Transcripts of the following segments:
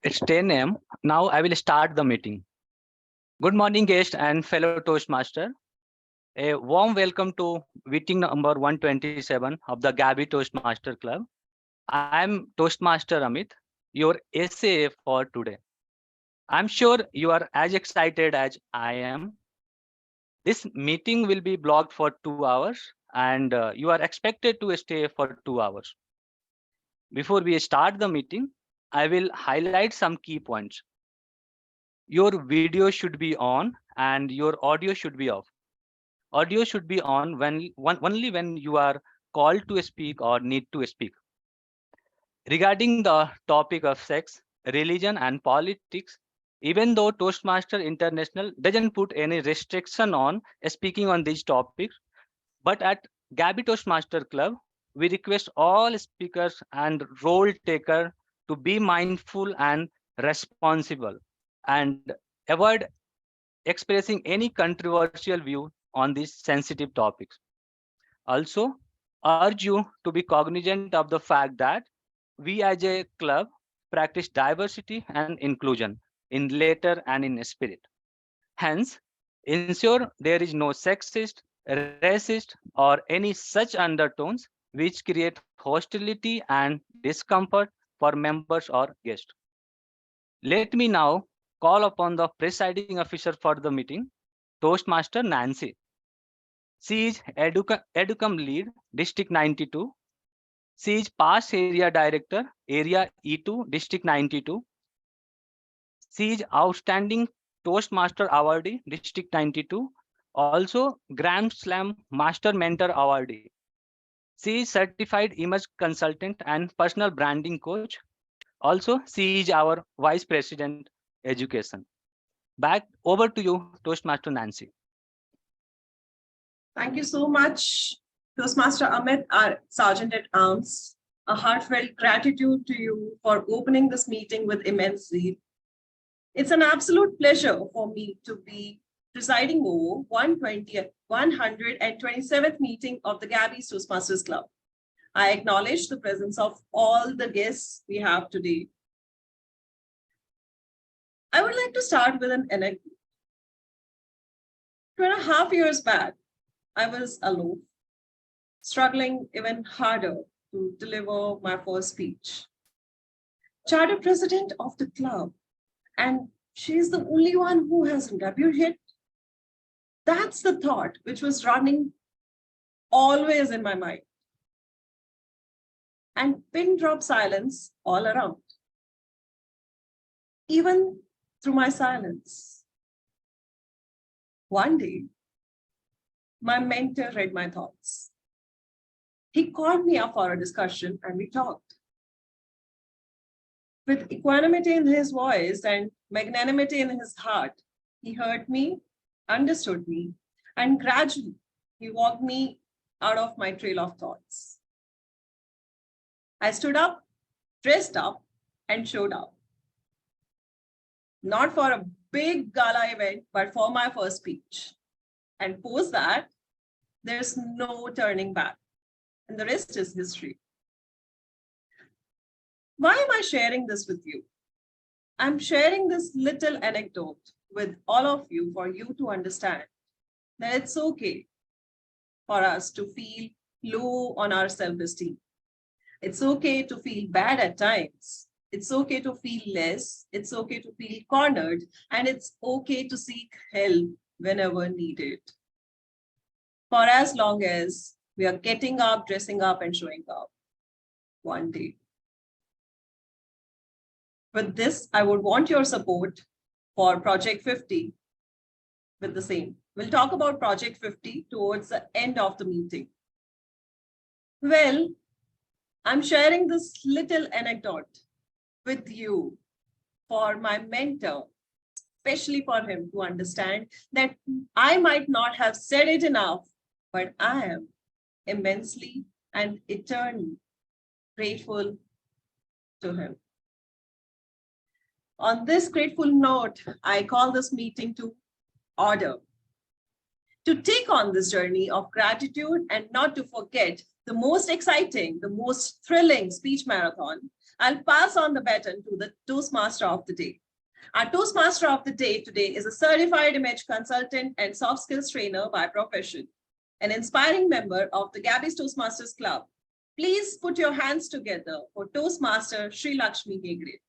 It's 10 a.m. Now I will start the meeting. Good morning, guests and fellow Toastmaster. A warm welcome to meeting number 127 of the Gabbys Toastmaster Club. I am Toastmaster Amit, your SAA for today. I'm sure you are as excited as I am. This meeting will be blocked for 2 hours and you are expected to stay for 2 hours. Before we start the meeting, I will highlight some key points. Your video should be on and your audio should be off. Audio should be on only when you are called to speak or need to speak. Regarding the topic of sex, religion, and politics, even though Toastmaster International doesn't put any restriction on speaking on these topics, but at Gabbys Toastmaster Club, we request all speakers and role taker to be mindful and responsible and avoid expressing any controversial view on these sensitive topics. Also, urge you to be cognizant of the fact that we as a club practice diversity and inclusion in letter and in spirit. Hence, ensure there is no sexist, racist, or any such undertones which create hostility and discomfort for members or guests. Let me now call upon the presiding officer for the meeting, Toastmaster Nancy. She is Educum Lead, District 92. She is Past Area Director, Area E2, District 92. She is Outstanding Toastmaster Awardee, District 92. Also, Grand Slam Master Mentor Awardee. She is Certified Image Consultant and Personal Branding Coach. Also, she is our Vice President, Education. Back over to you, Toastmaster Nancy. Thank you so much, Toastmaster Amit, our Sergeant at Arms. A heartfelt gratitude to you for opening this meeting with immense zeal. It's an absolute pleasure for me to be presiding over 127th meeting of the Gabbys Toastmasters Club. I acknowledge the presence of all the guests we have today. I would like to start with an anecdote. 2.5 years back, I was alone, struggling even harder to deliver my first speech. Charter president of the club, and she's the only one who hasn't. Have you hit? That's the thought which was running always in my mind. And pin drop silence all around. Even through my silence. One day, my mentor read my thoughts. He called me up for a discussion and we talked. With equanimity in his voice and magnanimity in his heart, he heard me, understood me, and gradually he walked me out of my trail of thoughts. I stood up, dressed up, and showed up. Not for a big gala event, but for my first speech. And post that, there's no turning back. And the rest is history. Why am I sharing this with you? I'm sharing this little anecdote with all of you for you to understand that it's okay for us to feel low on our self-esteem. It's okay to feel bad at times. It's okay to feel less. It's okay to feel cornered. And it's okay to seek help whenever needed. For as long as we are getting up, dressing up, and showing up one day. With this, I would want your support for Project 50 with the same. We'll talk about Project 50 towards the end of the meeting. Well, I'm sharing this little anecdote with you for my mentor, especially for him to understand that I might not have said it enough, but I am immensely and eternally grateful to him. On this grateful note, I call this meeting to order. to take on this journey of gratitude and not to forget the most exciting, the most thrilling speech marathon, I'll pass on the baton to the Toastmaster of the day. Our Toastmaster of the day today is a certified image consultant and soft skills trainer by profession, an inspiring member of the Gabbys Toastmasters Club. Please put your hands together for Toastmaster Sri Lakshmi Hegde.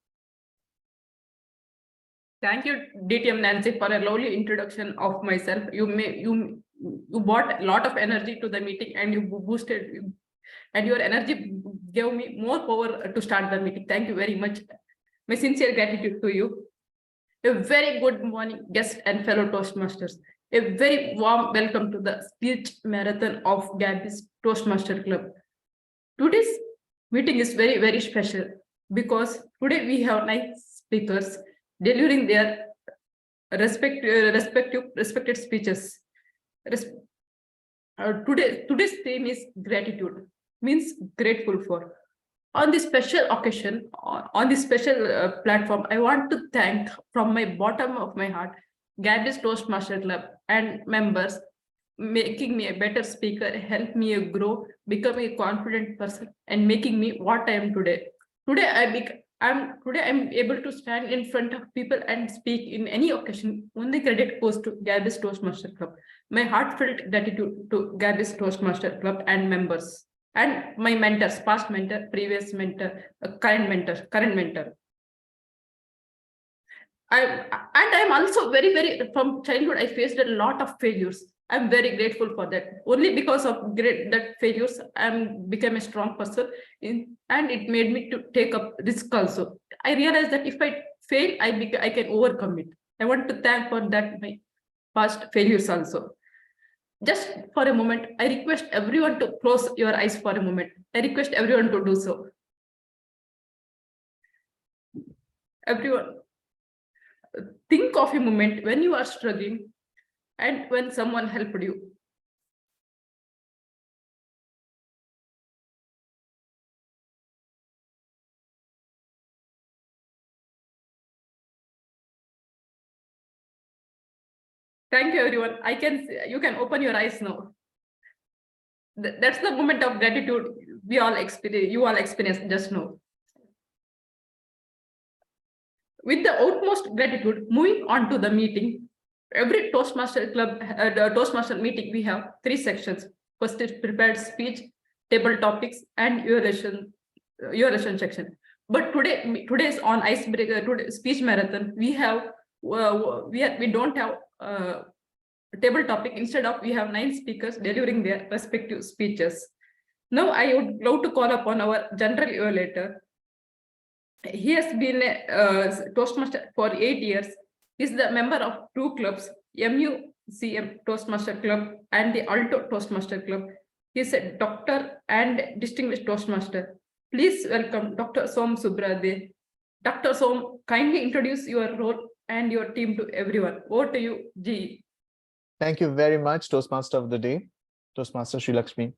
Thank you, DTM Nancy, for a lovely introduction of myself. You brought a lot of energy to the meeting, and you boosted, and your energy gave me more power to start the meeting. Thank you very much. My sincere gratitude to you. A very good morning, guests and fellow Toastmasters. A very warm welcome to the speech marathon of Gabbys Toastmaster Club. Today's meeting is very, very special because today we have 9 speakers delivering their respected speeches. Today's theme is gratitude, means grateful for. On this special occasion, on this special platform, I want to thank from my bottom of my heart, Gabbys Toastmaster Club and members, making me a better speaker, help me grow, becoming a confident person, and making me what I am today. Today I'm able to stand in front of people and speak in any occasion. Only credit goes to Gabbys Toastmaster Club. My heartfelt gratitude to Gabbys Toastmaster Club and members, and my mentors, past mentor, previous mentor, current mentor. I'm also very from childhood, I faced a lot of failures. I'm very grateful for that. Only because of that failures, I'm became a strong person, and it made me to take up risk also. I realized that if I fail, I can overcome it. I want to thank for that my past failures also. Just for a moment, I request everyone to close your eyes for a moment. I request everyone to do so. Everyone, think of a moment when you are struggling and when someone helped you. Thank you, everyone. You can open your eyes now. That's the moment of gratitude you all experience just now. With the utmost gratitude, moving on to the meeting. Every Toastmaster Club, Toastmaster meeting, we have 3 sections. First is prepared speech, table topics, and your lesson section. But today's on icebreaker, today speech marathon, we don't have table topic. Instead of, we have 9 speakers delivering their respective speeches. Now I would love to call upon our general evaluator. He has been a Toastmaster for 8 years. He's the member of 2 clubs, MUCM Toastmaster Club and the Alto Toastmaster Club. He's a doctor and distinguished Toastmaster. Please welcome Dr. Som Subrade. Dr. Som, kindly introduce your role and your team to everyone. Over to you, G. Thank you very much, Toastmaster of the Day, Toastmaster Sri Lakshmi.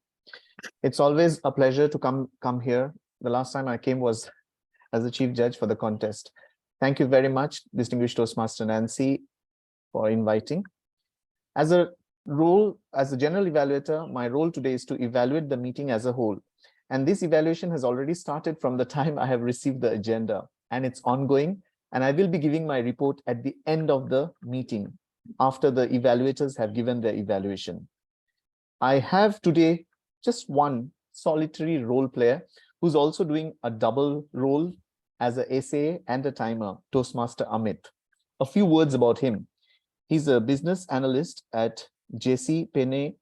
It's always a pleasure to come here. The last time I came was as the chief judge for the contest. Thank you very much, distinguished Toastmaster Nancy, for inviting. As a general evaluator, my role today is to evaluate the meeting as a whole. And this evaluation has already started from the time I have received the agenda, and it's ongoing. And I will be giving my report at the end of the meeting, after the evaluators have given their evaluation. I have today just one solitary role player who's also doing a double role as a SA and a timer, Toastmaster Amit. A few words about him. He's a business analyst at JC Penney.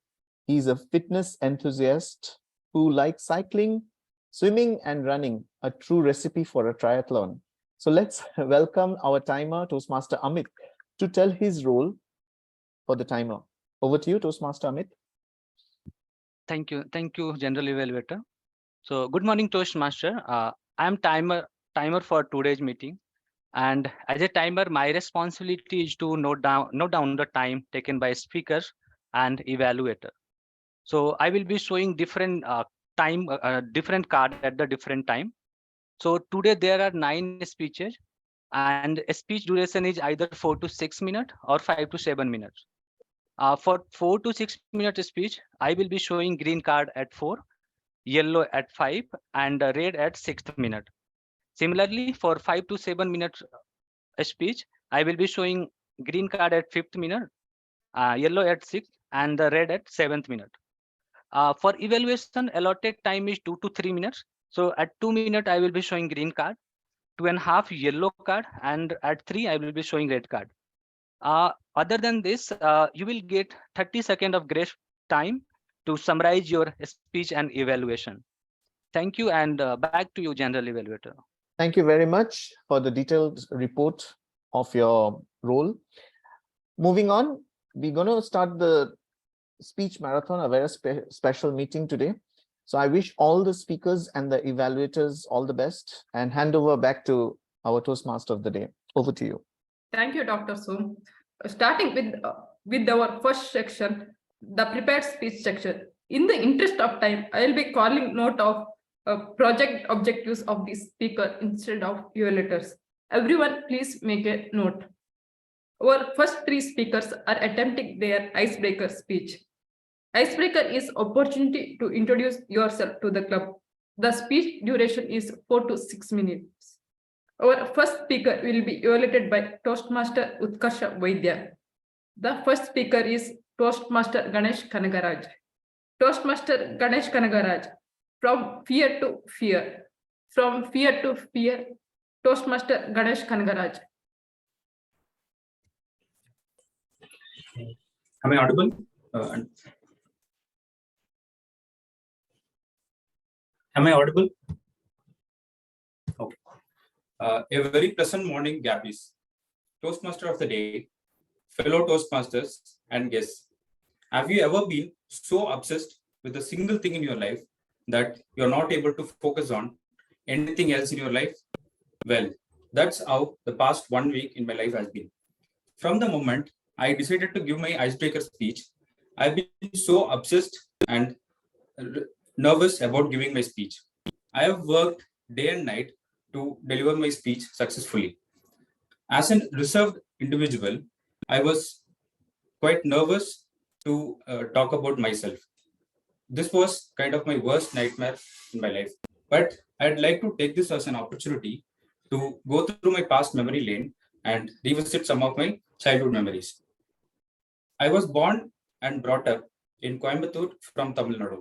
He's a fitness enthusiast who likes cycling, swimming, and running, a true recipe for a triathlon. So let's welcome our timer, Toastmaster Amit, to tell his role for the timer. Over to you, Toastmaster Amit. Thank you, General Evaluator. So good morning, Toastmaster. I am timer for today's meeting, and as a timer, my responsibility is to note down the time taken by speakers and evaluator. So I will be showing different different card at the different time. So today there are 9 speeches, and a speech duration is either 4 to 6 minutes or 5 to 7 minutes. For 4 to 6 minute speech, I will be showing green card at 4, yellow at 5, and red at 6th minute. Similarly, for 5 to 7 minutes speech, I will be showing green card at 5th minute, yellow at 6th, and the red at 7th minute. For evaluation, allotted time is 2 to 3 minutes. So at 2 minutes, I will be showing green card, 2.5 yellow card, and at 3, I will be showing red card. Other than this, you will get 30 seconds of grace time to summarize your speech and evaluation. Thank you, and back to you, General Evaluator. Thank you very much for the detailed report of your role. Moving on, we're going to start the speech marathon, a very special meeting today. So I wish all the speakers and the evaluators all the best, and hand over back to our Toastmaster of the day. Over to you. Thank you, Dr. Soom. Starting with our first section, the prepared speech section. In the interest of time, I will be calling note of project objectives of the speaker instead of your letters. Everyone, please make a note. Our first 3 speakers are attempting their icebreaker speech. Icebreaker is opportunity to introduce yourself to the club. The speech duration is 4 to 6 minutes. Our first speaker will be evaluated by Toastmaster Utkarsha Vaidya. The first speaker is Toastmaster Ganesh Kanagaraj. Toastmaster Ganesh Kanagaraj, from fear to fear. From fear to fear, Toastmaster Ganesh Kanagaraj. Am I audible? Am I audible? Okay. A very pleasant morning, Gabbys. Toastmaster of the day, fellow Toastmasters, and guests. Have you ever been so obsessed with a single thing in your life that you're not able to focus on anything else in your life? Well, that's how the past 1 week in my life has been. From the moment I decided to give my icebreaker speech, I've been so obsessed and nervous about giving my speech. I have worked day and night to deliver my speech successfully. As a reserved individual, I was quite nervous to talk about myself. This was kind of my worst nightmare in my life. But I'd like to take this as an opportunity to go through my past memory lane and revisit some of my childhood memories. I was born and brought up in Coimbatore from Tamil Nadu.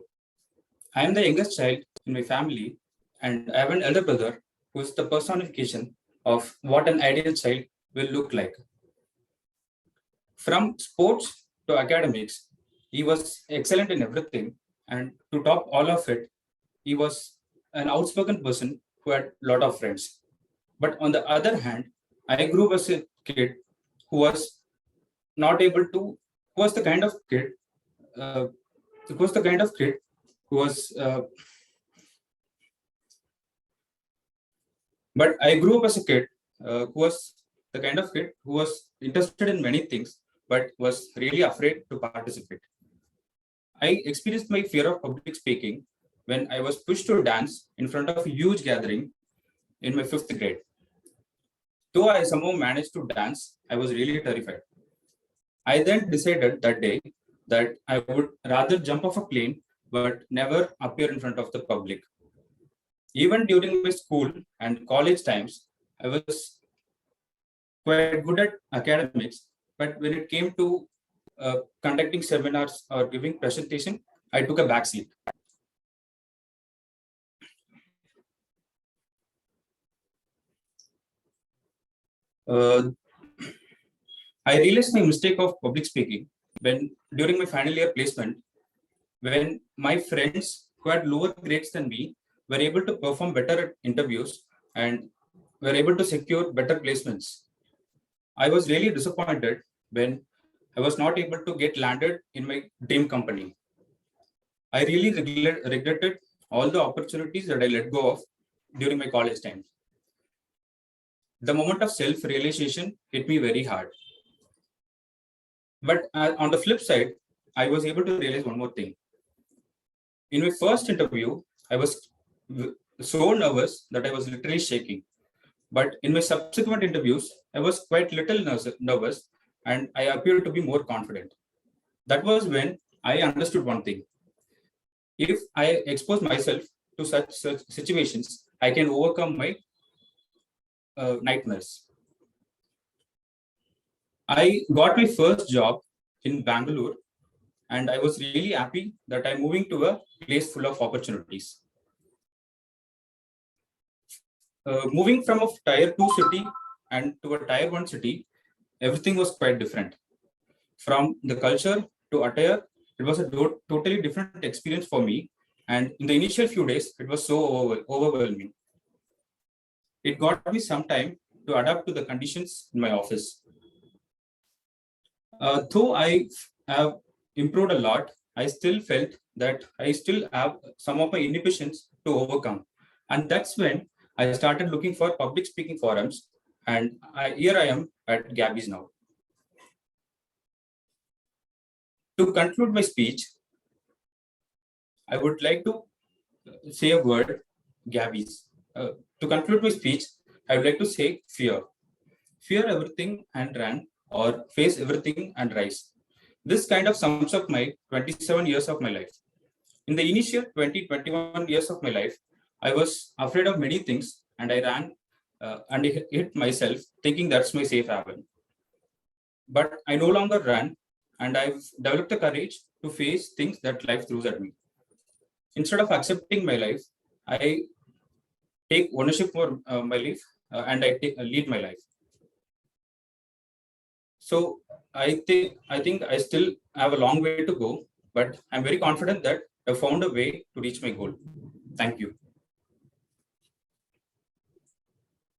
I am the youngest child in my family, and I have an elder brother who is the personification of what an ideal child will look like. From sports to academics, he was excellent in everything, and to top all of it, he was an outspoken person who had a lot of friends. But on the other hand, I grew up as a kid who was not able to, who was the kind of kid, who was, but I grew up as a kid who was the kind of kid who was interested in many things, but was really afraid to participate. I experienced my fear of public speaking when I was pushed to dance in front of a huge gathering in my 5th grade. Though I somehow managed to dance, I was really terrified. I then decided that day that I would rather jump off a plane but never appear in front of the public. Even during my school and college times, I was quite good at academics, but when it came to conducting seminars or giving presentation, I took a backseat. I realized my mistake of public speaking when during my final year placement, when my friends who had lower grades than me were able to perform better at interviews and were able to secure better placements. I was really disappointed when I was not able to get landed in my dream company. I really regretted all the opportunities that I let go of during my college time. The moment of self-realization hit me very hard. But on the flip side, I was able to realize one more thing. In my first interview, I was so nervous that I was literally shaking. But in my subsequent interviews, I was quite little nervous and I appeared to be more confident. That was when I understood one thing. If I expose myself to such situations, I can overcome my nightmares. I got my first job in Bangalore, and I was really happy that I'm moving to a place full of opportunities. Moving from a tier 2 city and to a tier 1 city, everything was quite different. From the culture to attire, it was a totally different experience for me. And in the initial few days, it was so overwhelming. It got me some time to adapt to the conditions in my office. Though I have improved a lot, I still felt that I still have some of my inhibitions to overcome. And that's when I started looking for public speaking forums. And here I am at Gabbys now. To conclude my speech, I would like to say a word, Gabbys. To conclude my speech, I would like to say fear. Fear everything and run, or face everything and rise. This kind of sums up my 27 years of my life. In the initial 21 years of my life, I was afraid of many things, and I ran and I hit myself thinking that's my safe haven. But I no longer run, and I've developed the courage to face things that life throws at me. Instead of accepting my life, I take ownership for my life and I lead my life. So I think I still have a long way to go, but I'm very confident that I found a way to reach my goal. Thank you.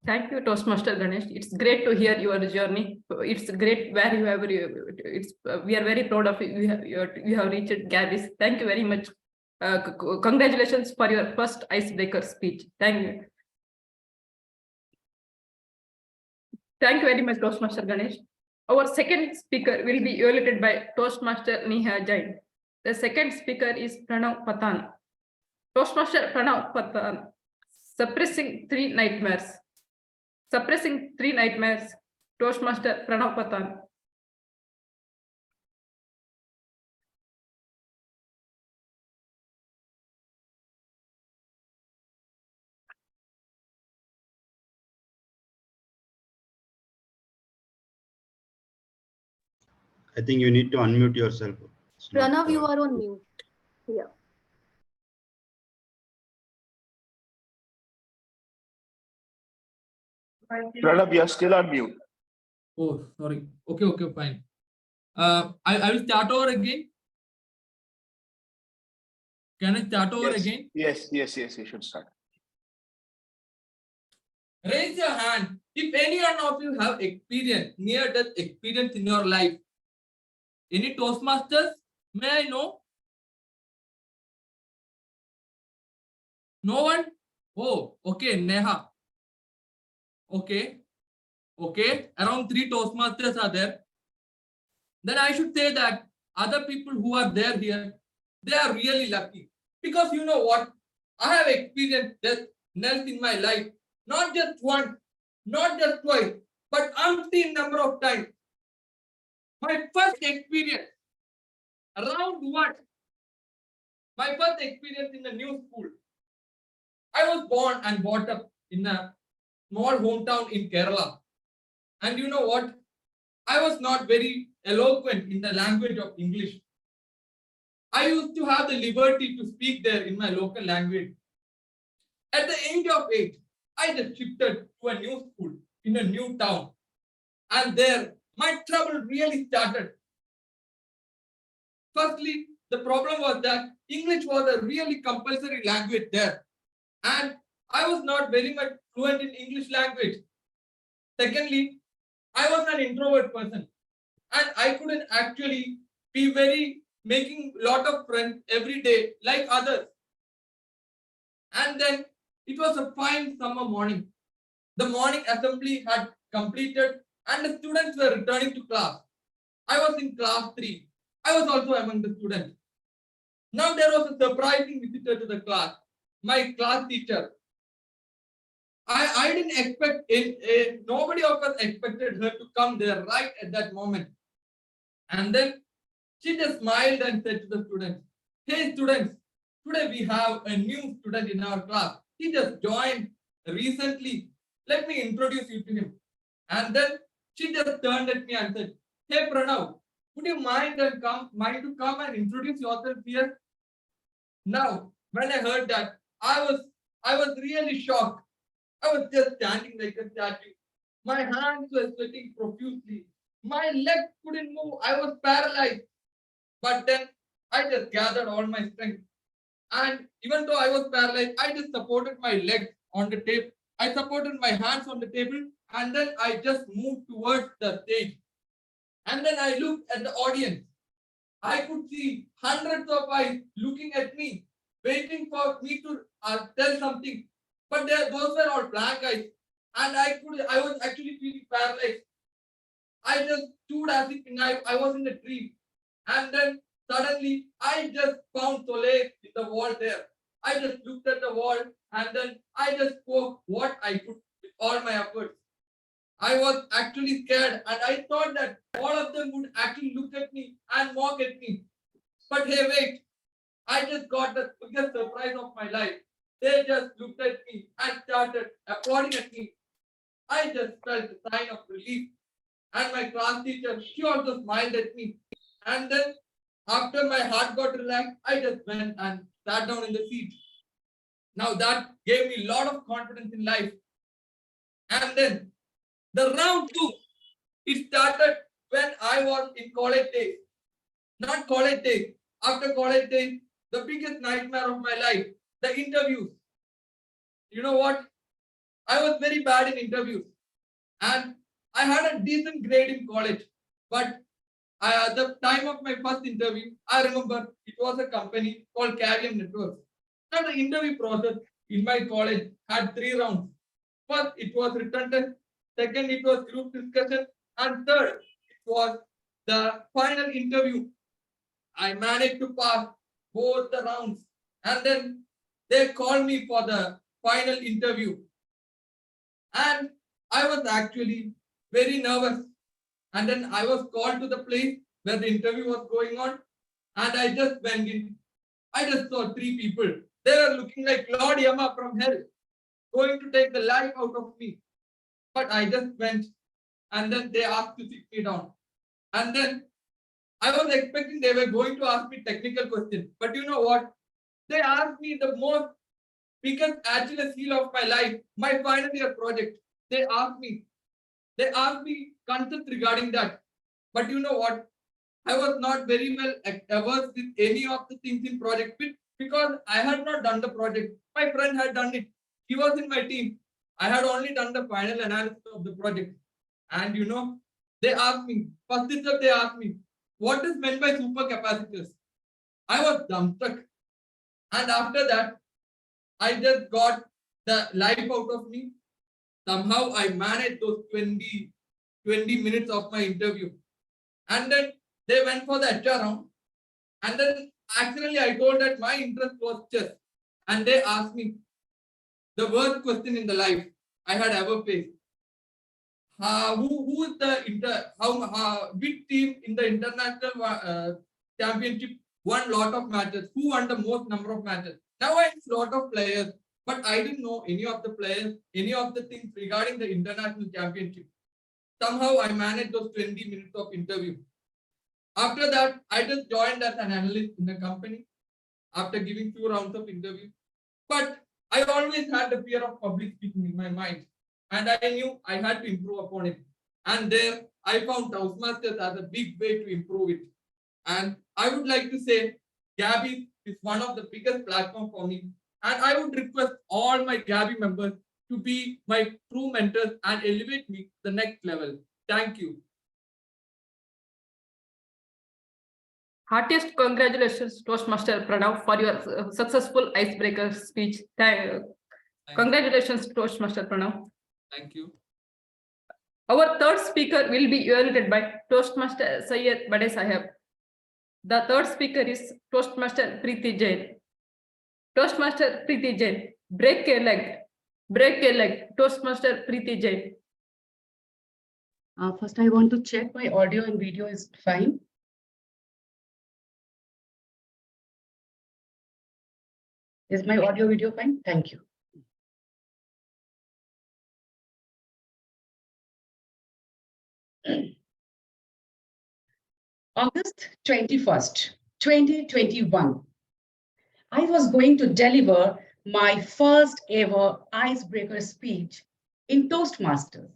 Thank you, Toastmaster Ganesh. It's great to hear your journey. It's great where you have. We are very proud of you. You have reached Gabbys. Thank you very much. Congratulations for your first icebreaker speech. Thank you. Thank you very much, Toastmaster Ganesh. Our second speaker will be evaluated by Toastmaster Neha Jain. The second speaker is Pranav Patan. Toastmaster Pranav Patan, suppressing three nightmares. Suppressing three nightmares, Toastmaster Pranav Patan. I think you need to unmute yourself. Pranav, you are on mute. Yeah. Pranav, you are still on mute. Oh, sorry. Okay, fine. I will start over again. Can I start over again? Yes, you should start. Raise your hand if any one of you have experience, near-death experience in your life. Any Toastmasters? May I know? No one? Oh, okay, Neha. Okay. Around 3 Toastmasters are there. Then I should say that other people who are there here, they are really lucky. Because you know what? I have experienced death knelt in my life. Not just once, not just twice, but umpteen number of times. My first experience, around what? My first experience in a new school. I was born and brought up in a small hometown in Kerala. And you know what? I was not very eloquent in the language of English. I used to have the liberty to speak there in my local language. At the age of 8, I just shifted to a new school in a new town. And there, my trouble really started. Firstly, the problem was that English was a really compulsory language there. And I was not very much fluent in English language. Secondly, I was an introvert person. And I couldn't actually be making a lot of friends every day like others. And then it was a fine summer morning. The morning assembly had completed and the students were returning to class. I was in class 3. I was also among the students. Now there was a surprising visitor to the class, my class teacher. I didn't expect nobody of us expected her to come there right at that moment. And then She just smiled and said to the students, "Hey students, today we have a new student in our class. He just joined recently. Let me introduce you to him." And then she just turned at me and said, "Hey Pranav, would you mind to come and introduce yourself here?" Now, when I heard that, I was really shocked. I was just standing like a statue. My hands were sweating profusely. My legs couldn't move. I was paralyzed. But then I just gathered all my strength. And even though I was paralyzed, I just supported my legs on the table. I supported my hands on the table, and then I just moved towards the stage. And then I looked at the audience. I could see hundreds of eyes looking at me, waiting for me to tell something. But those were all blank eyes, and I was actually feeling paralyzed. I just stood as if I was in a dream, and then suddenly I just found solace in the wall there. I just looked at the wall, and then I just spoke what I could with all my efforts. I was actually scared, and I thought that all of them would actually look at me and mock at me. But hey, wait, I just got the biggest surprise of my life. They just looked at me and started applauding at me. I just felt a sign of relief. And my class teacher, she also smiled at me. And then, after my heart got relaxed, I just went and sat down in the seat. Now that gave me a lot of confidence in life. And then, the round 2, it started when I was in college days. Not college days. After college days, the biggest nightmare of my life, the interviews. You know what? I was very bad in interviews. And I had a decent grade in college. But the time of my first interview, I remember it was a company called Carrier Networks. Now the interview process in my college had 3 rounds. First, it was written test. Second, it was group discussion. And third, it was the final interview. I managed to pass both the rounds. And then they called me for the final interview. And I was actually very nervous. And then I was called to the place where the interview was going on. And I just went in. I just saw 3 people. They were looking like Lord Yama from hell, going to take the life out of me. But I just went, and then they asked to sit me down. And then I was expecting they were going to ask me technical questions. But you know what? They asked me the most biggest Achilles heel of my life, my final year project. They asked me concepts regarding that. But you know what? I was not very well averse with any of the things in project because I had not done the project. My friend had done it. He was in my team. I had only done the final analysis of the project. And you know, they asked me, first itself they asked me, what is meant by supercapacitors? I was dumbstruck. And after that, I just got the life out of me. Somehow I managed those 20 minutes of my interview. And then they went for the HR round. And then actually I told that my interest was chess. And they asked me the worst question in the life I had ever faced. Who is the which team in the international championship won lot of matches? Who won the most number of matches? Now I know a lot of players, but I didn't know any of the players, any of the things regarding the international championship. Somehow I managed those 20 minutes of interview. After that, I just joined as an analyst in the company after giving 2 rounds of interview. But I always had the fear of public speaking in my mind. And I knew I had to improve upon it. And there I found Toastmasters as a big way to improve it. And I would like to say Gabbys is one of the biggest platforms for me. And I would request all my Gabbys members to be my true mentors and elevate me to the next level. Thank you. Heartiest congratulations, Toastmaster Pranav, for your successful icebreaker speech. Congratulations, Toastmaster Pranav. Thank you. Our third speaker will be evaluated by Toastmaster Syed Bade Sahib. The third speaker is Toastmaster Preeti Jain. Toastmaster Preeti Jain, break a leg. Break a leg. Toastmaster Preeti Jain. First, I want to check my audio and video is fine. Is my audio video fine? Thank you. August 21st, 2021. I was going to deliver my first ever icebreaker speech in Toastmasters.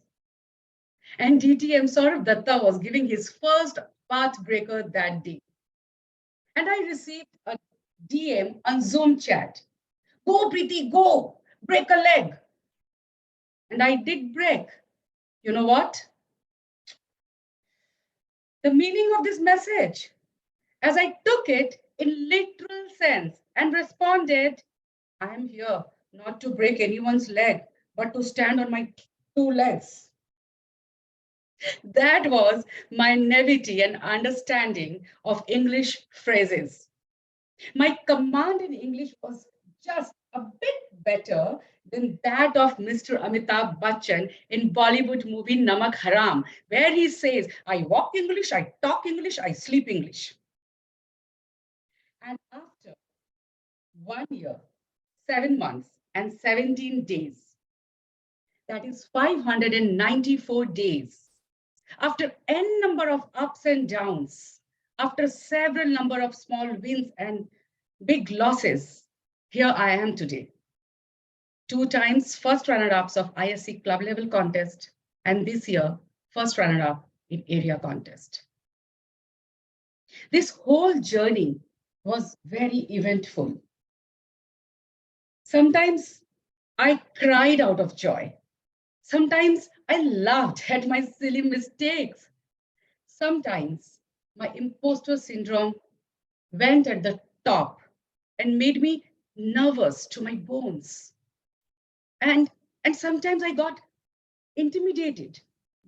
And DTM Saurabh Datta was giving his first pathbreaker that day. And I received a DM on Zoom chat. Go, Preeti, go, break a leg. And I did break. You know what? The meaning of this message, as I took it in literal sense and responded, I am here not to break anyone's leg, but to stand on my two legs. That was my naivety and understanding of English phrases. My command in English was just a bit better than that of Mr. Amitabh Bachchan in Bollywood movie Namak Haram, where he says, I walk English, I talk English, I sleep English. And after 1 year, 7 months, and 17 days, that is 594 days, after n number of ups and downs, after several number of small wins and big losses, here I am today. 2 times first runner-ups of ISC club level contest, and this year, first runner-up in area contest. This whole journey was very eventful. Sometimes I cried out of joy. Sometimes I laughed at my silly mistakes. Sometimes my imposter syndrome went at the top and made me nervous to my bones. And sometimes I got intimidated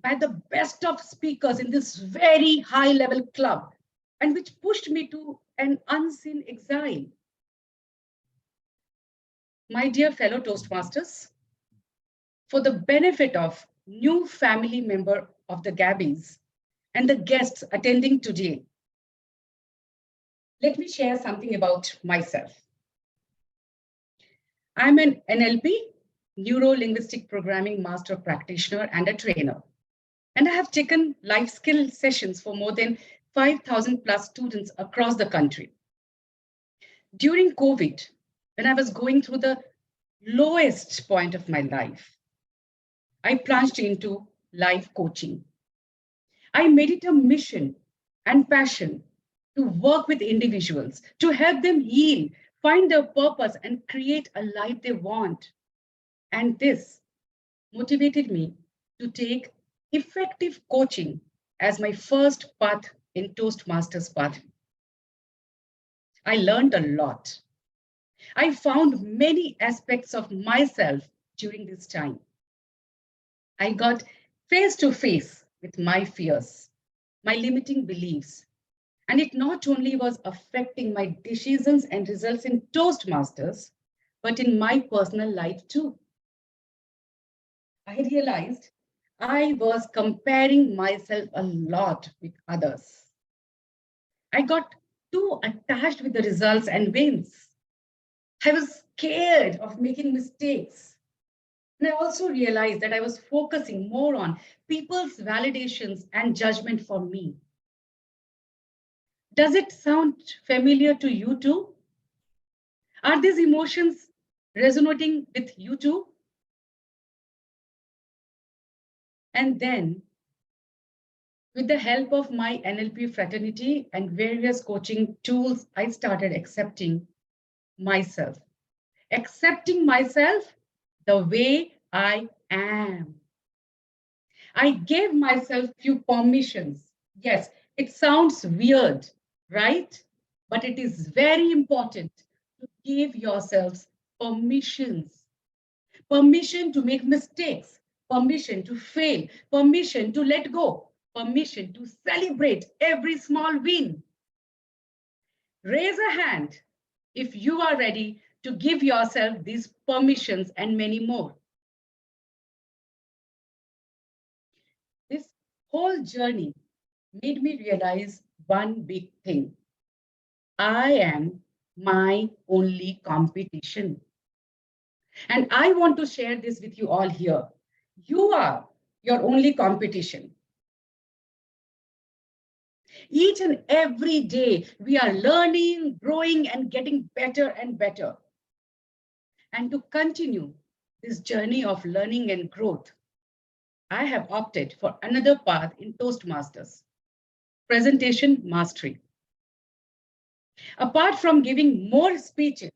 by the best of speakers in this very high level club, and which pushed me to an unseen exile. My dear fellow Toastmasters, for the benefit of new family member of the Gabbys and the guests attending today, let me share something about myself. I'm an NLP, Neuro-Linguistic Programming Master Practitioner and a trainer. And I have taken life skill sessions for more than 5,000 plus students across the country. During COVID, when I was going through the lowest point of my life, I plunged into life coaching. I made it a mission and passion to work with individuals, to help them heal, find their purpose, and create a life they want. And this motivated me to take effective coaching as my first path in Toastmasters path. I learned a lot. I found many aspects of myself during this time. I got face to face with my fears, my limiting beliefs, and it not only was affecting my decisions and results in Toastmasters, but in my personal life too. I realized I was comparing myself a lot with others. I got too attached with the results and wins. I was scared of making mistakes. And I also realized that I was focusing more on people's validations and judgment for me. Does it sound familiar to you too? Are these emotions resonating with you too? And then, with the help of my NLP fraternity and various coaching tools, I started accepting myself the way I am. I gave myself few permissions. Yes, it sounds weird, right? But it is very important to give yourselves permissions. Permission to make mistakes, permission to fail, permission to let go, permission to celebrate every small win. Raise a hand if you are ready to give yourself these permissions and many more. This whole journey made me realize one big thing. I am my only competition. And I want to share this with you all here. You are your only competition. Each and every day, we are learning, growing, and getting better and better. And to continue this journey of learning and growth, I have opted for another path in Toastmasters, presentation mastery. Apart from giving more speeches,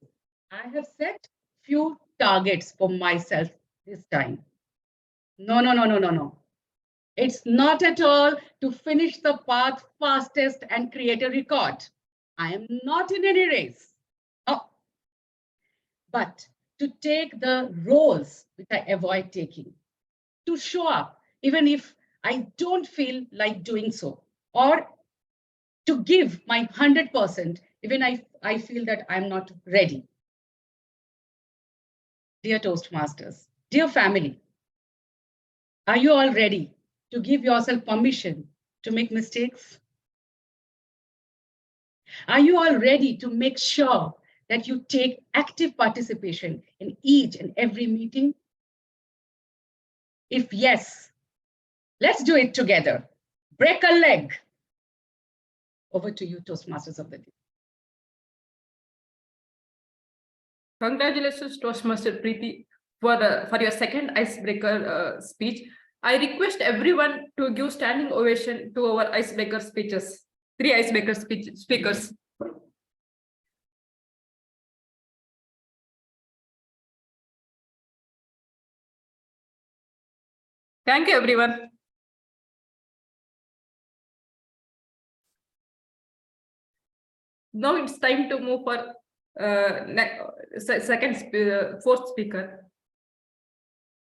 I have set few targets for myself this time. No. It's not at all to finish the path fastest and create a record. I am not in any race. Oh. But to take the roles which I avoid taking, to show up even if I don't feel like doing so, or to give my 100% even if I feel that I'm not ready. Dear Toastmasters, dear family, are you all ready to give yourself permission to make mistakes? Are you all ready to make sure that you take active participation in each and every meeting? If yes, let's do it together. Break a leg. Over to you, Toastmasters of the day. Congratulations, Toastmaster Preeti, for your second icebreaker speech. I request everyone to give standing ovation to our icebreaker speeches. 3 icebreaker speakers. Thank you, everyone. Now it's time to move for fourth speaker.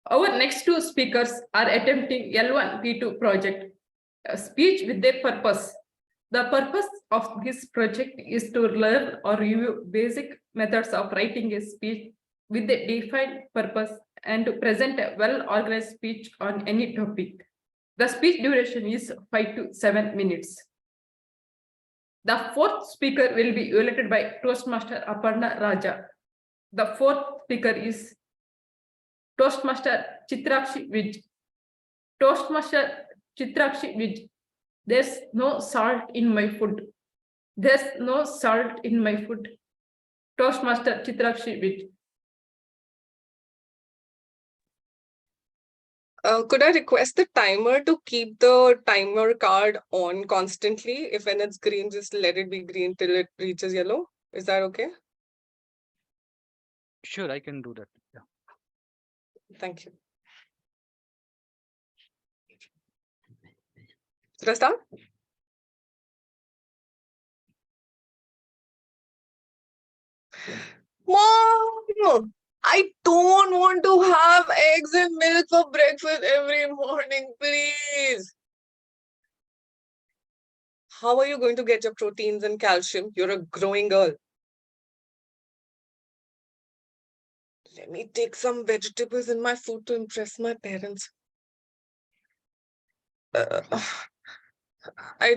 Our next 2 speakers are attempting L1P2 project, a speech with a purpose. The purpose of this project is to learn or review basic methods of writing a speech with a defined purpose and to present a well-organized speech on any topic. The speech duration is 5 to 7 minutes. The fourth speaker will be elected by Toastmaster Aparna Raja. The fourth speaker is Toastmaster Chitrakshi Vij. Toastmaster Chitrakshi Vij. There's no salt in my food. There's no salt in my food. Toastmaster Chitrakshi Vij. Could I request the timer to keep the timer card on constantly? If when it's green, just let it be green till it reaches yellow. Is that okay? Sure, I can do that. Yeah. Thank you. Should I start? Mom, I don't want to have eggs and milk for breakfast every morning, please. How are you going to get your proteins and calcium? You're a growing girl. Let me take some vegetables in my food to impress my parents. I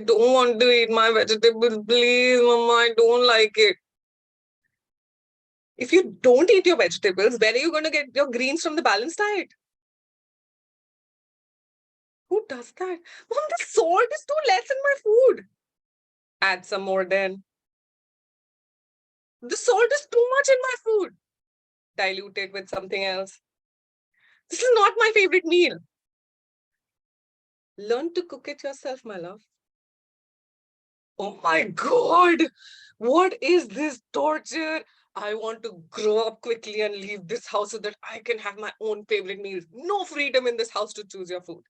don't want to eat my vegetables, please, Mama. I don't like it. If you don't eat your vegetables, where are you going to get your greens from the balanced diet? Who does that? Mom, the salt is too less in my food. Add some more then. The salt is too much in my food. Dilute it with something else. This is not my favorite meal. Learn to cook it yourself, my love. Oh my God. What is this torture? I want to grow up quickly and leave this house so that I can have my own favorite meals. No freedom in this house to choose your food.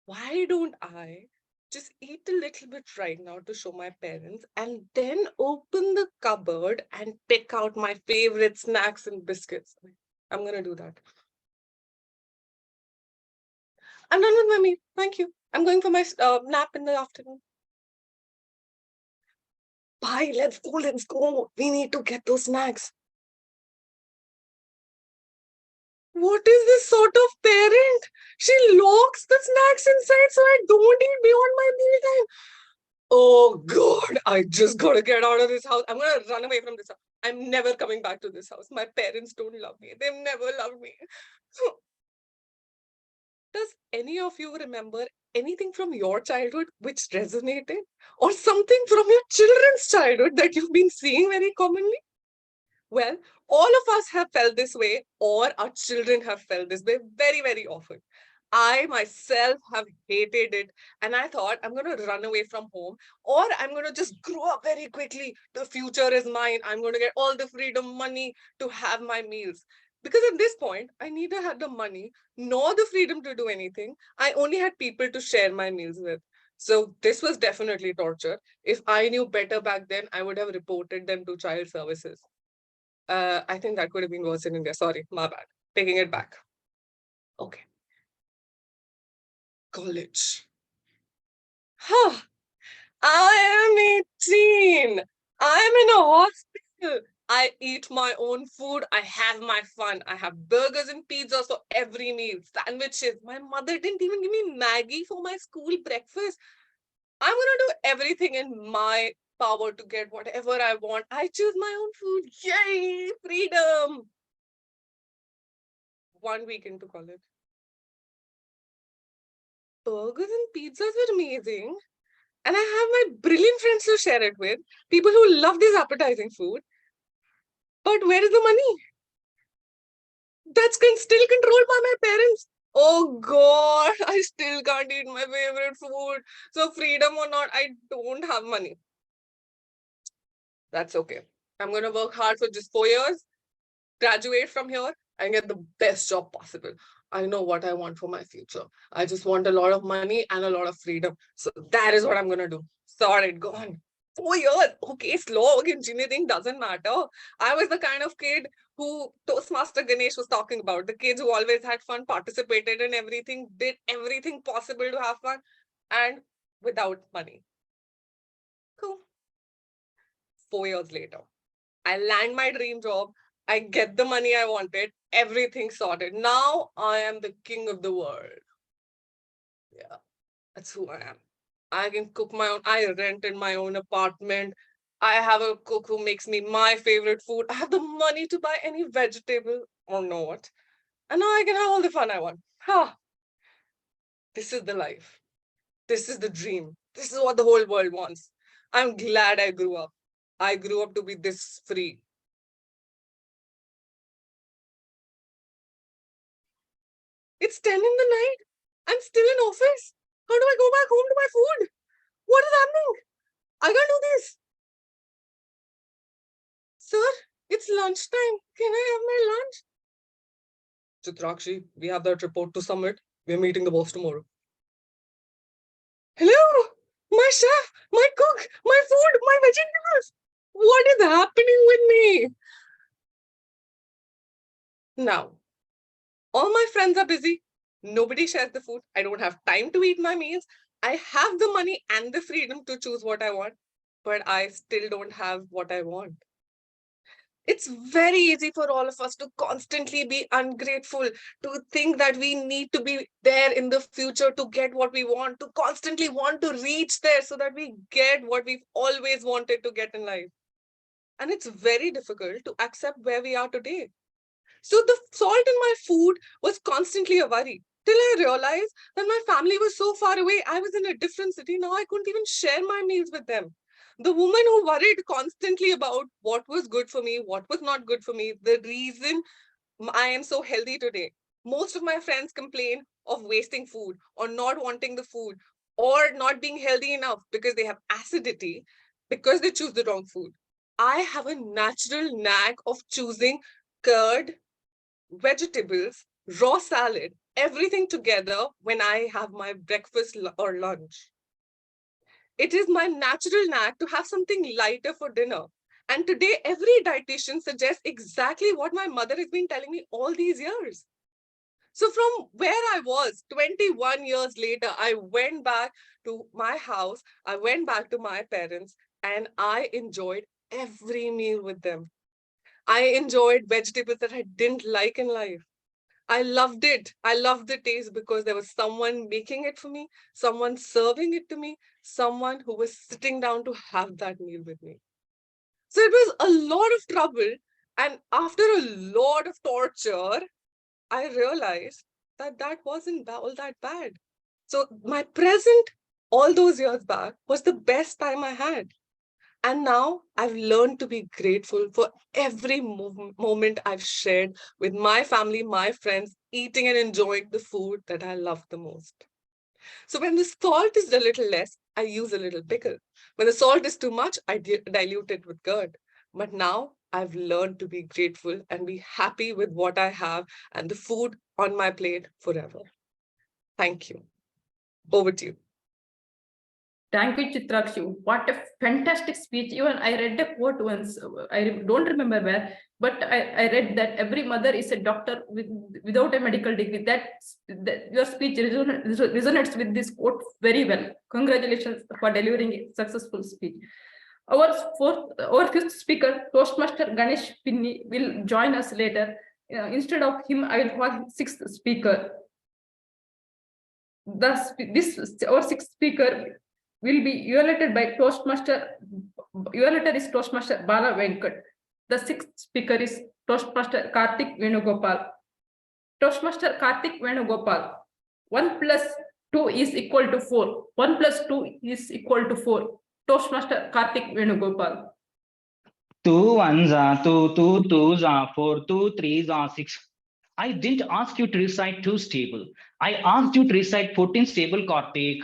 Why don't I just eat a little bit right now to show my parents and then open the cupboard and pick out my favorite snacks and biscuits? I'm going to do that. I'm done with my meal. Thank you. I'm going for my nap in the afternoon. Bye. Let's go. We need to get those snacks. What is this sort of parent? She locks the snacks inside so I don't eat beyond my meal time. oh God, I just gotta get out of this house. I'm gonna run away from this house. I'm never coming back to this house. My parents don't love me. They've never loved me. Does any of you remember anything from your childhood which resonated? Or something from your children's childhood that you've been seeing very commonly? Well, all of us have felt this way, or our children have felt this way very, very often. I myself have hated it, and I thought I'm going to run away from home, or I'm going to just grow up very quickly. The future is mine. I'm going to get all the freedom, money to have my meals. Because at this point, I neither had the money nor the freedom to do anything. I only had people to share my meals with. So this was definitely torture. If I knew better back then, I would have reported them to child services. I think that could have been worse in India. Sorry, my bad. Taking it back. Okay. College. Huh. I am 18. I'm in a hospital. I eat my own food. I have my fun. I have burgers and pizzas for every meal, sandwiches. My mother didn't even give me Maggie for my school breakfast. I'm going to do everything in my power to get whatever I want. I choose my own food. Yay, freedom. 1 week into college. Burgers and pizzas were amazing. And I have my brilliant friends to share it with, people who love this appetizing food. But where is the money? That's still controlled by my parents. Oh God, I still can't eat my favorite food. So freedom or not, I don't have money. That's okay. I'm going to work hard for just 4 years, graduate from here, and get the best job possible. I know what I want for my future. I just want a lot of money and a lot of freedom. So that is what I'm going to do. Sorry, gone. 4 years. Okay, slow. Engineering doesn't matter. I was the kind of kid who Toastmaster Ganesh was talking about. The kids who always had fun, participated in everything, did everything possible to have fun, and without money. Cool. 4 years later, I land my dream job. I get the money I wanted, everything sorted. Now I am the king of the world. Yeah, that's who I am. I can cook my own, I rented my own apartment. I have a cook who makes me my favorite food. I have the money to buy any vegetable or not. And now I can have all the fun I want. Ha! This is the life. This is the dream. This is what the whole world wants. I'm glad I grew up. I grew up to be this free. It's 10 in the night. I'm still in office. How do I go back home to my food? What is happening? I can't do this. Sir, it's lunchtime. Can I have my lunch? Chitrakshi, we have that report to submit. We're meeting the boss tomorrow. Hello, my chef, my cook, my food, my vegetables. What is happening with me? Now, all my friends are busy. Nobody shares the food. I don't have time to eat my meals. I have the money and the freedom to choose what I want, but I still don't have what I want. It's very easy for all of us to constantly be ungrateful, to think that we need to be there in the future to get what we want, to constantly want to reach there so that we get what we've always wanted to get in life. And it's very difficult to accept where we are today. So the salt in my food was constantly a worry till I realized that my family was so far away. I was in a different city. Now I couldn't even share my meals with them. The woman who worried constantly about what was good for me, what was not good for me, the reason I am so healthy today. Most of my friends complain of wasting food or not wanting the food or not being healthy enough because they have acidity, because they choose the wrong food. I have a natural knack of choosing curd, vegetables, raw salad, everything together when I have my breakfast or lunch. It is my natural knack to have something lighter for dinner. And today, every dietitian suggests exactly what my mother has been telling me all these years. So from where I was 21 years later, I went back to my house, I went back to my parents, and I enjoyed every meal with them. I enjoyed vegetables that I didn't like in life. I loved it. I loved the taste because there was someone making it for me, someone serving it to me, someone who was sitting down to have that meal with me. So it was a lot of trouble. And after a lot of torture, I realized that that wasn't all that bad. So my present all those years back was the best time I had. And now I've learned to be grateful for every moment I've shared with my family, my friends, eating and enjoying the food that I love the most. So when the salt is a little less, I use a little pickle. When the salt is too much, I dilute it with curd. But now I've learned to be grateful and be happy with what I have and the food on my plate forever. Thank you. Over to you. Thank you, Chitrakshi. What a fantastic speech. Even I read a quote once. I don't remember where, but I read that every mother is a doctor without a medical degree. That your speech resonates with this quote very well. Congratulations for delivering a successful speech. Our fifth speaker, Toastmaster Ganesh Pinni, will join us later. Instead of him, I will call sixth speaker. Thus, our sixth speaker will be evaluated by Toastmaster. Evaluator is Toastmaster Bala Venkat. The sixth speaker is Toastmaster Karthik Venugopal. Toastmaster Karthik Venugopal. 1 plus 2 is equal to 4. 1 plus 2 is equal to 4. Toastmaster Karthik Venugopal. 2 ones are 2, 2 twos are 4, 2 threes are 6. I didn't ask you to recite 2 stable. I asked you to recite 14 stable, Karthik.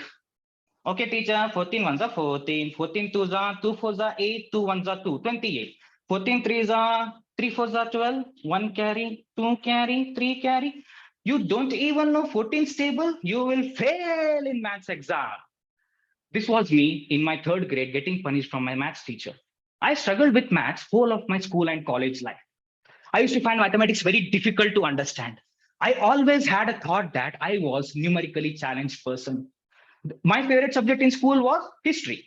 Okay, teacher, 14 ones are 14, 14 twos are 2 fours are 8, 2 ones are 2, 28. 14 threes are 3 fours are 12, 1 carry, 2 carry, 3 carry. You don't even know 14 stable, you will fail in maths exam. This was me in my 3rd grade getting punished from my maths teacher. I struggled with maths whole of my school and college life. I used to find mathematics very difficult to understand. I always had a thought that I was numerically challenged person. My favorite subject in school was history,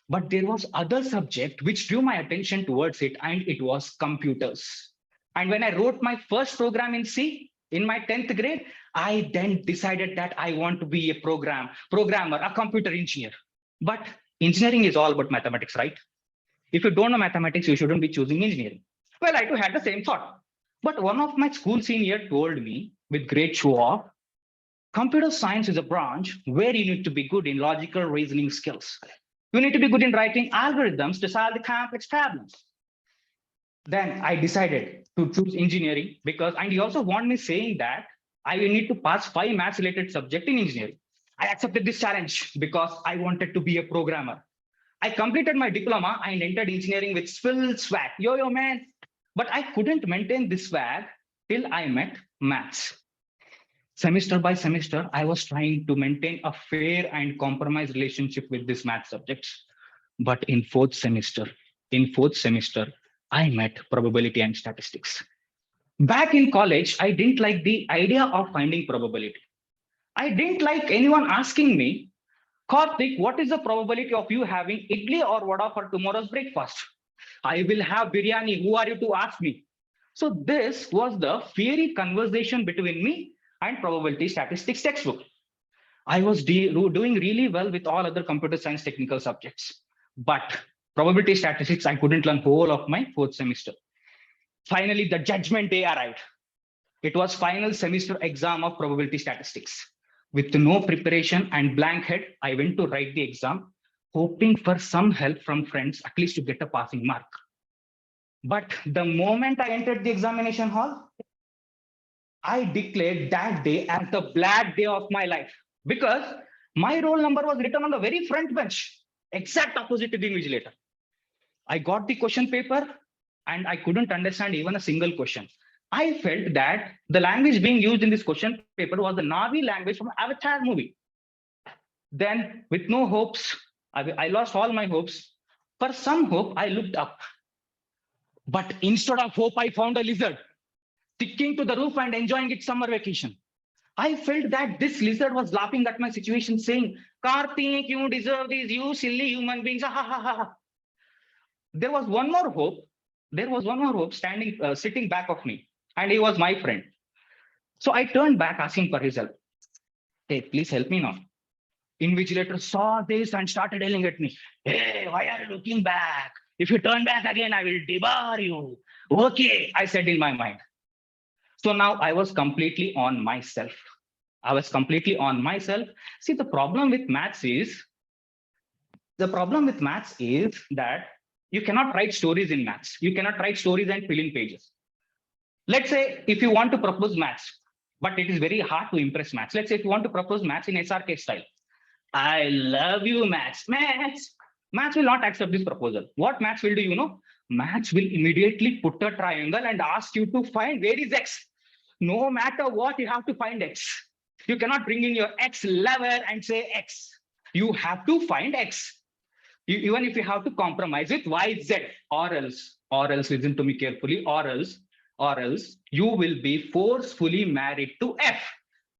but there was other subject which drew my attention towards it, and it was computers. And when I wrote my first program in C in my 10th grade, I then decided that I want to be a programmer, a computer engineer. But engineering is all about mathematics, right? If you don't know mathematics, you shouldn't be choosing engineering. Well, I too had the same thought. But one of my school senior told me with great show off, computer science is a branch where you need to be good in logical reasoning skills. You need to be good in writing algorithms to solve the complex problems. Then I decided to choose engineering because, and he also warned me saying that I will need to pass 5 maths related subjects in engineering. I accepted this challenge because I wanted to be a programmer. I completed my diploma and entered engineering with full swag. Yo, man. But I couldn't maintain this swag till I met maths. Semester by semester, I was trying to maintain a fair and compromised relationship with this math subjects. But in fourth semester, I met probability and statistics. Back in college, I didn't like the idea of finding probability. I didn't like anyone asking me, Karthik, what is the probability of you having idli or vada for tomorrow's breakfast? I will have biryani. Who are you to ask me? So this was the fiery conversation between me and probability statistics textbook. I was doing really well with all other computer science technical subjects, but probability statistics, I couldn't learn whole of my 4th semester. Finally, the judgment day arrived. It was final semester exam of probability statistics. With no preparation and blank head, I went to write the exam, hoping for some help from friends, at least to get a passing mark. But the moment I entered the examination hall, I declared that day as the black day of my life because my roll number was written on the very front bench, exact opposite to the invigilator. I got the question paper and I couldn't understand even a single question. I felt that the language being used in this question paper was the Navi language from Avatar movie. Then with no hopes, I lost all my hopes. For some hope, I looked up. But instead of hope, I found a lizard sticking to the roof and enjoying its summer vacation. I felt that this lizard was laughing at my situation, saying, Karthik, you deserve this, you silly human beings. Ha, ha, ha, ha. There was one more hope. Sitting back of me, and he was my friend. So I turned back asking for his help. Hey, please help me now. Invigilator saw this and started yelling at me. Hey, why are you looking back? If you turn back again, I will debar you. Okay, I said in my mind. So now I was completely on myself. See, the problem with maths is that you cannot write stories in maths. You cannot write stories and fill in pages. Let's say if you want to propose maths, but it is very hard to impress maths. Let's say if you want to propose maths in SRK style. I love you, maths. Maths will not accept this proposal. What maths will do, you know? Maths will immediately put a triangle and ask you to find where is X. No matter what, you have to find X. You cannot bring in your X lever and say X. You have to find X. Even if you have to compromise with Y, Z, or else, listen to me carefully, or else you will be forcefully married to F.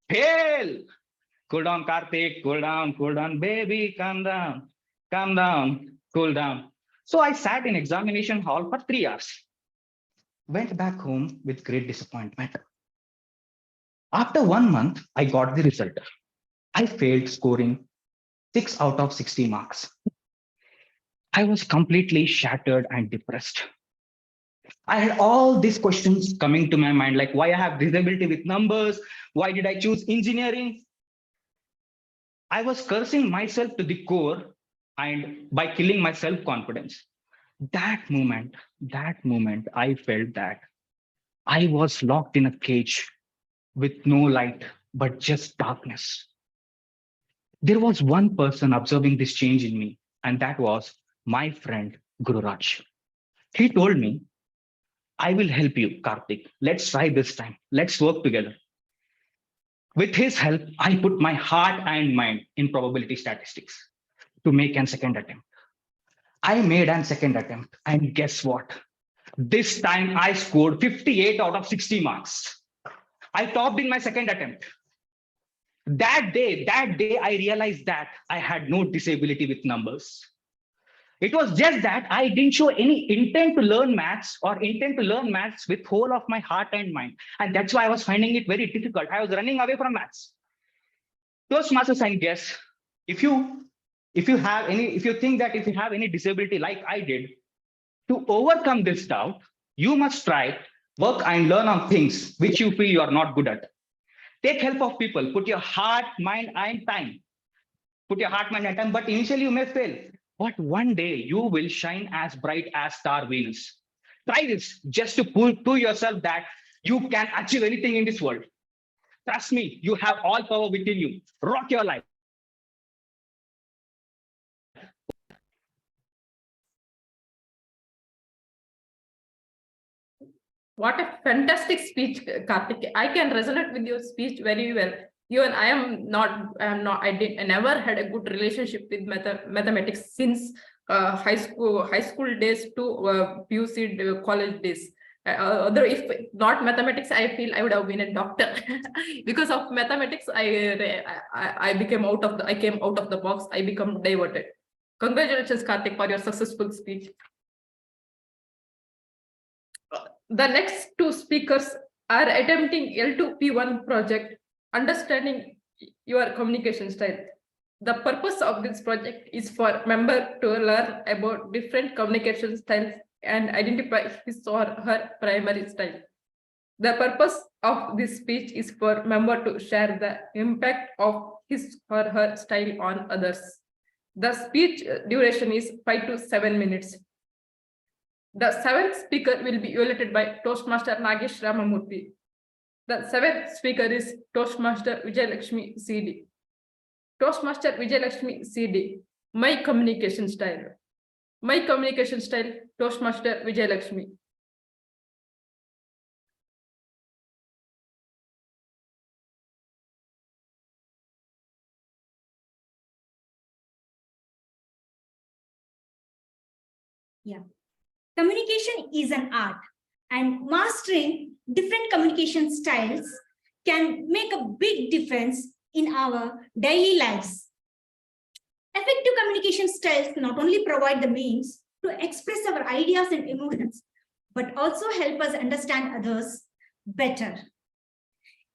Fail. Cool down, Karthik, cool down, baby, calm down, cool down. So I sat in examination hall for 3 hours. Went back home with great disappointment. After 1 month, I got the result. I failed, scoring 6 out of 60 marks. I was completely shattered and depressed. I had all these questions coming to my mind, like why I have disability with numbers, why did I choose engineering? I was cursing myself to the core and by killing my self-confidence. That moment, I felt that I was locked in a cage with no light, but just darkness. There was one person observing this change in me, and that was my friend, Guru Raj. He told me, I will help you, Karthik. Let's try this time. Let's work together. With his help, I put my heart and mind in probability statistics to make a second attempt. I made a second attempt, and guess what? This time I scored 58 out of 60 marks. I topped in my second attempt. That day, I realized that I had no disability with numbers. It was just that I didn't show any intent to learn maths with whole of my heart and mind. And that's why I was finding it very difficult. I was running away from maths. Toastmasters, I guess, if you think that if you have any disability like I did, to overcome this doubt, you must try, work and learn on things which you feel you are not good at. Take help of people, put your heart, mind and time. But initially you may fail. But one day you will shine as bright as star Venus. Try this just to prove to yourself that you can achieve anything in this world. Trust me, you have all power within you. Rock your life. What a fantastic speech, Karthik. I can resonate with your speech very well. Even I never had a good relationship with mathematics since high school days to PUC college days. Although if not mathematics, I feel I would have been a doctor. Because of mathematics, I came out of the box. I become diverted. Congratulations, Karthik, for your successful speech. The next two speakers are attempting L2P1 project, understanding your communication style. The purpose of this project is for member to learn about different communication styles and identify his or her primary style. The purpose of this speech is for member to share the impact of his or her style on others. The speech duration is 5 to 7 minutes. The seventh speaker will be evaluated by Toastmaster Nagesh Ramamurthy. The seventh speaker is Toastmaster Vijayalakshmi CD. Toastmaster Vijayalakshmi CD, my communication style. My communication style, Toastmaster Vijayalakshmi. Yeah. Communication is an art, and mastering different communication styles can make a big difference in our daily lives. Effective communication styles not only provide the means to express our ideas and emotions, but also help us understand others better.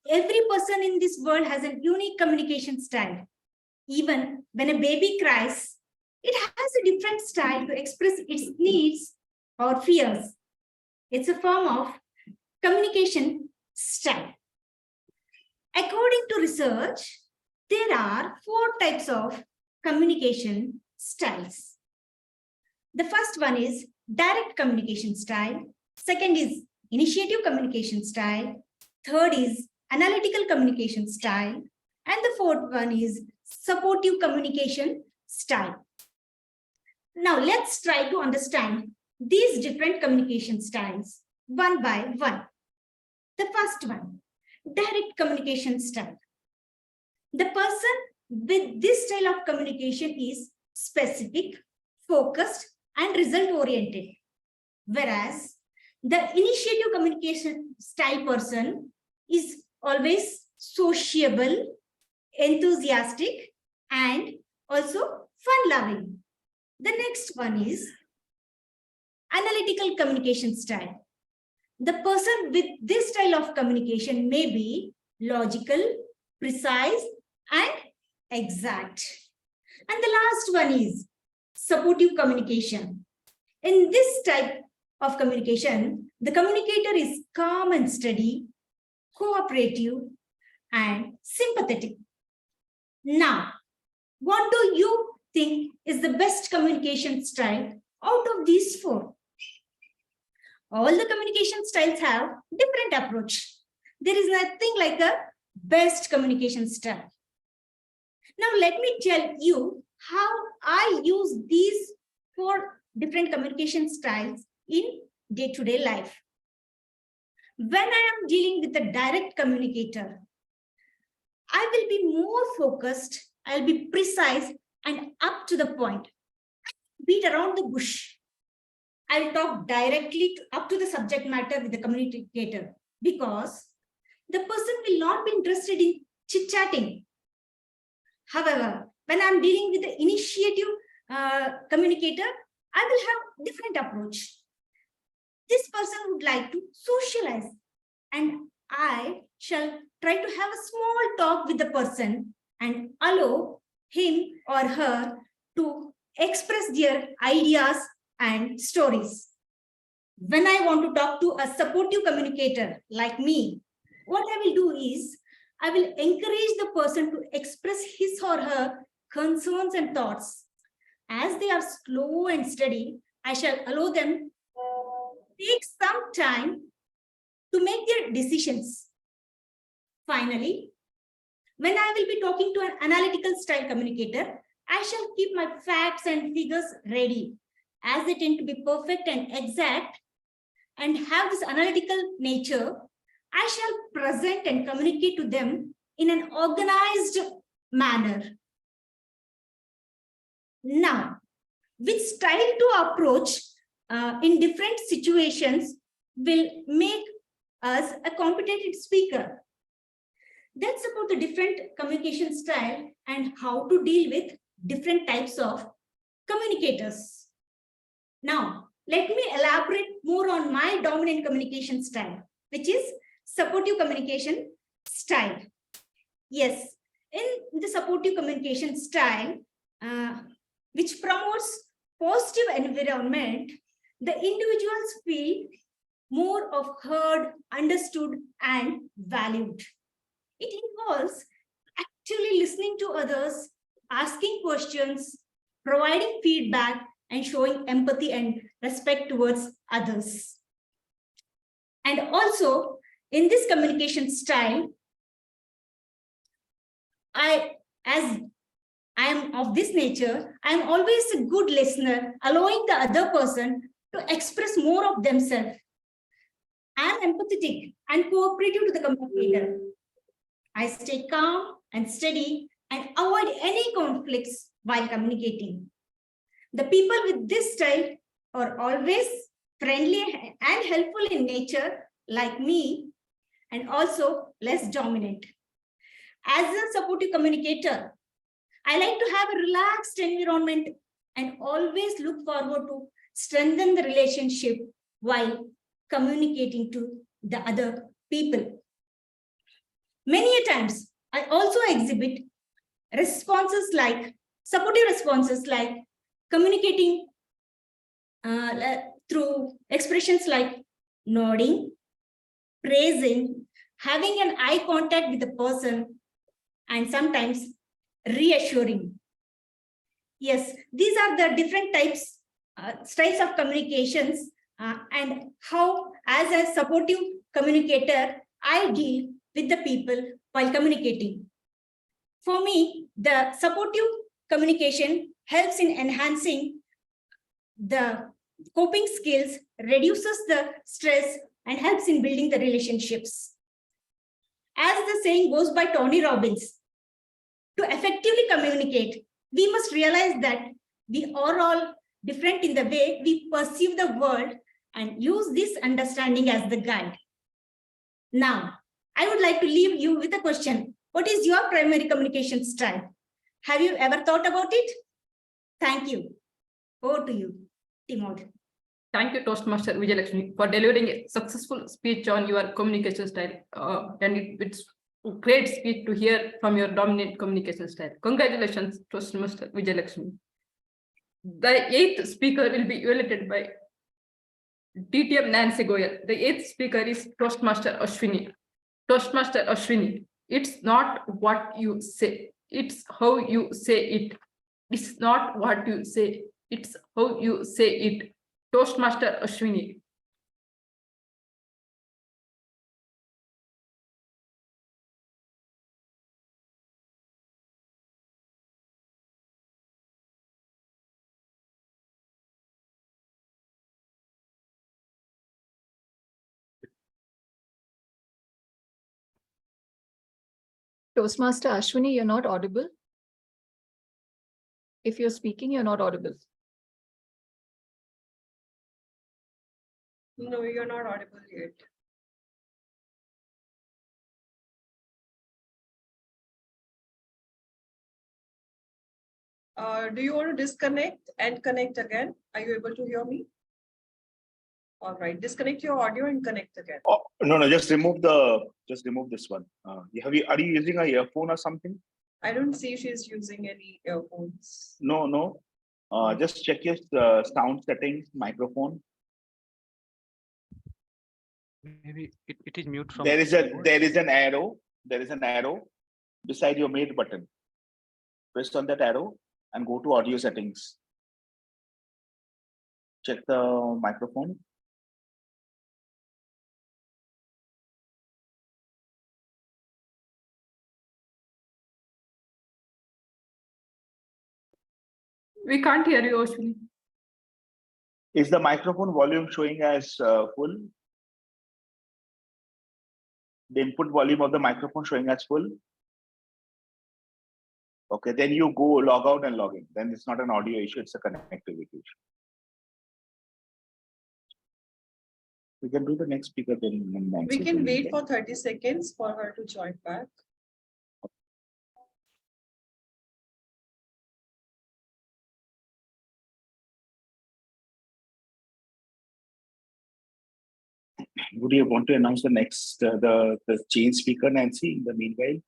every person in this world has a unique communication style. Even when a baby cries, it has a different style to express its needs or fears. It's a form of communication style. According to research, there are 4 types of communication styles. The first one is direct communication style. Second is initiative communication style. Third is analytical communication style. And the fourth one is supportive communication style. Now let's try to understand these different communication styles one by one. The first one, direct communication style. The person with this style of communication is specific, focused, and result-oriented. Whereas the initiative communication style person is always sociable, enthusiastic, and also fun-loving. The next one is analytical communication style. The person with this style of communication may be logical, precise, and exact. And the last one is supportive communication. In this type of communication, the communicator is calm and steady, cooperative, and sympathetic. Now, what do you think is the best communication style out of these 4? All the communication styles have different approach. There is nothing like a best communication style. Now, let me tell you how I use these 4 different communication styles in day-to-day life. When I am dealing with a direct communicator, I will be more focused, I'll be precise and up to the point. Beat around the bush. I'll talk directly up to the subject matter with the communicator because the person will not be interested in chit-chatting. However, when I'm dealing with the initiative communicator, I will have different approach. This person would like to socialize and I shall try to have a small talk with the person and allow him or her to express their ideas and stories. When I want to talk to a supportive communicator like me, what I will do is I will encourage the person to express his or her concerns and thoughts. As they are slow and steady, I shall allow them to take some time to make their decisions. Finally, when I will be talking to an analytical style communicator, I shall keep my facts and figures ready as they tend to be perfect and exact and have this analytical nature. I shall present and communicate to them in an organized manner. Now, which style to approach in different situations will make us a competent speaker. That's about the different communication style and how to deal with different types of communicators. Now, let me elaborate more on my dominant communication style, which is supportive communication style. Yes, in the supportive communication style, which promotes positive environment, the individuals feel more of heard, understood, and valued. It involves actively listening to others, asking questions, providing feedback, and showing empathy and respect towards others. And also, in this communication style, as I am of this nature, I am always a good listener, allowing the other person to express more of themselves. I am empathetic and cooperative to the communicator. I stay calm and steady and avoid any conflicts while communicating. The people with this style are always friendly and helpful in nature, like me, and also less dominant. As a supportive communicator, I like to have a relaxed environment and always look forward to strengthen the relationship while communicating to the other people. Many a times, I also exhibit supportive responses like communicating through expressions like nodding, praising, having an eye contact with the person, and sometimes reassuring. Yes, these are the different styles of communications and how, as a supportive communicator, I deal with the people while communicating. For me, the supportive communication helps in enhancing the coping skills, reduces the stress, and helps in building the relationships. As the saying goes by Tony Robbins, to effectively communicate, we must realize that we are all different in the way we perceive the world and use this understanding as the guide. Now, I would like to leave you with a question. What is your primary communication style? Have you ever thought about it? Thank you. Over to you, Timur. Thank you, Toastmaster Vijayalakshmi, for delivering a successful speech on your communication style. It's a great speech to hear from your dominant communication style. Congratulations, Toastmaster Vijayalakshmi. The eighth speaker will be evaluated by DTM Nancy Goyal. The eighth speaker is Toastmaster Ashwini. Toastmaster Ashwini, it's not what you say, it's how you say it. It's not what you say, it's how you say it. Toastmaster Ashwini. Toastmaster Ashwini, you're not audible. If you're speaking, you're not audible. No, you're not audible yet. Do you want to disconnect and connect again? Are you able to hear me? All right, disconnect your audio and connect again. Oh, no, just remove this one. Are you using a earphone or something? I don't see she's using any earphones. No. Just check your sound settings, microphone. Maybe it is mute from. There is an arrow. There is an arrow beside your mute button. Press on that arrow and go to audio settings. Check the microphone. We can't hear you, Ashwini. Is the microphone volume showing as full? The input volume of the microphone showing as full? Okay, then you go log out and log in. Then it's not an audio issue, it's a connectivity issue. We can do the next speaker then. We can wait for 30 seconds for her to join back. Would you want to announce the next, the change speaker, Nancy, in the meanwhile,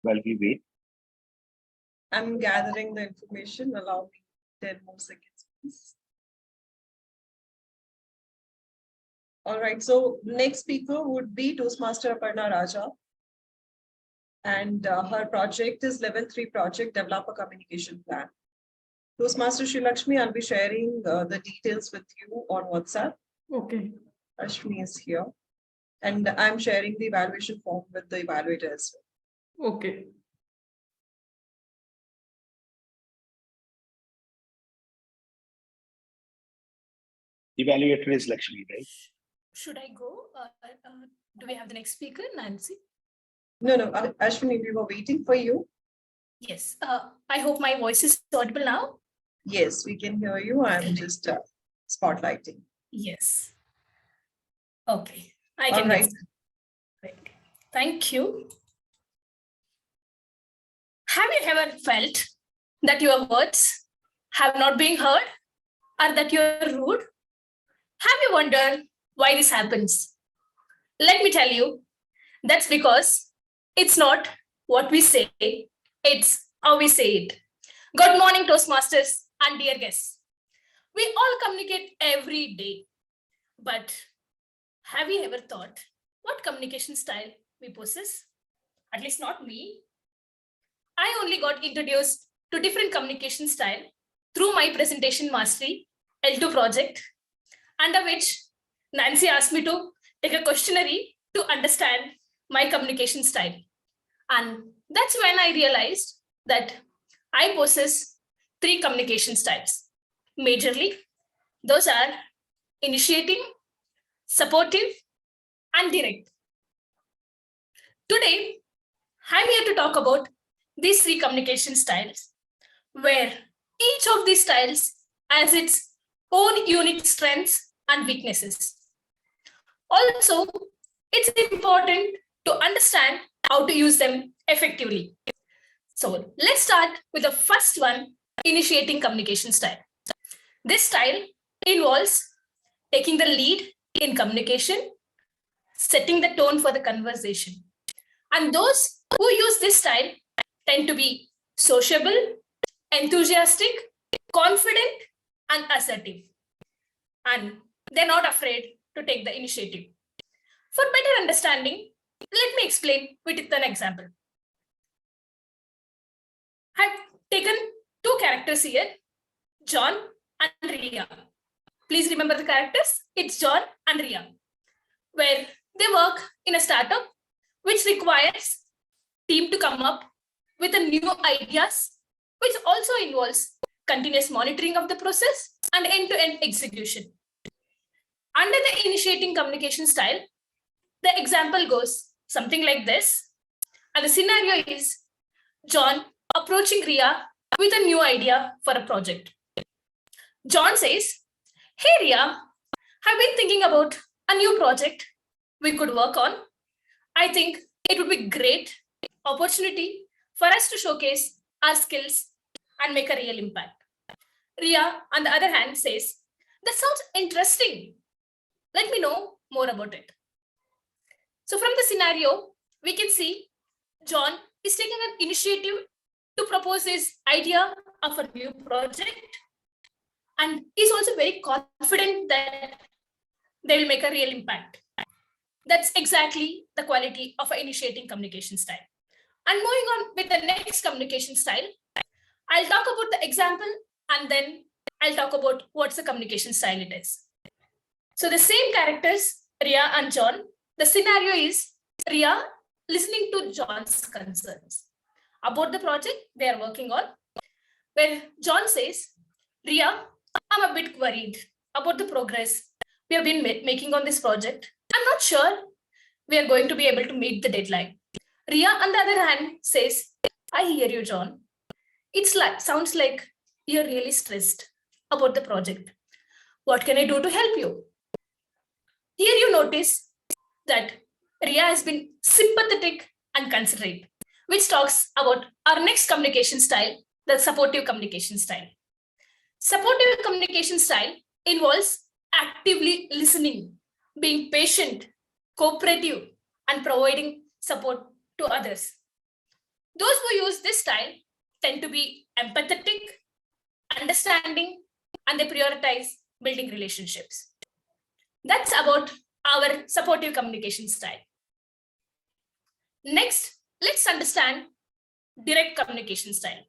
while we wait? I'm gathering the information. Allow me 10 more seconds, please. All right, so next speaker would be Toastmaster Aparna Raja. And her project is level 3 project, Develop a Communication Plan. Toastmaster Sri Lakshmi, I'll be sharing the details with you on WhatsApp. Okay. Ashwini is here. And I'm sharing the evaluation form with the evaluator as well. Okay. Evaluator is Lakshmi, right? Should I go? Do we have the next speaker, Nancy? No, Ashwini, we were waiting for you. Yes. I hope my voice is audible now. Yes, we can hear you. I'm just spotlighting. Yes. Okay. I can. All right. Thank you. Have you ever felt that your words have not been heard or that you're rude? Have you wondered why this happens? Let me tell you, that's because It's not what we say, it's how we say it. Good morning, Toastmasters and dear guests. We all communicate every day, but have you ever thought what communication style we possess? At least not me. I only got introduced to different communication style through my presentation mastery L2 project, under which Nancy asked me to take a questionnaire to understand my communication style. And that's when I realized that I possess 3 communication styles. Majorly, those are initiating, supportive, and direct. Today, I'm here to talk about these 3 communication styles, where each of these styles has its own unique strengths and weaknesses. Also, it's important to understand how to use them effectively. So let's start with the first one, initiating communication style. This style involves taking the lead in communication, setting the tone for the conversation. And those who use this style tend to be sociable, enthusiastic, confident, and assertive. And they're not afraid to take the initiative. For better understanding, let me explain with an example. I've taken 2 characters here, John and Ria. Please remember the characters. It's John and Ria, where they work in a startup which requires team to come up with a new ideas, which also involves continuous monitoring of the process and end-to-end execution. Under the initiating communication style, the example goes something like this. And the scenario is John approaching Ria with a new idea for a project. John says, "Hey Ria, I've been thinking about a new project we could work on. I think it would be great opportunity for us to showcase our skills and make a real impact." Ria, on the other hand, says, "That sounds interesting. Let me know more about it." So from the scenario, we can see John is taking an initiative to propose his idea of a new project. And he's also very confident that they will make a real impact. That's exactly the quality of an initiating communication style. And moving on with the next communication style, I'll talk about the example and then I'll talk about what's the communication style it is. So the same characters, Ria and John, the scenario is Ria listening to John's concerns about the project they are working on, where John says, "Ria, I'm a bit worried about the progress we have been making on this project. I'm not sure we are going to be able to meet the deadline." Ria, on the other hand, says, "I hear you, John. Sounds like you're really stressed about the project. What can I do to help you?" Here you notice that Ria has been sympathetic and considerate, which talks about our next communication style, the supportive communication style. Supportive communication style involves actively listening, being patient, cooperative, and providing support to others. Those who use this style tend to be empathetic, understanding, and they prioritize building relationships. That's about our supportive communication style. Next, let's understand direct communication style.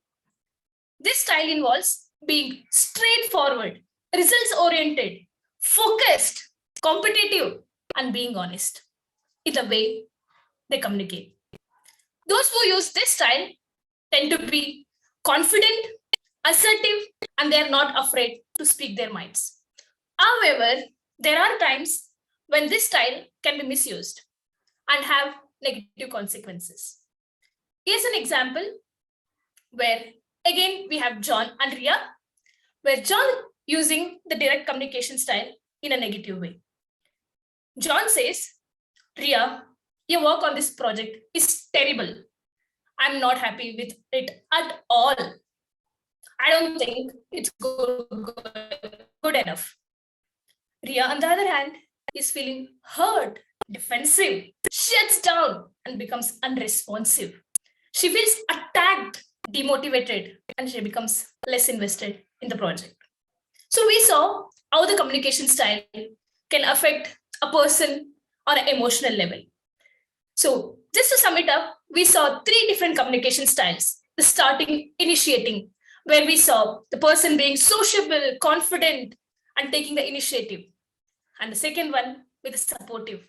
This style involves being straightforward, results-oriented, focused, competitive, and being honest in the way they communicate. Those who use this style tend to be confident, assertive, and they are not afraid to speak their minds. However, there are times when this style can be misused and have negative consequences. Here's an example where, again, we have John and Ria, where John using the direct communication style in a negative way. John says, "Ria, your work on this project is terrible. I'm not happy with it at all. I don't think it's good enough." Ria, on the other hand, is feeling hurt, defensive. She shuts down and becomes unresponsive. She feels attacked, demotivated, and she becomes less invested in the project. So we saw how the communication style can affect a person on an emotional level. So just to sum it up, we saw 3 different communication styles. The starting, initiating, where we saw the person being sociable, confident, and taking the initiative. And the second one with the supportive,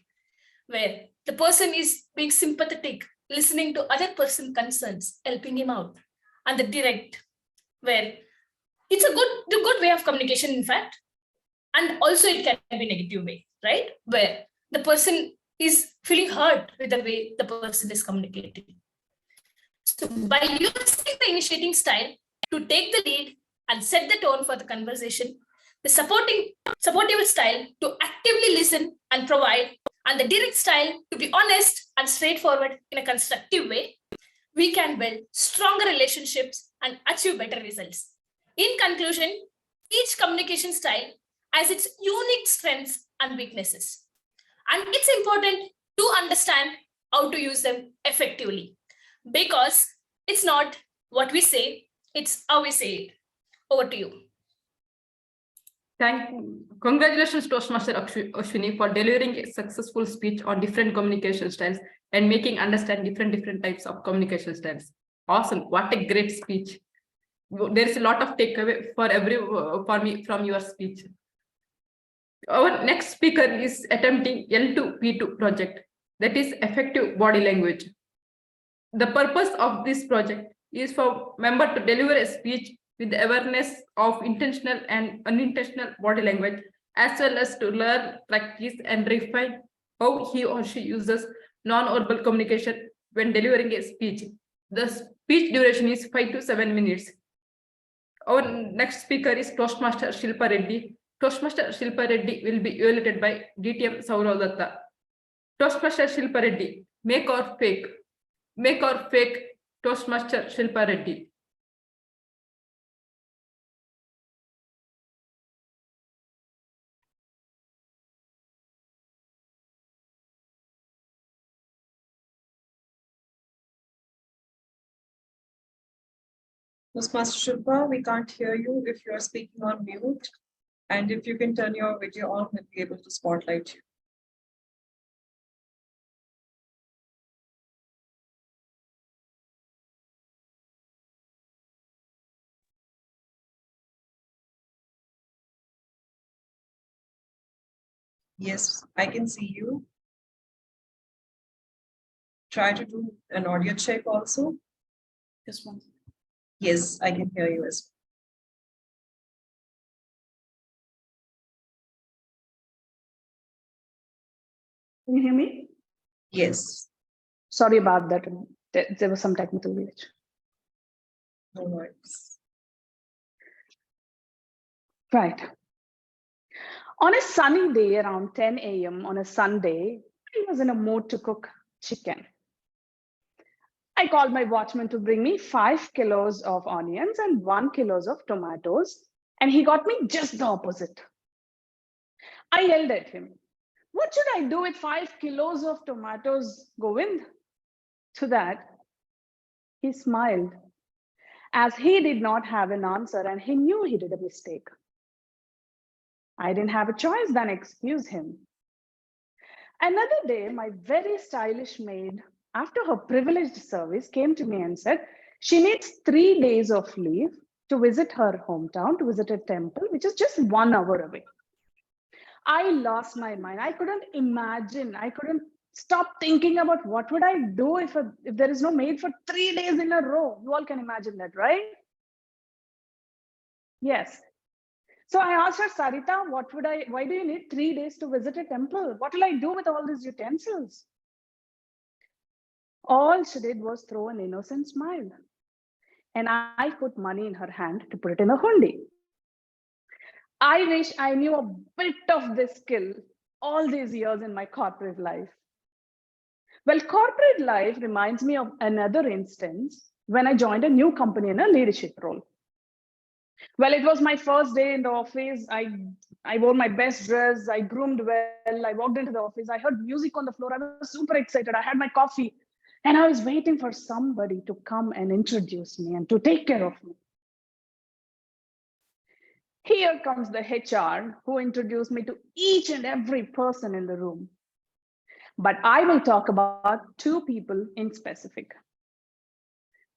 where the person is being sympathetic, listening to other person's concerns, helping him out. And the direct, where it's a good way of communication, in fact. And also it can be negative way, right? Where the person is feeling hurt with the way the person is communicating. So by using the initiating style to take the lead and set the tone for the conversation, the supportive style to actively listen and provide, and the direct style to be honest and straightforward in a constructive way, we can build stronger relationships and achieve better results. In conclusion, each communication style has its unique strengths and weaknesses. And it's important to understand how to use them effectively, because it's not what we say, it's how we say it. Over to you. Congratulations, Toastmaster Ashwini, for delivering a successful speech on different communication styles and making understand different types of communication styles. Awesome! What a great speech. There is a lot of takeaway for me from your speech. Our next speaker is attempting L2P2 project, that is effective body language. The purpose of this project is for member to deliver a speech with awareness of intentional and unintentional body language, as well as to learn, practice, and refine how he or she uses non-verbal communication when delivering a speech. The speech duration is 5 to 7 minutes. Our next speaker is Toastmaster Shilpa Reddy. Toastmaster Shilpa Reddy will be evaluated by DTM Saurav Datta. Toastmaster Shilpa Reddy, make or fake Toastmaster Shilpa Reddy. Toastmaster Shilpa, we can't hear you if you're speaking on mute. And if you can turn your video on, we'll be able to spotlight you. Yes, I can see you. Try to do an audio check also. Just one. Yes, I can hear you as well. Can you hear me? Yes. Sorry about that. There was some technical glitch. No worries. Right. On a sunny day around 10 a.m. on a Sunday, I was in a mood to cook chicken. I called my watchman to bring me 5 kilos of onions and 1 kilo of tomatoes, and he got me just the opposite. I yelled at him, "What should I do with 5 kilos of tomatoes, Govind?" To that, he smiled, as he did not have an answer and he knew he did a mistake. I didn't have a choice than excuse him. Another day, my very stylish maid, after her privileged service, came to me and said she needs 3 days of leave to visit her hometown, to visit a temple, which is just 1 hour away. I lost my mind. I couldn't imagine. I couldn't stop thinking about what would I do if there is no maid for 3 days in a row. You all can imagine that, right? Yes. So I asked her, "Sarita, why do you need 3 days to visit a temple? What will I do with all these utensils?" All she did was throw an innocent smile. And I put money in her hand to put it in a hundi. I wish I knew a bit of this skill all these years in my corporate life. Well, corporate life reminds me of another instance when I joined a new company in a leadership role. Well, it was my first day in the office. I wore my best dress. I groomed well. I walked into the office. I heard music on the floor. I was super excited. I had my coffee and I was waiting for somebody to come and introduce me and to take care of me. Here comes the HR who introduced me to each and every person in the room. But I will talk about two people in specific.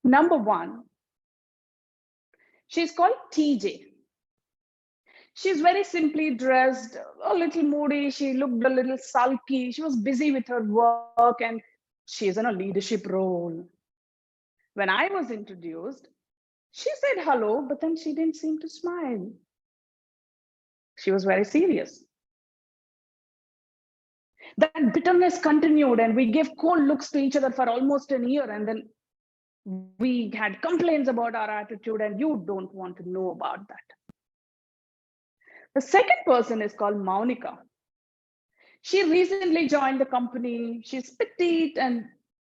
Number one, she's called TJ. She's very simply dressed, a little moody. She looked a little sulky. She was busy with her work and she's in a leadership role. When I was introduced, she said hello, but then she didn't seem to smile. She was very serious. That bitterness continued and we gave cold looks to each other for almost a year. And then we had complaints about our attitude and you don't want to know about that. The second person is called Maunika. She recently joined the company. She's petite and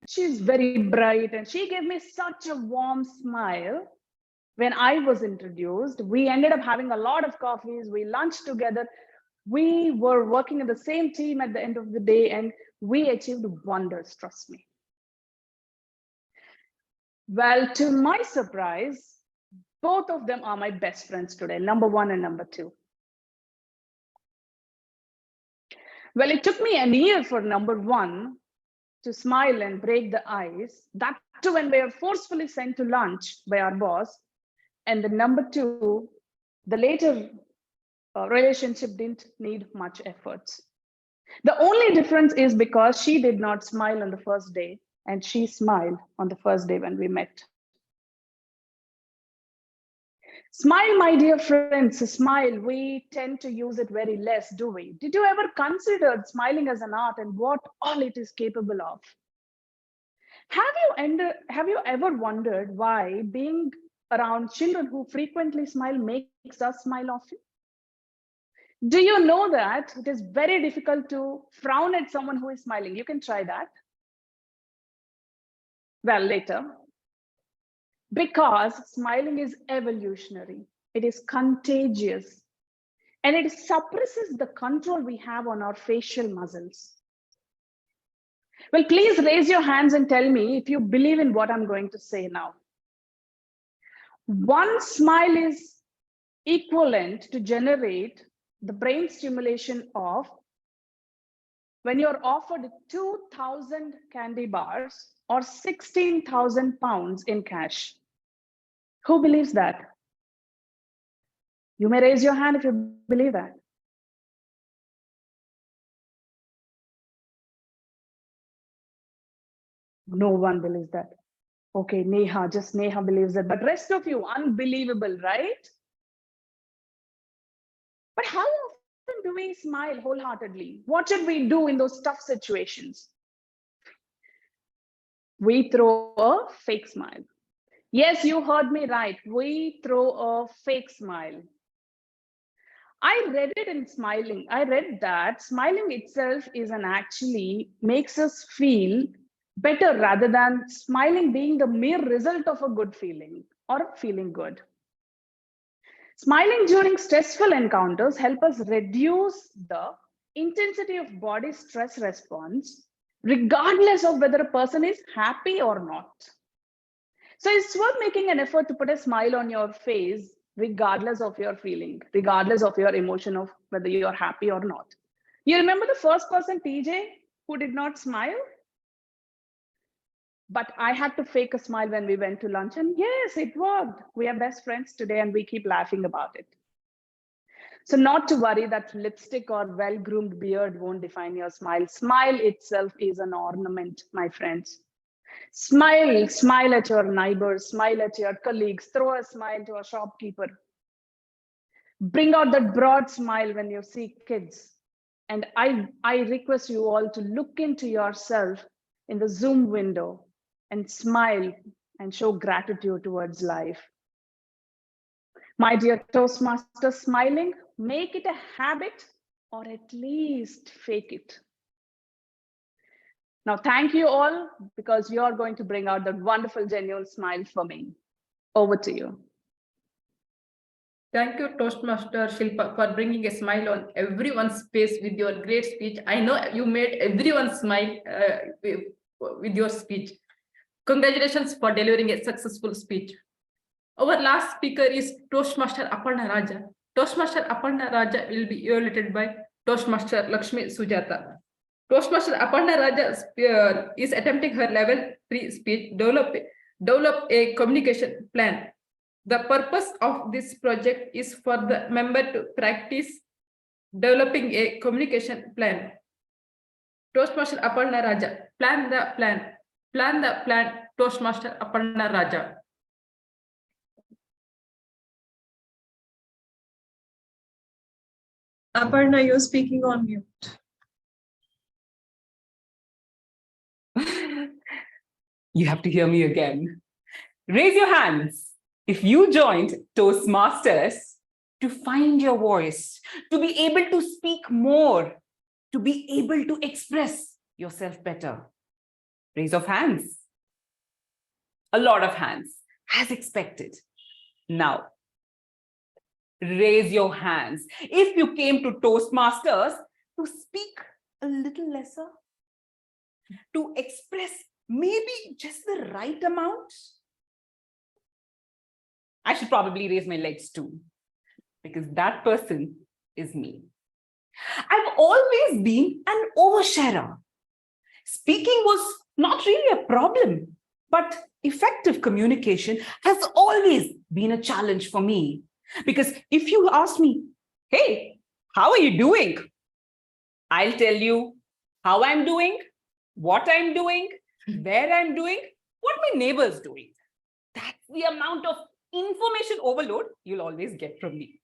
she's very bright. And she gave me such a warm smile when I was introduced. We ended up having a lot of coffees. We lunched together. We were working in the same team at the end of the day and we achieved wonders, trust me. Well, to my surprise, both of them are my best friends today, number one and number two. Well, it took me a year for number one to smile and break the ice. That too when we were forcefully sent to lunch by our boss. And the number two, the later relationship didn't need much efforts. The only difference is because she did not smile on the first day and she smiled on the first day when we met. Smile, my dear friends, smile. We tend to use it very less, do we? Did you ever consider smiling as an art and what all it is capable of? Have you ever wondered why being around children who frequently smile makes us smile often? Do you know that it is very difficult to frown at someone who is smiling? You can try that. Well, later. Because smiling is evolutionary, it is contagious, and it suppresses the control we have on our facial muscles. Well, please raise your hands and tell me if you believe in what I'm going to say now. One smile is equivalent to generate the brain stimulation of when you're offered 2,000 candy bars or 16,000 pounds in cash. Who believes that? You may raise your hand if you believe that. No one believes that. Okay, Neha, just Neha believes it, but rest of you, unbelievable, right? But how often do we smile wholeheartedly? What should we do in those tough situations? We throw a fake smile. Yes, you heard me right. We throw a fake smile. I read it in smiling. I read that smiling itself is actually makes us feel better rather than smiling being the mere result of a good feeling or feeling good. Smiling during stressful encounters help us reduce the intensity of body stress response, regardless of whether a person is happy or not. So it's worth making an effort to put a smile on your face, regardless of your feeling, regardless of your emotion of whether you're happy or not. You remember the first person, TJ, who did not smile? But I had to fake a smile when we went to lunch, and yes, it worked. We are best friends today and we keep laughing about it. So not to worry that lipstick or well-groomed beard won't define your smile. Smile itself is an ornament, my friends. Smile, smile at your neighbors, smile at your colleagues, throw a smile to a shopkeeper. Bring out that broad smile when you see kids. And I request you all to look into yourself in the Zoom window and smile and show gratitude towards life. My dear Toastmasters, smiling, make it a habit or at least fake it. Now, thank you all because you're going to bring out that wonderful, genuine smile for me. Over to you. Thank you, Toastmaster Shilpa, for bringing a smile on everyone's face with your great speech. I know you made everyone smile with your speech. Congratulations for delivering a successful speech. Our last speaker is Toastmaster Aparna Raja. Toastmaster Aparna Raja will be evaluated by Toastmaster Lakshmi Sujata. Toastmaster Aparna Raja is attempting her level 3 speech, develop a communication plan. The purpose of this project is for the member to practice developing a communication plan. Toastmaster Aparna Raja, plan the plan, Toastmaster Aparna Raja. Aparna, you're speaking on mute. You have to hear me again. Raise your hands if you joined Toastmasters to find your voice, to be able to speak more, to be able to express yourself better. Raise of hands. A lot of hands, as expected. Now, raise your hands if you came to Toastmasters to speak a little lesser, to express maybe just the right amount. I should probably raise my legs too, because that person is me. I've always been an oversharer. Speaking was not really a problem, but effective communication has always been a challenge for me. Because if you ask me, hey, how are you doing? I'll tell you how I'm doing, what I'm doing, where I'm doing, what my neighbor's doing. That's the amount of information overload you'll always get from me.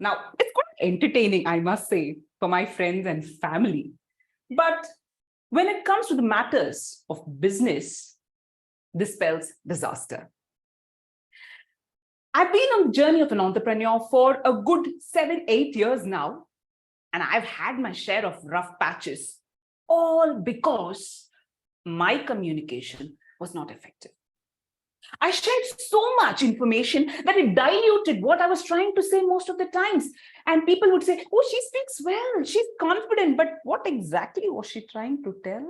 Now, it's quite entertaining, I must say, for my friends and family. But when it comes to the matters of business, this spells disaster. I've been on the journey of an entrepreneur for a good 7-8 years now, and I've had my share of rough patches, all because my communication was not effective. I shared so much information that it diluted what I was trying to say most of the times. And people would say, oh, she speaks well, she's confident, but what exactly was she trying to tell?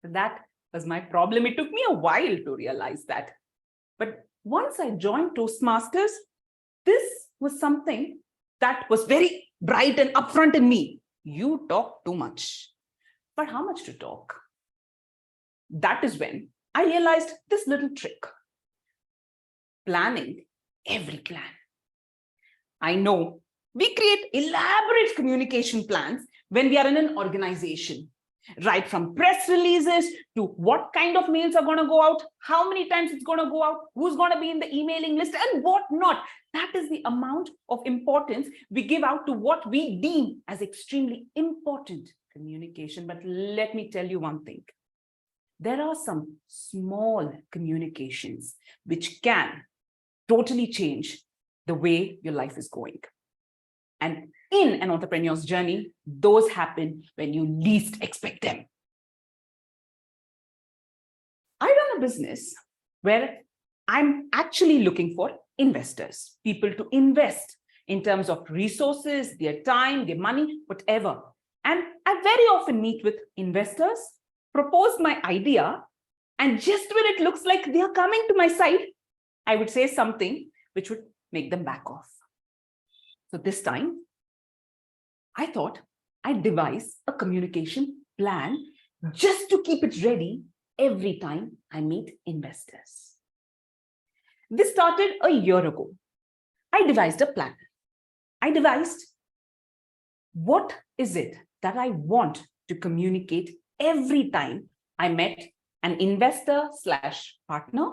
That was my problem. It took me a while to realize that. But once I joined Toastmasters, this was something that was very bright and upfront in me. You talk too much. But how much to talk? That is when I realized this little trick. Planning every plan. I know we create elaborate communication plans when we are in an organization. Right from press releases to what kind of mails are going to go out, how many times it's going to go out, who's going to be in the emailing list and what not. That is the amount of importance we give out to what we deem as extremely important communication. But let me tell you one thing. There are some small communications which can totally change the way your life is going. And in an entrepreneur's journey, those happen when you least expect them. I run a business where I'm actually looking for investors, people to invest in terms of resources, their time, their money, whatever. And I very often meet with investors, propose my idea, and just when it looks like they are coming to my side, I would say something which would make them back off. So this time, I thought I'd devise a communication plan just to keep it ready every time I meet investors. This started a year ago. I devised a plan. I devised what is it that I want to communicate every time I met an investor / partner.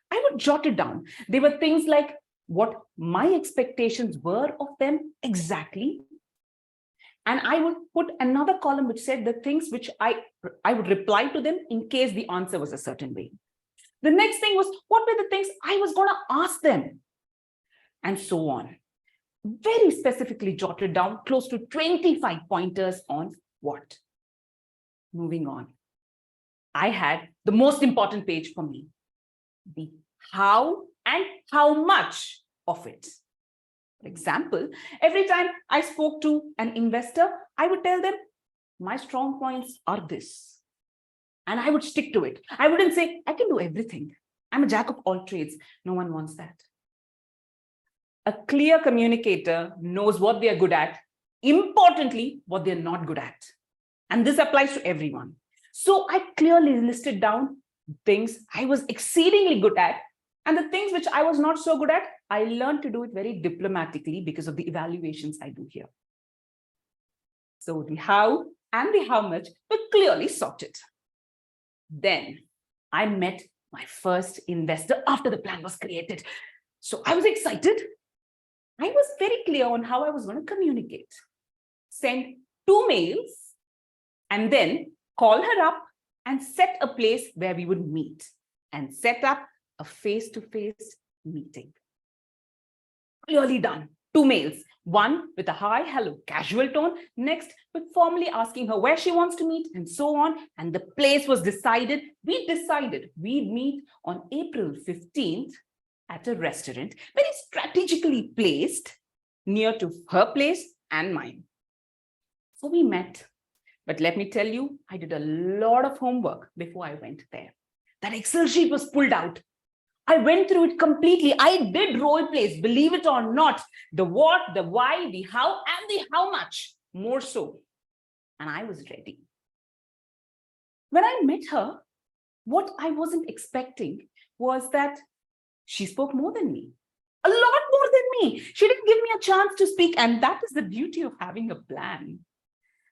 I would jot it down. There were things like what my expectations were of them exactly. And I would put another column which said the things which I would reply to them in case the answer was a certain way. The next thing was what were the things I was going to ask them, and so on. Very specifically jotted down close to 25 pointers on what. Moving on. I had the most important page for me, the how and how much of it. For example, every time I spoke to an investor, I would tell them, my strong points are this. And I would stick to it. I wouldn't say, I can do everything. I'm a jack of all trades. No one wants that. A clear communicator knows what they are good at, importantly, what they're not good at. And this applies to everyone. So I clearly listed down things I was exceedingly good at, and the things which I was not so good at, I learned to do it very diplomatically because of the evaluations I do here. So the how and the how much were clearly sorted. Then I met my first investor after the plan was created. So I was excited. I was very clear on how I was going to communicate. Send 2 mails and then call her up and set a place where we would meet and set up a face-to-face meeting. Clearly done. 2 mails. One with a hi, hello, casual tone. Next with formally asking her where she wants to meet and so on. And the place was decided. We decided we'd meet on April 15th at a restaurant, very strategically placed near to her place and mine. So we met. But let me tell you, I did a lot of homework before I went there. That Excel sheet was pulled out. I went through it completely. I did role plays, believe it or not. The what, the why, the how, and the how much, more so. And I was ready. When I met her, what I wasn't expecting was that she spoke more than me. A lot more than me. She didn't give me a chance to speak. And that is the beauty of having a plan.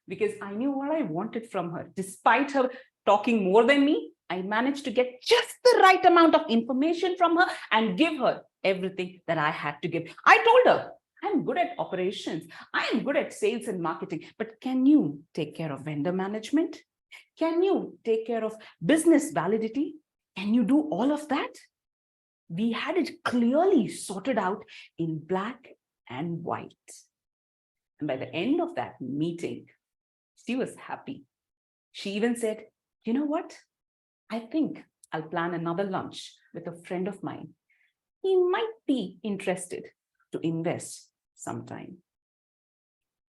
Because I knew what I wanted from her. Despite her talking more than me, I managed to get just the right amount of information from her and give her everything that I had to give. I told her, I'm good at operations. I am good at sales and marketing. But can you take care of vendor management? Can you take care of business validity? Can you do all of that? We had it clearly sorted out in black and white. And by the end of that meeting, she was happy. She even said, you know what? I think I'll plan another lunch with a friend of mine. He might be interested to invest sometime.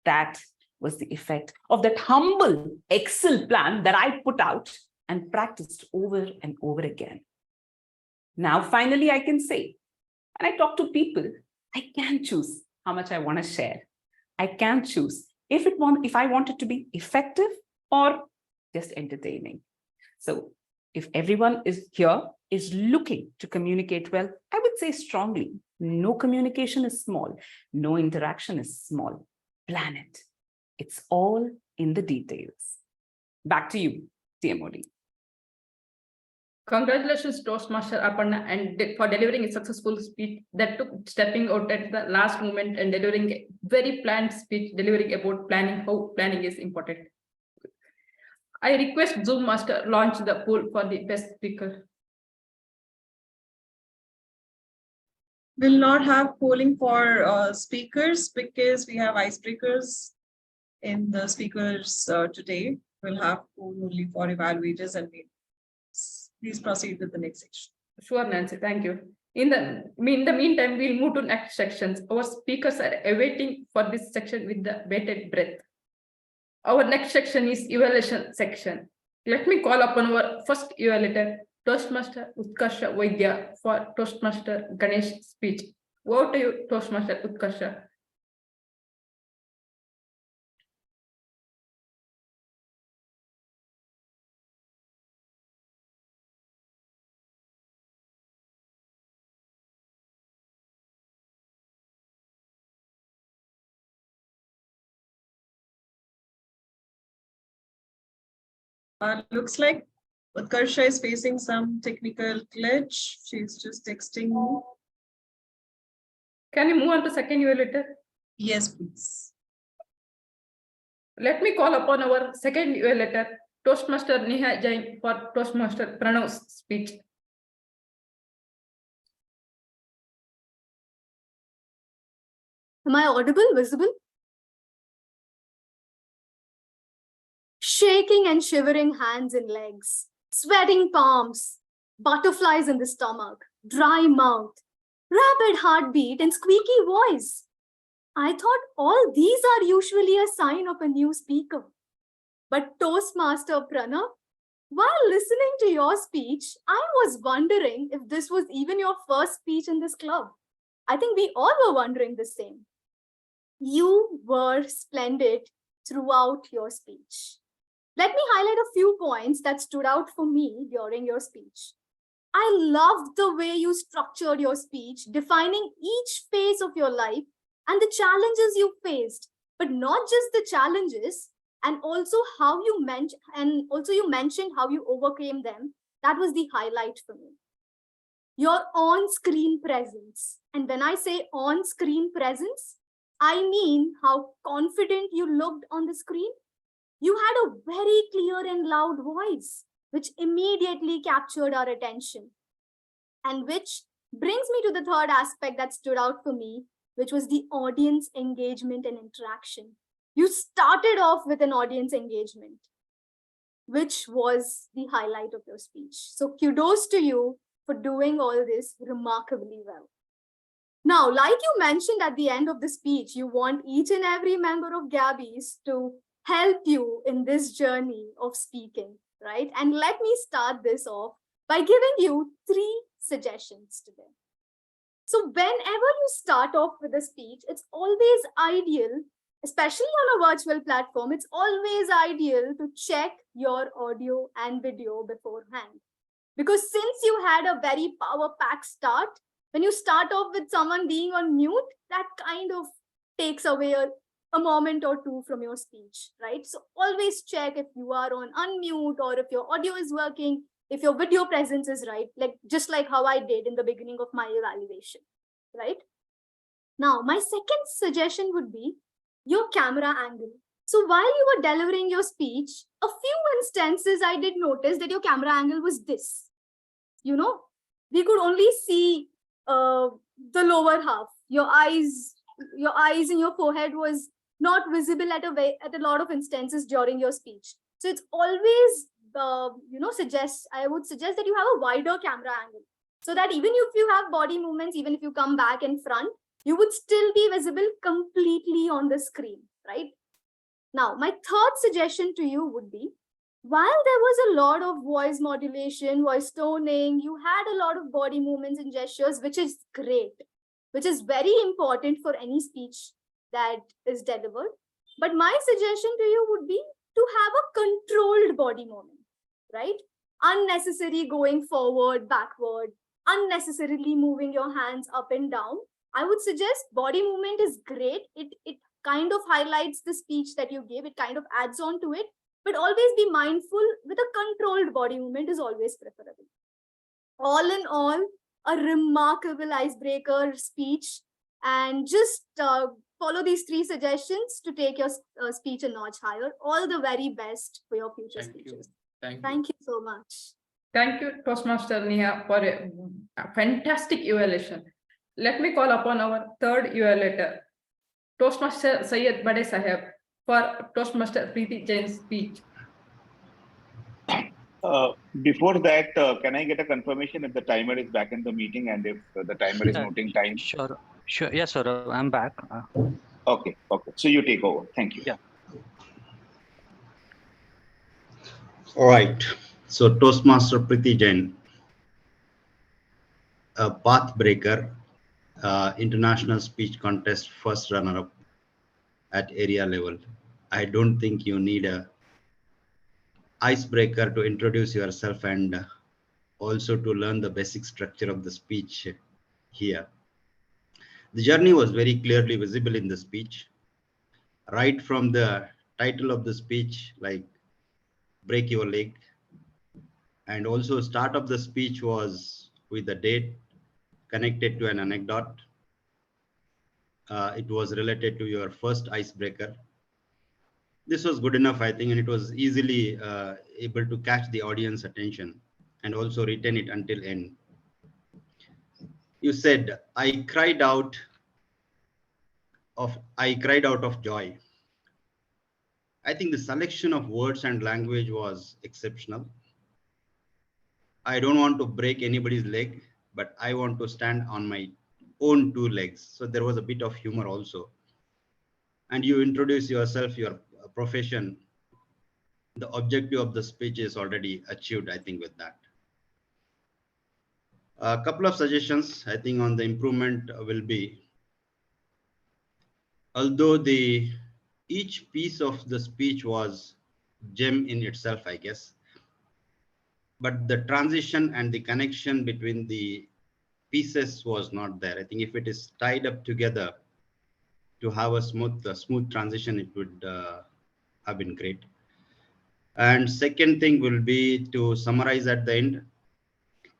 That was the effect of that humble Excel plan that I put out and practiced over and over again. Now, finally, I can say, when I talk to people, I can choose how much I want to share. I can choose if I want it to be effective or just entertaining. So if everyone is looking to communicate well, I would say strongly, no communication is small, no interaction is small. Plan it. It's all in the details. Back to you, TMOD. Congratulations, Toastmaster Aparna, and for delivering a successful speech that took stepping out at the last moment and delivering a very planned speech, delivering about planning, how planning is important. I request Zoom Master launch the poll for the best speaker. We'll not have polling for speakers because we have icebreakers in the speakers today. We'll have poll only for evaluators and leaders. Please proceed with the next section. Sure, Nancy, thank you. In the meantime, we'll move to next sections. Our speakers are awaiting for this section with the bated breath. Our next section is evaluation section. Let me call upon our first evaluator, Toastmaster Utkarsha Vaidya, for Toastmaster Ganesh speech. Over to you, Toastmaster Utkarsha. Looks like Utkarsha is facing some technical glitch. She's just texting me. Can you move on to second evaluator? Yes, please. Let me call upon our second evaluator, Toastmaster Neha Jain, for Toastmaster Pranav's speech. Am I audible, visible? Shaking and shivering hands and legs, sweating palms, butterflies in the stomach, dry mouth, rapid heartbeat, and squeaky voice. I thought all these are usually a sign of a new speaker. But Toastmaster Pranav, while listening to your speech, I was wondering if this was even your first speech in this club. I think we all were wondering the same. You were splendid throughout your speech. Let me highlight a few points that stood out for me during your speech. I loved the way you structured your speech, defining each phase of your life and the challenges you faced, but not just the challenges, and also how you mentioned how you overcame them. That was the highlight for me. Your on-screen presence. And when I say on-screen presence, I mean how confident you looked on the screen. You had a very clear and loud voice, which immediately captured our attention. And which brings me to the third aspect that stood out for me, which was the audience engagement and interaction. You started off with an audience engagement, which was the highlight of your speech. So kudos to you for doing all this remarkably well. Now, like you mentioned at the end of the speech, you want each and every member of Gabbys to help you in this journey of speaking, right? And let me start this off by giving you 3 suggestions today. So whenever you start off with a speech, it's always ideal, especially on a virtual platform, it's always ideal to check your audio and video beforehand. Because since you had a very power-packed start, when you start off with someone being on mute, that kind of takes away a moment or two from your speech, right? So always check if you are on unmute or if your audio is working, if your video presence is right, just like how I did in the beginning of my evaluation, right? Now, my second suggestion would be your camera angle. So while you were delivering your speech, a few instances I did notice that your camera angle was this. You know, we could only see the lower half. Your eyes and your forehead was not visible at a lot of instances during your speech. So it's always I would suggest that you have a wider camera angle, so that even if you have body movements, even if you come back in front, you would still be visible completely on the screen, right? Now, my third suggestion to you would be, while there was a lot of voice modulation, voice toning, you had a lot of body movements and gestures, which is great, which is very important for any speech that is delivered. But my suggestion to you would be to have a controlled body movement, right? Unnecessary going forward, backward, unnecessarily moving your hands up and down. I would suggest body movement is great. It kind of highlights the speech that you gave. It kind of adds on to it. But always be mindful, with a controlled body movement is always preferable. All in all, a remarkable icebreaker speech, and just follow these 3 suggestions to take your speech a notch higher. All the very best for your future speeches. Thank you so much. Thank you, Toastmaster Neha, for a fantastic evaluation. Let me call upon our third evaluator, Toastmaster Syed Bade Saheb, for Toastmaster Preeti Jain's speech. Before that, can I get a confirmation if the timer is back in the meeting and if the timer is noting time? Sure. Yes, sir. I'm back. Okay. So you take over. Thank you. Yeah. All right. So Toastmaster Preeti Jain, a path breaker, international speech contest first runner-up at area level. I don't think you need a icebreaker to introduce yourself and also to learn the basic structure of the speech here. The journey was very clearly visible in the speech, right from the title of the speech, like break your leg, and also start of the speech was with a date connected to an anecdote. It was related to your first icebreaker. This was good enough, I think, and it was easily able to catch the audience attention and also retain it until end. You said, I cried out of joy. I think the selection of words and language was exceptional. I don't want to break anybody's leg, but I want to stand on my own two legs. So there was a bit of humor also. And you introduce yourself, your profession. The objective of the speech is already achieved, I think, with that. A couple of suggestions, I think, on the improvement will be, although each piece of the speech was gem in itself, I guess, but the transition and the connection between the pieces was not there. I think if it is tied up together to have a smooth transition, it would have been great. And second thing will be to summarize at the end,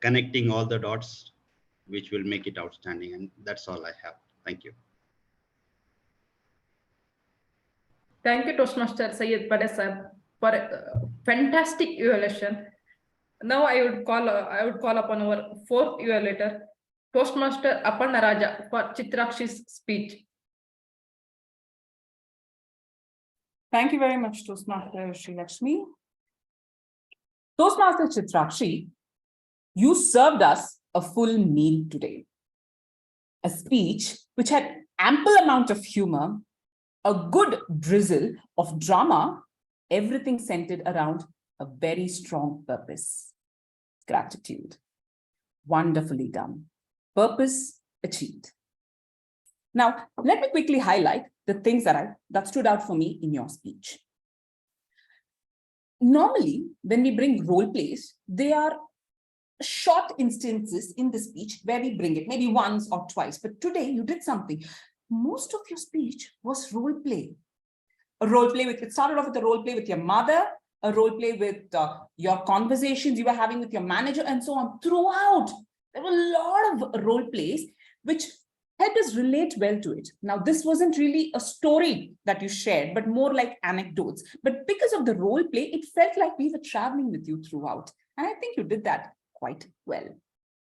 connecting all the dots, which will make it outstanding. And that's all I have. Thank you. Thank you, Toastmaster Syed Padesar, for a fantastic evaluation. Now I would call upon our fourth evaluator, Toastmaster Apannaraja, for Chitrakshi's speech. Thank you very much, Toastmaster Sri Lakshmi. Toastmaster Chitrakshi, you served us a full meal today. A speech which had ample amount of humor, a good drizzle of drama, everything centered around a very strong purpose. Gratitude. Wonderfully done. Purpose achieved. Now, let me quickly highlight the things that stood out for me in your speech. Normally, when we bring role plays, they are short instances in the speech where we bring it, maybe once or twice. But today you did something. Most of your speech was role play. A role play it started off with a role play with your mother, a role play with your conversations you were having with your manager, and so on. Throughout, there were a lot of role plays which helped us relate well to it. Now, this wasn't really a story that you shared, but more like anecdotes. But because of the role play, it felt like we were traveling with you throughout. And I think you did that quite well.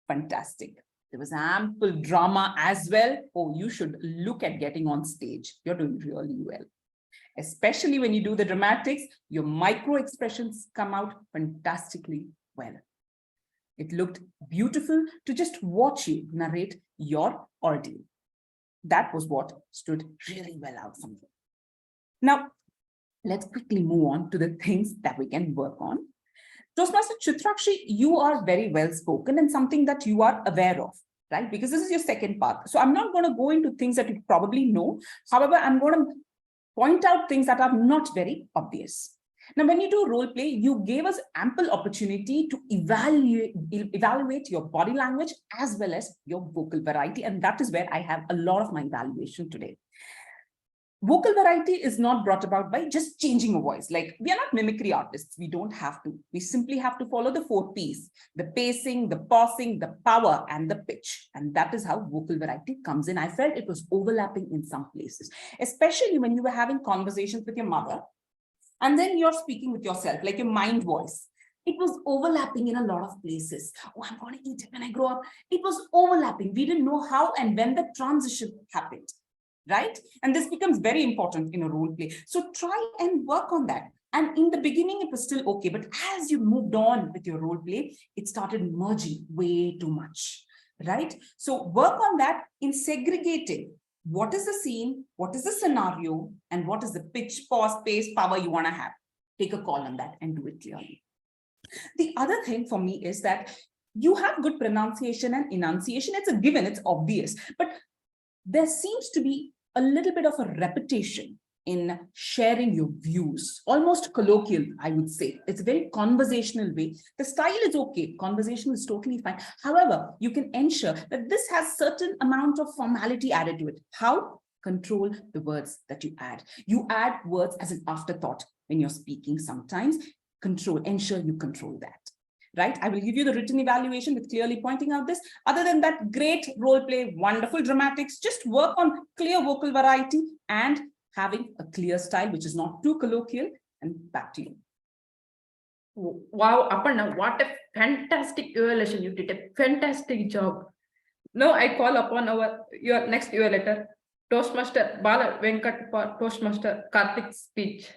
Fantastic. There was ample drama as well. Oh, you should look at getting on stage. You're doing really well. Especially when you do the dramatics, your micro expressions come out fantastically well. It looked beautiful to just watch you narrate your ordeal. That was what stood really well out from you. Now, let's quickly move on to the things that we can work on. Toastmaster Chitrakshi, you are very well spoken and something that you are aware of, right? Because this is your second part. So I'm not going to go into things that you probably know. However, I'm going to point out things that are not very obvious. Now, when you do role play, you gave us ample opportunity to evaluate your body language as well as your vocal variety. And that is where I have a lot of my evaluation today. Vocal variety is not brought about by just changing a voice. Like, we are not mimicry artists. We don't have to. We simply have to follow the 4 Ps: the pacing, the pausing, the power, and the pitch. And that is how vocal variety comes in. I felt it was overlapping in some places, especially when you were having conversations with your mother, and then you're speaking with yourself, like your mind voice. It was overlapping in a lot of places. Oh, I'm going to eat it when I grow up. It was overlapping. We didn't know how and when the transition happened. Right? And this becomes very important in a role play. So try and work on that. And in the beginning, it was still okay. But as you moved on with your role play, it started merging way too much. Right? So work on that in segregating what is the scene, what is the scenario, and what is the pitch, pause, pace, power you want to have. Take a call on that and do it clearly. The other thing for me is that you have good pronunciation and enunciation. It's a given, it's obvious. But there seems to be a little bit of a repetition in sharing your views, almost colloquial, I would say. It's a very conversational way. The style is okay. Conversation is totally fine. However, you can ensure that this has certain amount of formality added to it. How? Control the words that you add. You add words as an afterthought when you're speaking sometimes. Ensure you control that. Right? I will give you the written evaluation with clearly pointing out this. Other than that, great role play, wonderful dramatics. Just work on clear vocal variety and having a clear style, which is not too colloquial. And back to you. Wow, Aparna, what a fantastic evaluation. You did a fantastic job. Now I call upon your next evaluator, Toastmaster Bala Venkat, for Toastmaster Karthik's speech.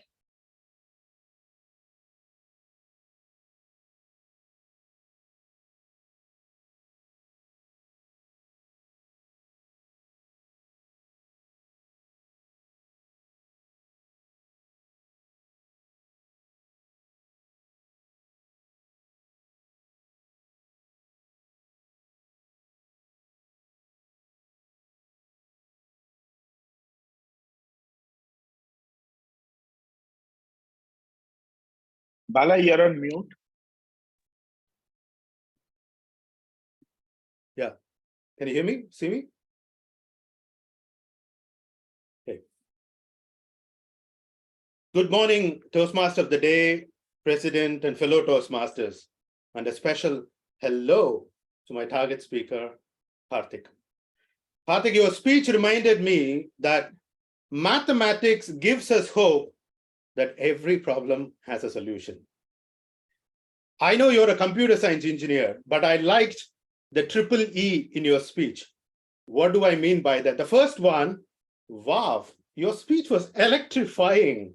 Bala, you're on mute. Yeah. Can you hear me? See me? Okay. Good morning, Toastmaster of the Day, President and fellow Toastmasters, and a special hello to my target speaker, Karthik. Karthik, your speech reminded me that mathematics gives us hope that every problem has a solution. I know you're a computer science engineer, but I liked the triple E in your speech. What do I mean by that? The first one, wow, your speech was electrifying.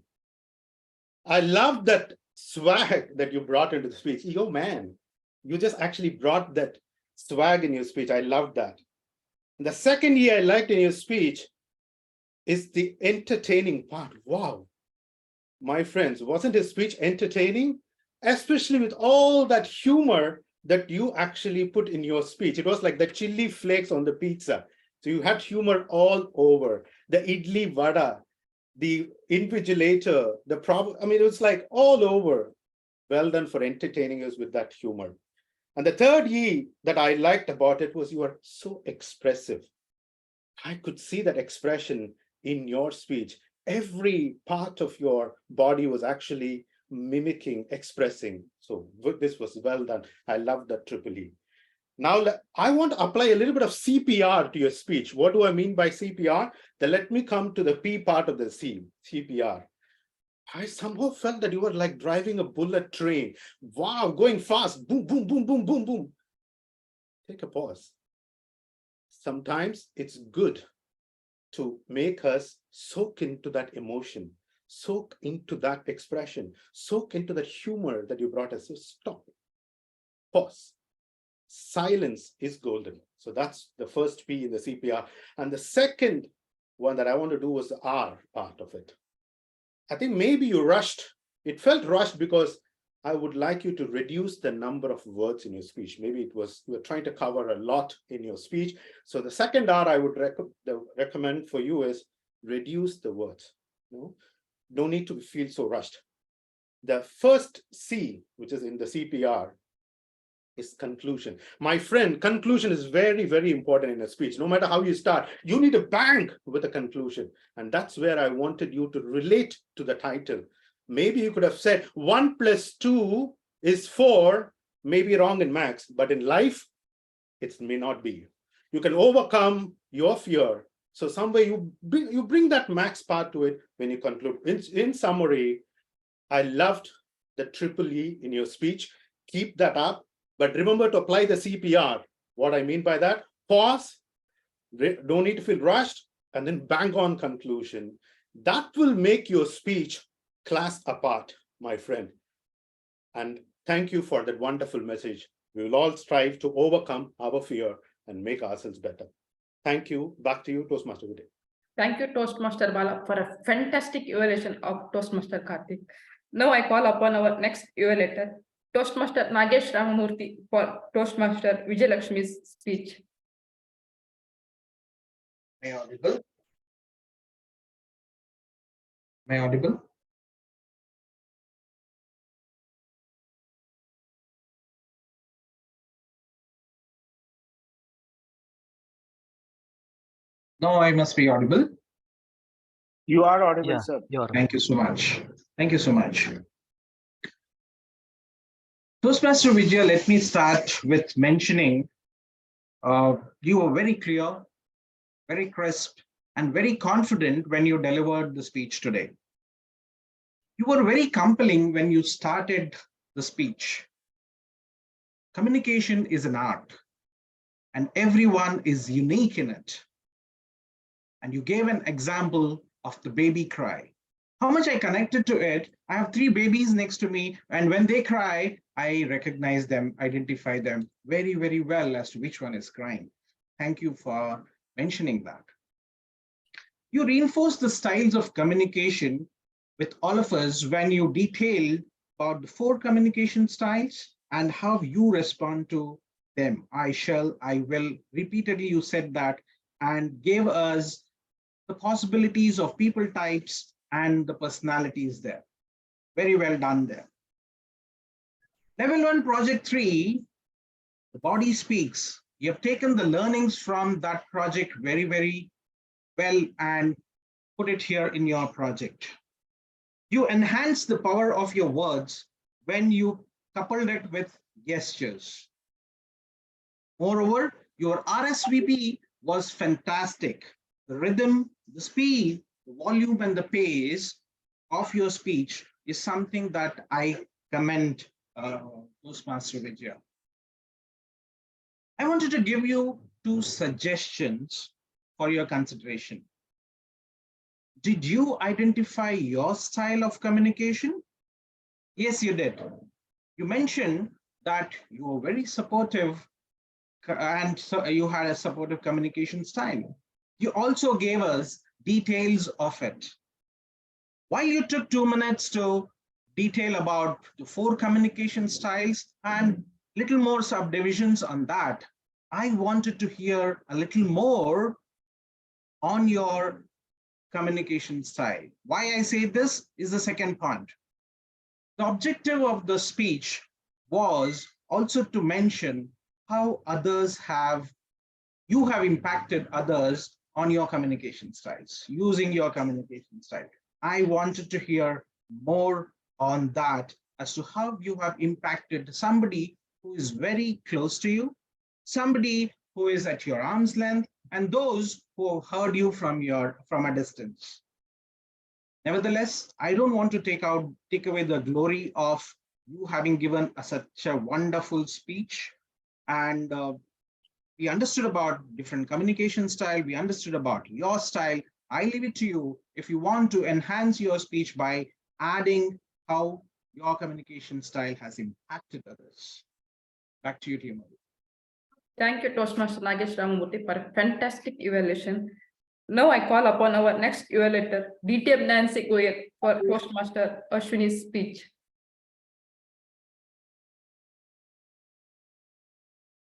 I love that swag that you brought into the speech. Yo, man, you just actually brought that swag in your speech. I love that. And the second E I liked in your speech is the entertaining part. Wow. My friends, wasn't his speech entertaining? Especially with all that humor that you actually put in your speech. It was like the chili flakes on the pizza. So you had humor all over. The idli vada, the invigilator, the problem. I mean, it was like all over. Well done for entertaining us with that humor. And the third E that I liked about it was you were so expressive. I could see that expression in your speech. Every part of your body was actually mimicking, expressing. So this was well done. I love that triple E. Now, I want to apply a little bit of CPR to your speech. What do I mean by CPR? Then let me come to the P part of the CPR. I somehow felt that you were like driving a bullet train. Wow, going fast. Boom, boom, boom, boom, boom, boom. Take a pause. Sometimes it's good to make us soak into that emotion, soak into that expression, soak into that humor that you brought us. So stop, pause. Silence is golden. So that's the first P in the CPR. And the second one that I want to do was the R part of it. I think maybe you rushed. It felt rushed because I would like you to reduce the number of words in your speech. Maybe it was, you were trying to cover a lot in your speech. So the second R I would recommend for you is reduce the words. No need to feel so rushed. The first C, which is in the CPR, is conclusion. My friend, conclusion is very, very important in a speech. No matter how you start, you need to bang with a conclusion. And that's where I wanted you to relate to the title. Maybe you could have said 1 + 2 is 4, maybe wrong in maths, but in life, it may not be. You can overcome your fear. So somewhere you bring that maths part to it when you conclude. In summary, I loved the triple E in your speech. Keep that up. But remember to apply the CPR. What I mean by that, pause, don't need to feel rushed, and then bang on conclusion. That will make your speech class apart, my friend. And thank you for that wonderful message. We will all strive to overcome our fear and make ourselves better. Thank you. Back to you, Toastmaster Vijay. Thank you, Toastmaster Bala, for a fantastic evaluation of Toastmaster Karthik. Now I call upon our next evaluator, Toastmaster Nagesh Ramamurthy, for Toastmaster Vijay Lakshmi's speech. Am I audible? Am I audible? No, I must be audible. You are audible, Yeah, sir. you are. Thank you so much. Thank you so much. Toastmaster Vijay, let me start with mentioning you were very clear, very crisp, and very confident when you delivered the speech today. You were very compelling when you started the speech. Communication is an art, and everyone is unique in it. And you gave an example of the baby cry. How much I connected to it. I have 3 babies next to me, and when they cry, I recognize them, identify them very, very well as to which one is crying. Thank you for mentioning that. You reinforced the styles of communication with all of us when you detailed about the 4 communication styles and how you respond to them. I shall, I will. Repeatedly, you said that and gave us the possibilities of people types and the personalities there. Very well done there. Level 1, Project 3, the body speaks. You have taken the learnings from that project very, very well and put it here in your project. You enhance the power of your words when you coupled it with gestures. Moreover, your RSVP was fantastic. The rhythm, the speed, the volume, and the pace of your speech is something that I commend Toastmaster Vijaya. I wanted to give you 2 suggestions for your consideration. Did you identify your style of communication? Yes, you did. You mentioned that you were very supportive and so you had a supportive communication style. You also gave us details of it. While you took 2 minutes to detail about the 4 communication styles and little more subdivisions on that, I wanted to hear a little more on your communication style. Why I say this is the second point. The objective of the speech was also to mention how you have impacted others on your communication styles, using your communication style. I wanted to hear more on that as to how you have impacted somebody who is very close to you, somebody who is at your arm's length, and those who have heard you from a distance. Nevertheless, I don't want to take away the glory of you having given such a wonderful speech. And we understood about different communication style. We understood about your style. I leave it to you if you want to enhance your speech by adding how your communication style has impacted others. Back to you, Tima. Thank you, Toastmaster Nagesh Ramamurthy, for a fantastic evaluation. Now I call upon our next evaluator, DTM Nancy Goyal, for Toastmaster Ashwini's speech.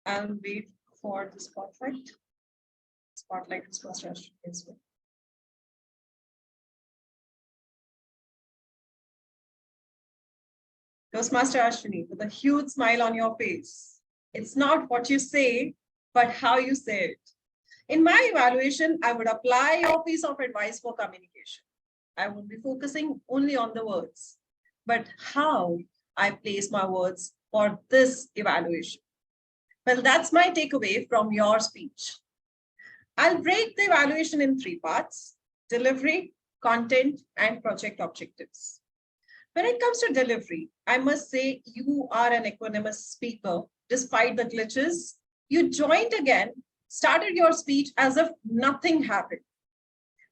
I'll wait for the spotlight. Spotlight is Master Ashwini as well. Toastmaster Ashwini, with a huge smile on your face. It's not what you say, but how you say it. In my evaluation, I would apply your piece of advice for communication. I would be focusing only on the words, but how I place my words for this evaluation. Well, that's my takeaway from your speech. I'll break the evaluation in 3 parts: delivery, content, and project objectives. When it comes to delivery, I must say you are an equanimous speaker. Despite the glitches, you joined again, started your speech as if nothing happened.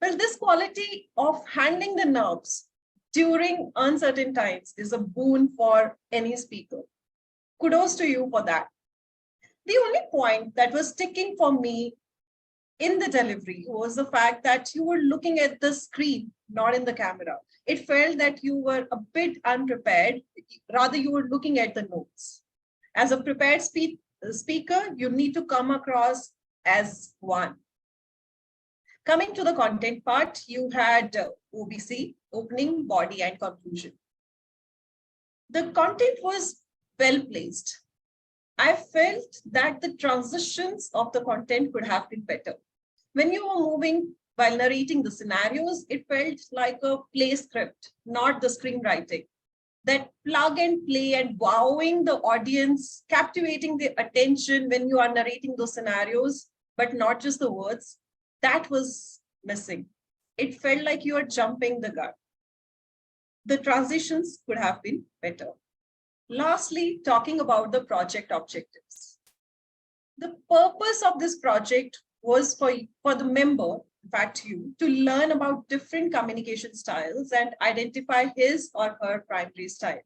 Well, this quality of handling the nerves during uncertain times is a boon for any speaker. Kudos to you for that. The only point that was sticking for me in the delivery was the fact that you were looking at the screen, not in the camera. It felt that you were a bit unprepared. Rather, you were looking at the notes. As a prepared speaker, you need to come across as one. Coming to the content part, you had OBC, opening, body, and conclusion. The content was well placed. I felt that the transitions of the content could have been better. When you were moving while narrating the scenarios, it felt like a play script, not the screenwriting. That plug and play and wowing the audience, captivating the attention when you are narrating those scenarios, but not just the words, that was missing. It felt like you are jumping the gun. The transitions could have been better. Lastly, talking about the project objectives. The purpose of this project was for the member, in fact you, to learn about different communication styles and identify his or her primary style.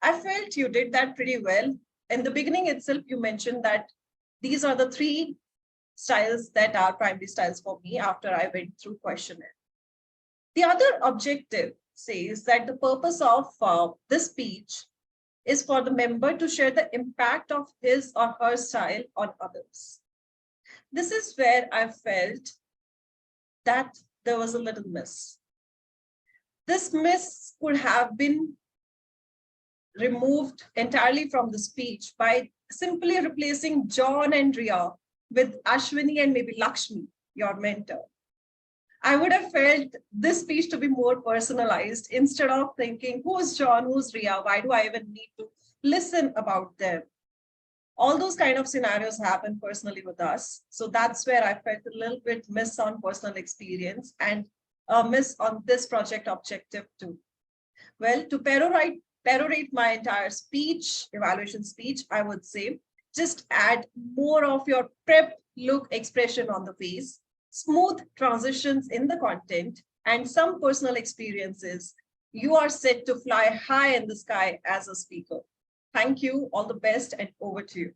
I felt you did that pretty well. In the beginning itself, you mentioned that these are the 3 styles that are primary styles for me after I went through questionnaire. The other objective says that the purpose of this speech is for the member to share the impact of his or her style on others. This is where I felt that there was a little miss. This miss could have been removed entirely from the speech by simply replacing John and Ria with Ashwini and maybe Lakshmi, your mentor. I would have felt this speech to be more personalized instead of thinking, who's John, who's Ria, why do I even need to listen about them? All those kind of scenarios happen personally with us. So that's where I felt a little bit miss on personal experience and miss on this project objective too. Well, to perorate my entire speech, evaluation speech, I would say, just add more of your prep look expression on the face, smooth transitions in the content, and some personal experiences. You are set to fly high in the sky as a speaker. Thank you, all the best, and over to you.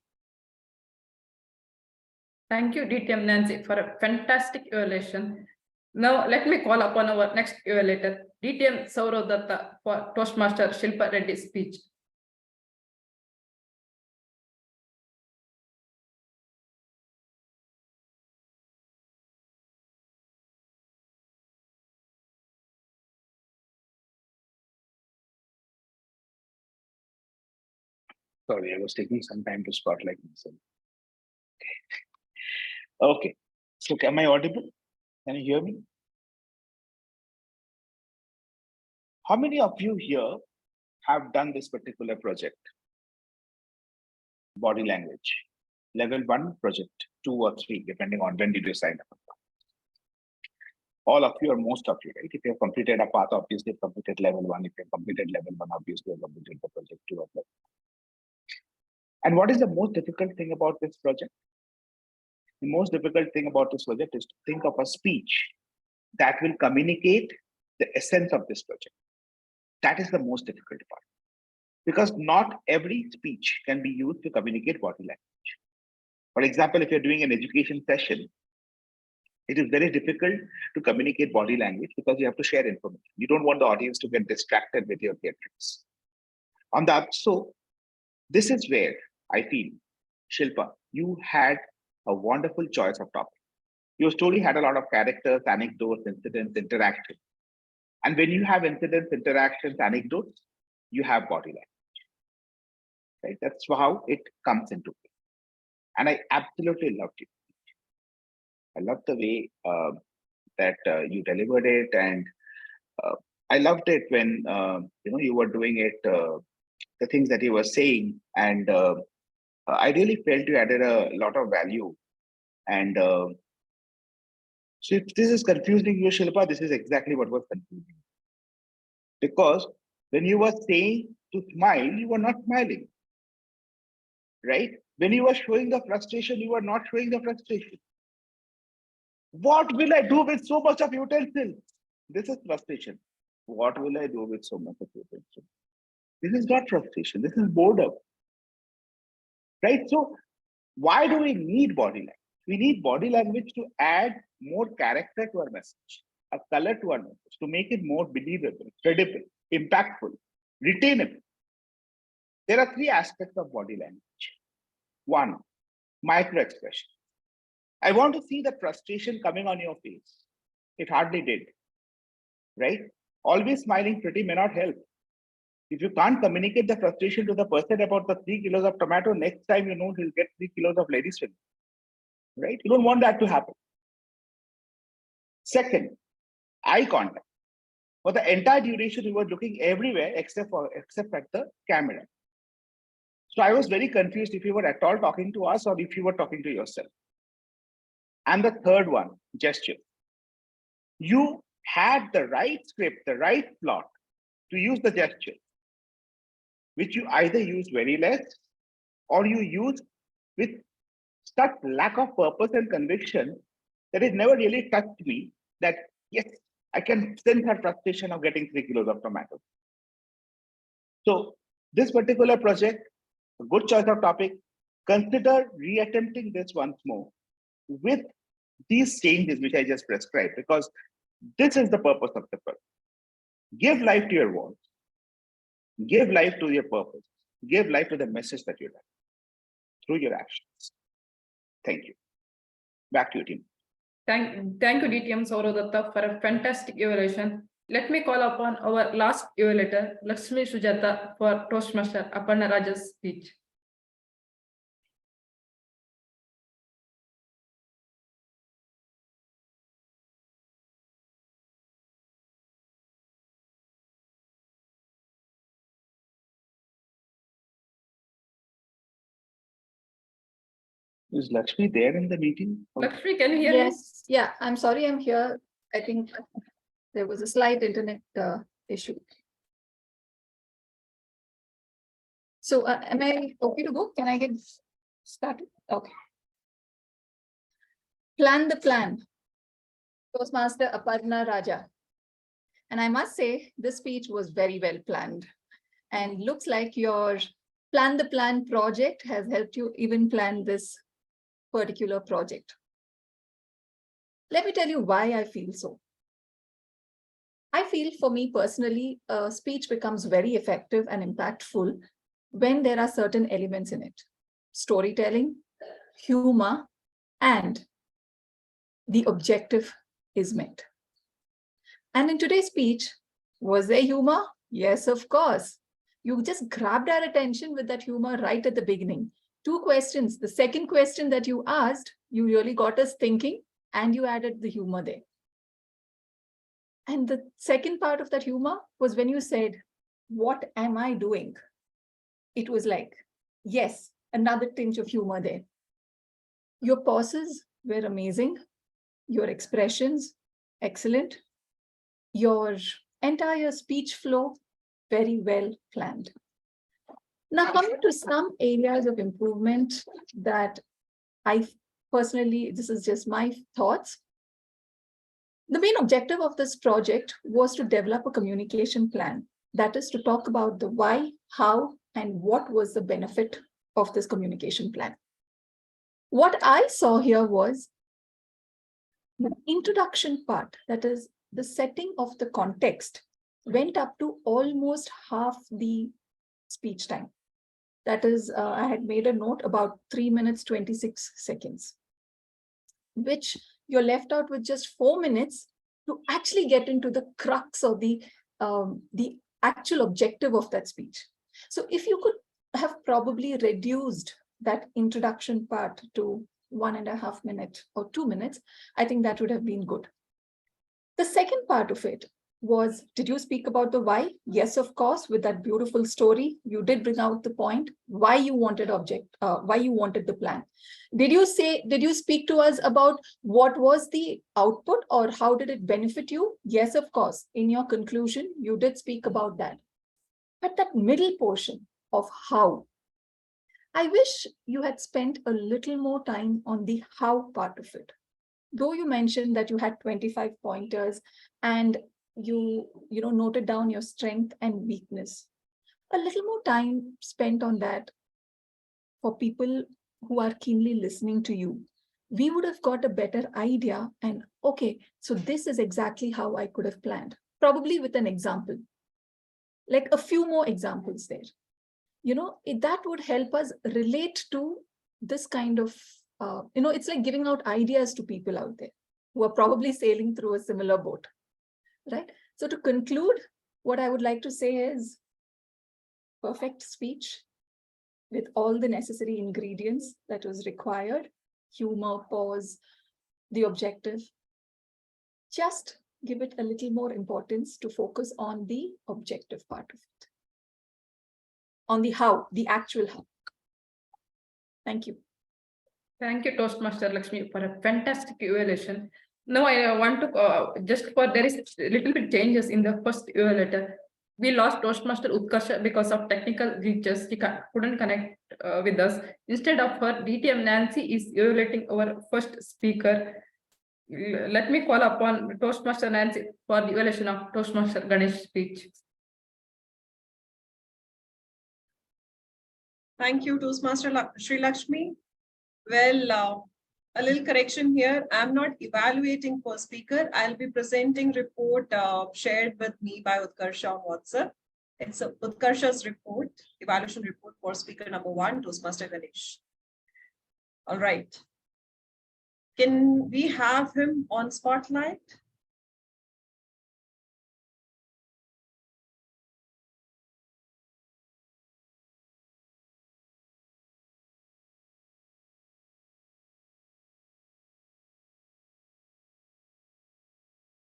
Thank you, DTM Nancy, for a fantastic evaluation. Now, let me call upon our next evaluator, DTM Saurav Datta, for Toastmaster Shilpa Reddy's speech. Sorry, I was taking some time to spotlight myself. Okay. So am I audible? Can you hear me? How many of you here have done this particular project? Body language. Level 1 project, 2 or 3, depending on when did you sign up. All of you or most of you, right? If you have completed a path, obviously you've completed level 1. If you have completed level 1, obviously you have completed the project 2 or level 1. And what is the most difficult thing about this project? The most difficult thing about this project is to think of a speech that will communicate the essence of this project. That is the most difficult part. Because not every speech can be used to communicate body language. For example, if you're doing an education session, it is very difficult to communicate body language because you have to share information. You don't want the audience to get distracted with your theatrics. So this is where I feel, Shilpa, you had a wonderful choice of topic. Your story had a lot of characters, anecdotes, incidents, interactions. And when you have incidents, interactions, anecdotes, you have body language. Right? That's how it comes into play. And I absolutely loved it. I loved the way that you delivered it, and I loved it when you were doing it, the things that you were saying, and I really felt you added a lot of value. And so if this is confusing you, Shilpa, this is exactly what was confusing. Because when you were saying to smile, you were not smiling, right? When you were showing the frustration, you were not showing the frustration. What will I do with so much of utensils? This is frustration. What will I do with so much of utensils? This is not frustration. This is boredom, right? So why do we need body language? We need body language to add more character to our message, a color to our message, to make it more believable, credible, impactful, retainable. There are 3 aspects of body language. 1, micro expression. I want to see the frustration coming on your face. It hardly did, right? Always smiling pretty may not help. If you can't communicate the frustration to the person about the 3 kilos of tomato, next time you know he'll get 3 kilos of ladies' finger, right? You don't want that to happen. Second, eye contact. For the entire duration, you were looking everywhere except at the camera. So I was very confused if you were at all talking to us or if you were talking to yourself. And the third one, gesture. You had the right script, the right plot to use the gesture, which you either use very less or you use with such lack of purpose and conviction that it never really touched me that, yes, I can sense her frustration of getting 3 kilos of tomatoes. So this particular project, a good choice of topic, consider re-attempting this once more with these changes which I just prescribed, because this is the purpose of the project. Give life to your words, give life to your purpose, give life to the message that you have through your actions. Thank you. Back to you, team. Thank you, DTM Saurav Datta, for a fantastic evaluation. Let me call upon our last evaluator, Lakshmi Sujata, for Toastmaster Aparna Raja's speech. Is Lakshmi there in the meeting? Lakshmi, can you hear me? Yes, yeah, I'm sorry, I'm here. I think there was a slight internet issue. So am I okay to go? Can I get started? Okay. Plan the plan. Toastmaster Aparna Raja. And I must say, this speech was very well planned. And looks like your Plan the Plan project has helped you even plan this particular project. Let me tell you why I feel so. I feel for me personally, a speech becomes very effective and impactful when there are certain elements in it. Storytelling, humor, and the objective is met. And in today's speech, was there humor? Yes, of course. You just grabbed our attention with that humor right at the beginning. 2 questions. The second question that you asked, you really got us thinking and you added the humor there. And the second part of that humor was when you said, what am I doing? It was like, yes, another tinge of humor there. Your pauses were amazing. Your expressions, excellent. Your entire speech flow, very well planned. Now, coming to some areas of improvement that I personally, this is just my thoughts. The main objective of this project was to develop a communication plan. That is to talk about the why, how, and what was the benefit of this communication plan. What I saw here was the introduction part, that is the setting of the context, went up to almost half the speech time. That is, I had made a note about 3 minutes, 26 seconds, which you're left out with just 4 minutes to actually get into the crux of the actual objective of that speech. So if you could have probably reduced that introduction part to 1.5 minutes or 2 minutes, I think that would have been good. The second part of it was, did you speak about the why? Yes, of course, with that beautiful story, you did bring out the point, why you wanted why you wanted the plan. Did you speak to us about what was the output or how did it benefit you? Yes, of course. In your conclusion, you did speak about that. But that middle portion of how, I wish you had spent a little more time on the how part of it. Though you mentioned that you had 25 pointers and you noted down your strength and weakness, a little more time spent on that for people who are keenly listening to you, we would have got a better idea. And okay, so this is exactly how I could have planned, probably with an example, like a few more examples there. That would help us relate to this kind of, it's like giving out ideas to people out there who are probably sailing through a similar boat, right? So to conclude, what I would like to say is perfect speech with all the necessary ingredients that was required, humor, pause, the objective. Just give it a little more importance to focus on the objective part of it. On the how, the actual how. Thank you. Thank you, Toastmaster Lakshmi, for a fantastic evaluation. Now I want to, there is a little bit changes in the first evaluator. We lost Toastmaster Utkarsha because of technical glitches. He couldn't connect with us. Instead of her, DTM Nancy is evaluating our first speaker. Let me call upon Toastmaster Nancy for the evaluation of Toastmaster Ganesh speech. Thank you, Toastmaster Sri Lakshmi. Well, a little correction here. I'm not evaluating per speaker. I'll be presenting report shared with me by Utkarsha on WhatsApp. It's Utkarsha's report, evaluation report for speaker number 1, Toastmaster Ganesh. All right. Can we have him on spotlight?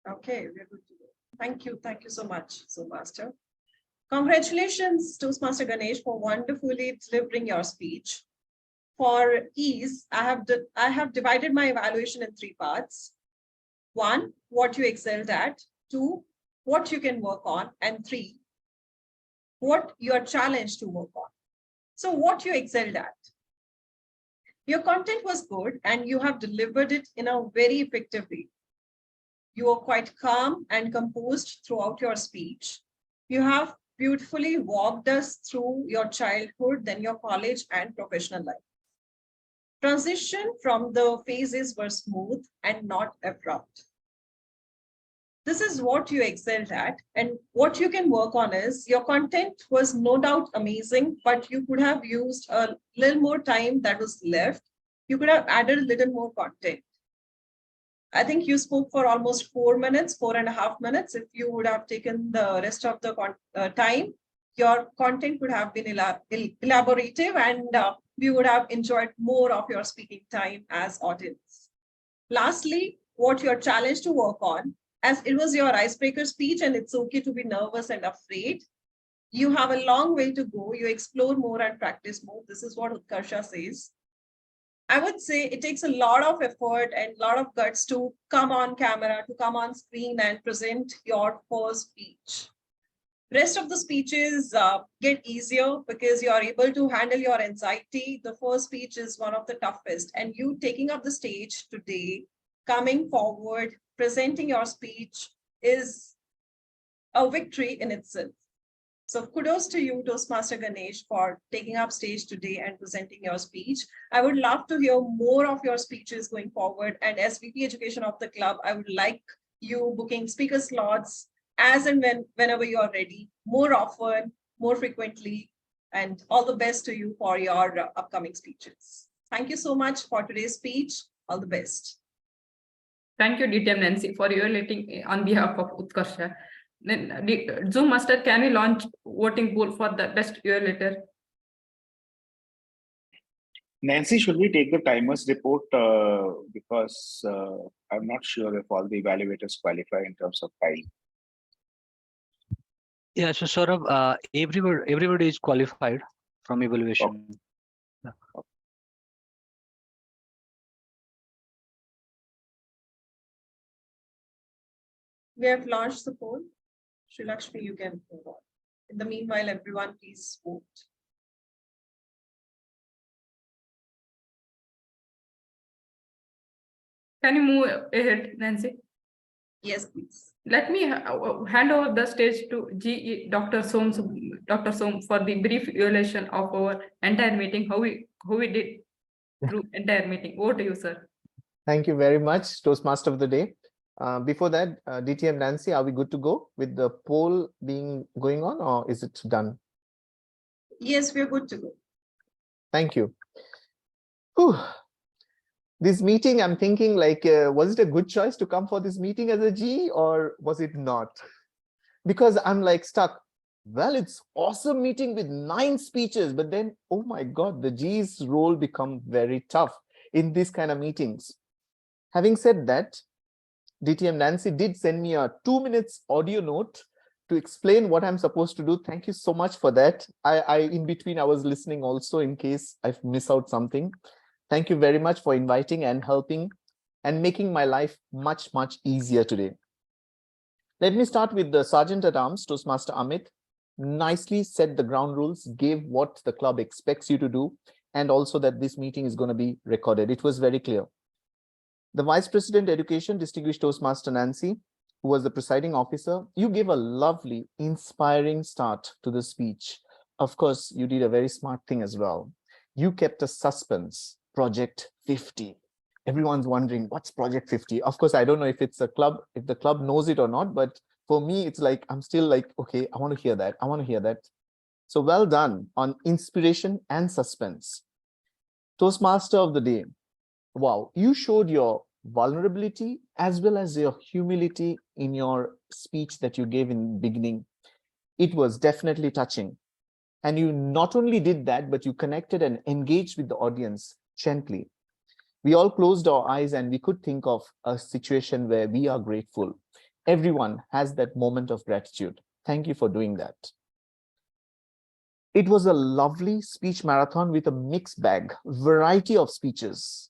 Okay, we're good to go. Thank you. Thank you so much, Master. Congratulations, Toastmaster Ganesh, for wonderfully delivering your speech. For ease, I have divided my evaluation in 3 parts. 1, what you excelled at. 2, what you can work on. And 3, what you are challenged to work on. So what you excelled at. Your content was good and you have delivered it in a very effective way. You were quite calm and composed throughout your speech. You have beautifully walked us through your childhood, then your college and professional life. Transition from the phases were smooth and not abrupt. This is what you excelled at, and what you can work on is your content was no doubt amazing, but you could have used a little more time that was left. You could have added a little more content. I think you spoke for almost 4 minutes, 4.5 minutes. If you would have taken the rest of the time, your content would have been elaborative, and we would have enjoyed more of your speaking time as audience. Lastly, what you're challenged to work on, as it was your icebreaker speech and it's okay to be nervous and afraid. You have a long way to go. You explore more and practice more. This is what Utkarsha says. I would say it takes a lot of effort and a lot of guts to come on camera, to come on screen and present your first speech. Rest of the speeches get easier because you are able to handle your anxiety. The first speech is one of the toughest, and you taking up the stage today, coming forward, presenting your speech is a victory in itself. So kudos to you, Toastmaster Ganesh, for taking up stage today and presenting your speech. I would love to hear more of your speeches going forward. And as VP Education of the club, I would like you booking speaker slots as and whenever you are ready, more often, more frequently, and all the best to you for your upcoming speeches. Thank you so much for today's speech. All the best. Thank you, DTM Nancy, for your letting on behalf of Utkarsha. Then Zoom Master, can we launch voting poll for the best year letter? Nancy, should we take the timers report because I'm not sure if all the evaluators qualify in terms of time. Yeah, so Saurabh, everybody is qualified from evaluation. Okay. Yeah. We have launched the poll. Sri Lakshmi, you can move on. In the meanwhile, everyone please vote. Can you move ahead, Nancy? Yes, please. Let me hand over the stage to GE Dr. Som for the brief evaluation of our entire meeting, how we did through entire meeting. Over to you, sir. Thank you very much, Toastmaster of the day. Before that, DTM Nancy, are we good to go with the poll going on, or is it done? Yes, we're good to go. Thank you. Whew. This meeting, I'm thinking like, was it a good choice to come for this meeting as a G, or was it not? Because I'm like stuck. Well, it's awesome meeting with 9 speeches, but then, oh my God, the G's role become very tough in these kind of meetings. Having said that, DTM Nancy did send me a 2 minutes audio note to explain what I'm supposed to do. Thank you so much for that. In between, I was listening also in case I've missed out something. Thank you very much for inviting and helping and making my life much, much easier today. Let me start with the Sergeant at Arms, Toastmaster Amit. Nicely set the ground rules, gave what the club expects you to do, and also that this meeting is going to be recorded. It was very clear. The Vice President Education, Distinguished Toastmaster Nancy, who was the presiding officer, you gave a lovely, inspiring start to the speech. Of course, you did a very smart thing as well. You kept a suspense. Project 50. Everyone's wondering, what's Project 50? Of course, I don't know if it's a club, if the club knows it or not, but for me, it's like, I'm still like, okay, I want to hear that. I want to hear that. So well done on inspiration and suspense. Toastmaster of the day. Wow, you showed your vulnerability as well as your humility in your speech that you gave in the beginning. It was definitely touching. And you not only did that, but you connected and engaged with the audience gently. We all closed our eyes and we could think of a situation where we are grateful. Everyone has that moment of gratitude. Thank you for doing that. It was a lovely speech marathon with a mixed bag, variety of speeches.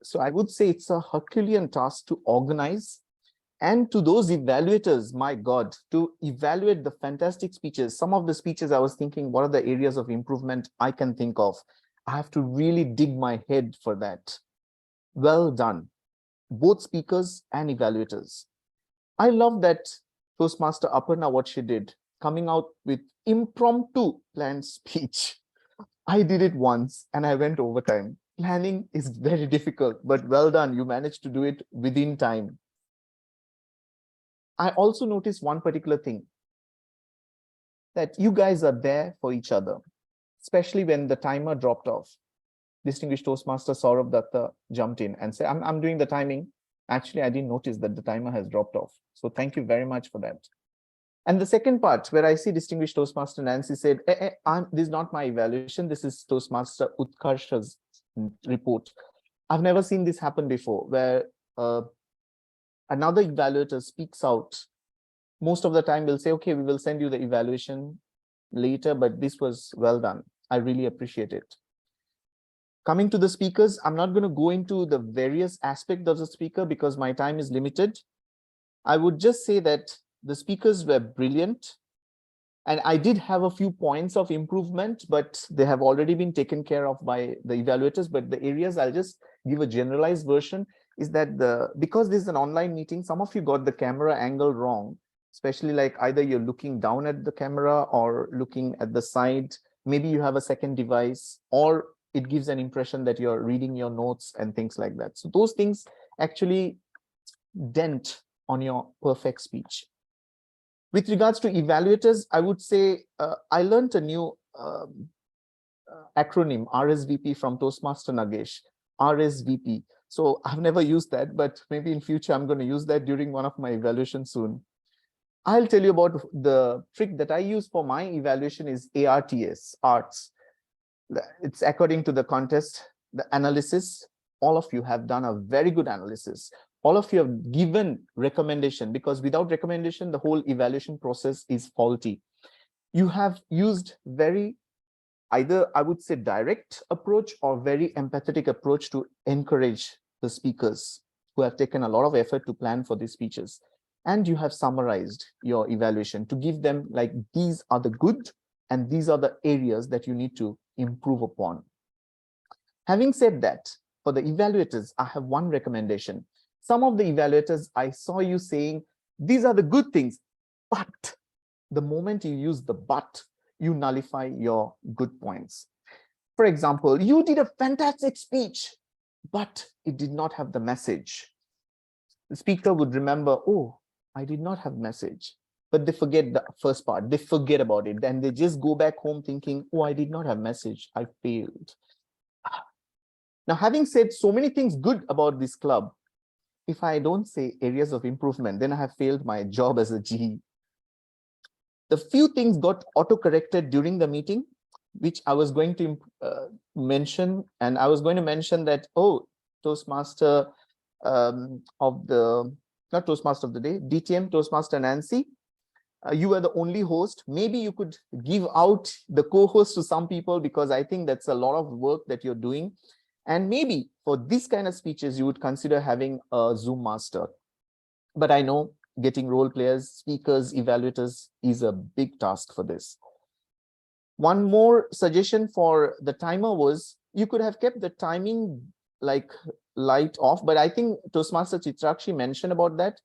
So I would say it's a Herculean task to organize, and to those evaluators, my God, to evaluate the fantastic speeches. Some of the speeches I was thinking, what are the areas of improvement I can think of? I have to really dig my head for that. Well done, both speakers and evaluators. I love that Toastmaster Aparna, what she did, coming out with impromptu planned speech. I did it once and I went overtime. Planning is very difficult, but well done. You managed to do it within time. I also noticed one particular thing, that you guys are there for each other, especially when the timer dropped off. Distinguished Toastmaster Saurabh Datta jumped in and said, I'm doing the timing. Actually, I didn't notice that the timer has dropped off. So thank you very much for that. And the second part, where I see Distinguished Toastmaster Nancy said, this is not my evaluation. This is Toastmaster Utkarsha's report. I've never seen this happen before, where another evaluator speaks out. Most of the time we'll say, okay, we will send you the evaluation later, but this was well done. I really appreciate it. Coming to the speakers, I'm not going to go into the various aspects of the speaker because my time is limited. I would just say that the speakers were brilliant. And I did have a few points of improvement, but they have already been taken care of by the evaluators. But the areas I'll just give a generalized version is that because this is an online meeting, some of you got the camera angle wrong, especially like either you're looking down at the camera or looking at the side. Maybe you have a second device, or it gives an impression that you're reading your notes and things like that. So those things actually dent on your perfect speech. With regards to evaluators, I would say I learned a new acronym, RSVP, from Toastmaster Nagesh, RSVP. So I've never used that, but maybe in future I'm going to use that during one of my evaluations soon. I'll tell you about the trick that I use for my evaluation is ARTS, arts. It's according to the contest, the analysis. All of you have done a very good analysis. All of you have given recommendation, because without recommendation, the whole evaluation process is faulty. You have used very, either I would say direct approach or very empathetic approach to encourage the speakers who have taken a lot of effort to plan for these speeches. And you have summarized your evaluation to give them like, these are the good and these are the areas that you need to improve upon. Having said that, for the evaluators, I have one recommendation. Some of the evaluators, I saw you saying, these are the good things, but the moment you use the but, you nullify your good points. For example, you did a fantastic speech, but it did not have the message. The speaker would remember, oh, I did not have message, but they forget the first part. They forget about it. Then they just go back home thinking, oh, I did not have message. I failed. Now, having said so many things good about this club, if I don't say areas of improvement, then I have failed my job as a GE. The few things got auto-corrected during the meeting, which I was going to mention, and I was going to mention that, oh, Toastmaster of the, not Toastmaster of the day, DTM, Toastmaster Nancy, you were the only host. Maybe you could give out the co-host to some people, because I think that's a lot of work that you're doing. And maybe for this kind of speeches, you would consider having a Zoom master. But I know getting role players, speakers, evaluators is a big task for this. One more suggestion for the timer was, you could have kept the timing like light off, but I think Toastmaster Chitrakshi mentioned about that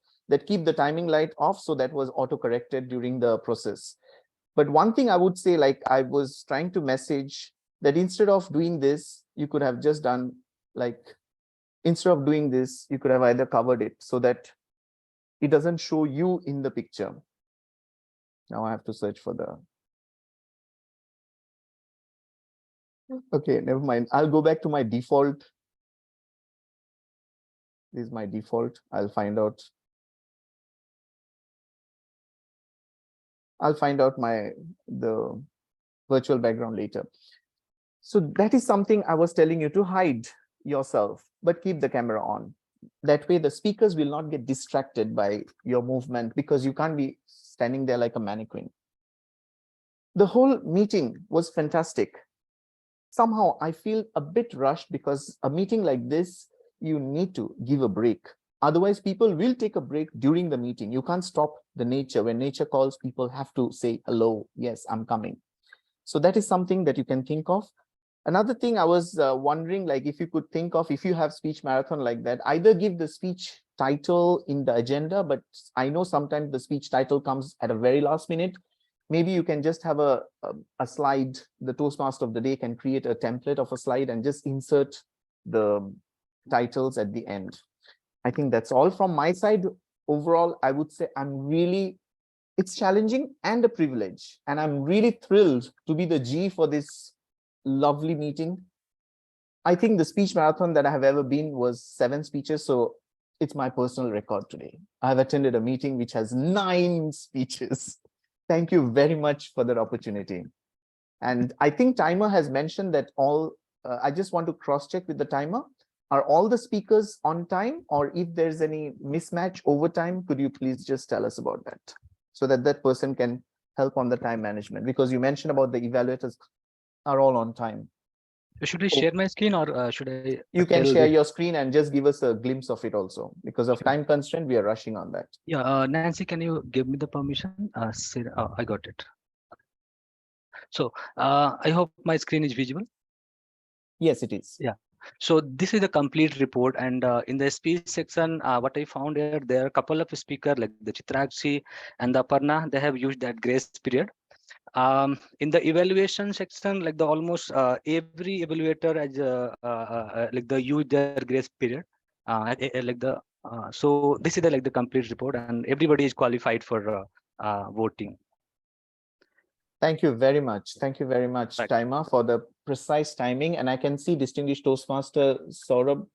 keep the timing light off, so that was auto-corrected during the process. But one thing I would say, like I was trying to message that instead of doing this, you could have just done like, instead of doing this, you could have either covered it so that it doesn't show you in the picture. Now I have to search for the, okay, never mind. I'll go back to my default. This is my default. I'll find out the virtual background later. So that is something I was telling you, to hide yourself, but keep the camera on. That way the speakers will not get distracted by your movement, because you can't be standing there like a mannequin. The whole meeting was fantastic. Somehow I feel a bit rushed, because a meeting like this, you need to give a break. Otherwise, people will take a break during the meeting. You can't stop the nature. When nature calls, people have to say, hello, yes, I'm coming. So that is something that you can think of. Another thing I was wondering, like, if you could think of, if you have speech marathon like that, either give the speech title in the agenda, but I know sometimes the speech title comes at a very last minute. Maybe you can just have a slide. The Toastmaster of the day can create a template of a slide and just insert the titles at the end. I think that's all from my side. Overall, I would say it's challenging and a privilege. And I'm really thrilled to be the G for this lovely meeting. I think the speech marathon that I have ever been was 7 speeches. So it's my personal record today. I've attended a meeting which has 9 speeches. Thank you very much for that opportunity. And I think timer has mentioned that I just want to cross check with the timer. Are all the speakers on time, or if there's any mismatch over time, could you please just tell us about that so that that person can help on the time management? Because you mentioned about the evaluators are all on time. Should I share my screen, or should I? You can share your screen and just give us a glimpse of it also. Because of time constraint, we are rushing on that. Yeah, Nancy, can you give me the permission? I got it. So I hope my screen is visible. Yes, it is. Yeah. So this is a complete report, and in the speech section, what I found here, there are a couple of speakers like the Chitrakshi and the Aparna. They have used that grace period. In the evaluation section, like the almost every evaluator has like the use their grace period. So this is the complete report, and everybody is qualified for voting. Thank you very much. Thank you very much, Timer, for the precise timing. And I can see distinguished Toastmaster Saurabh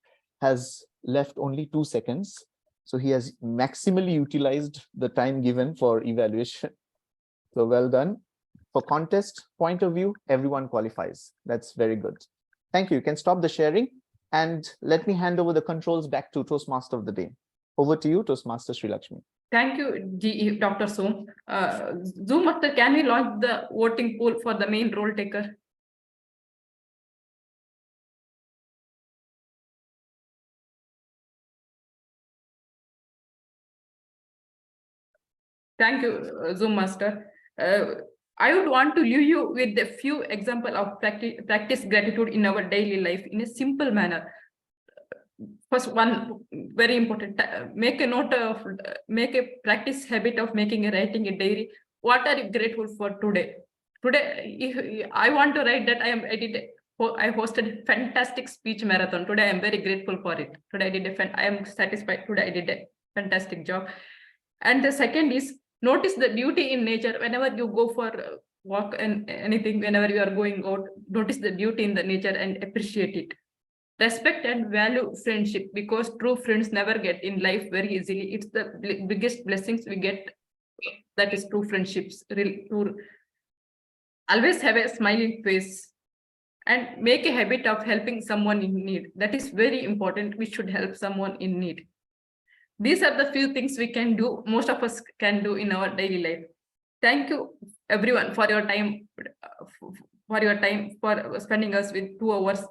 has left only 2 seconds. So he has maximally utilized the time given for evaluation. So well done. For contest point of view, everyone qualifies. That's very good. Thank you. You can stop the sharing. And let me hand over the controls back to Toastmaster of the day. Over to you, Toastmaster Sri Lakshmi. Thank you, Dr. Zoom. Zoom Master, can we launch the voting pool for the main role taker? Thank you, Zoom Master. I would want to leave you with a few examples of practice gratitude in our daily life in a simple manner. First one, very important, make a practice habit of writing a diary. What are you grateful for today? Today, if I want to write that I hosted a fantastic speech marathon. Today, I am very grateful for it. Today, I am satisfied. Today, I did a fantastic job. And the second is, notice the beauty in nature. Whenever you go for a walk and anything, whenever you are going out, notice the beauty in the nature and appreciate it. Respect and value friendship, because true friends never get in life very easily. It's the biggest blessings we get. That is true friendships. Always have a smiling face and make a habit of helping someone in need. That is very important. We should help someone in need. These are the few things we can do. Most of us can do in our daily life. Thank you, everyone, for your time. For spending us with 2 hours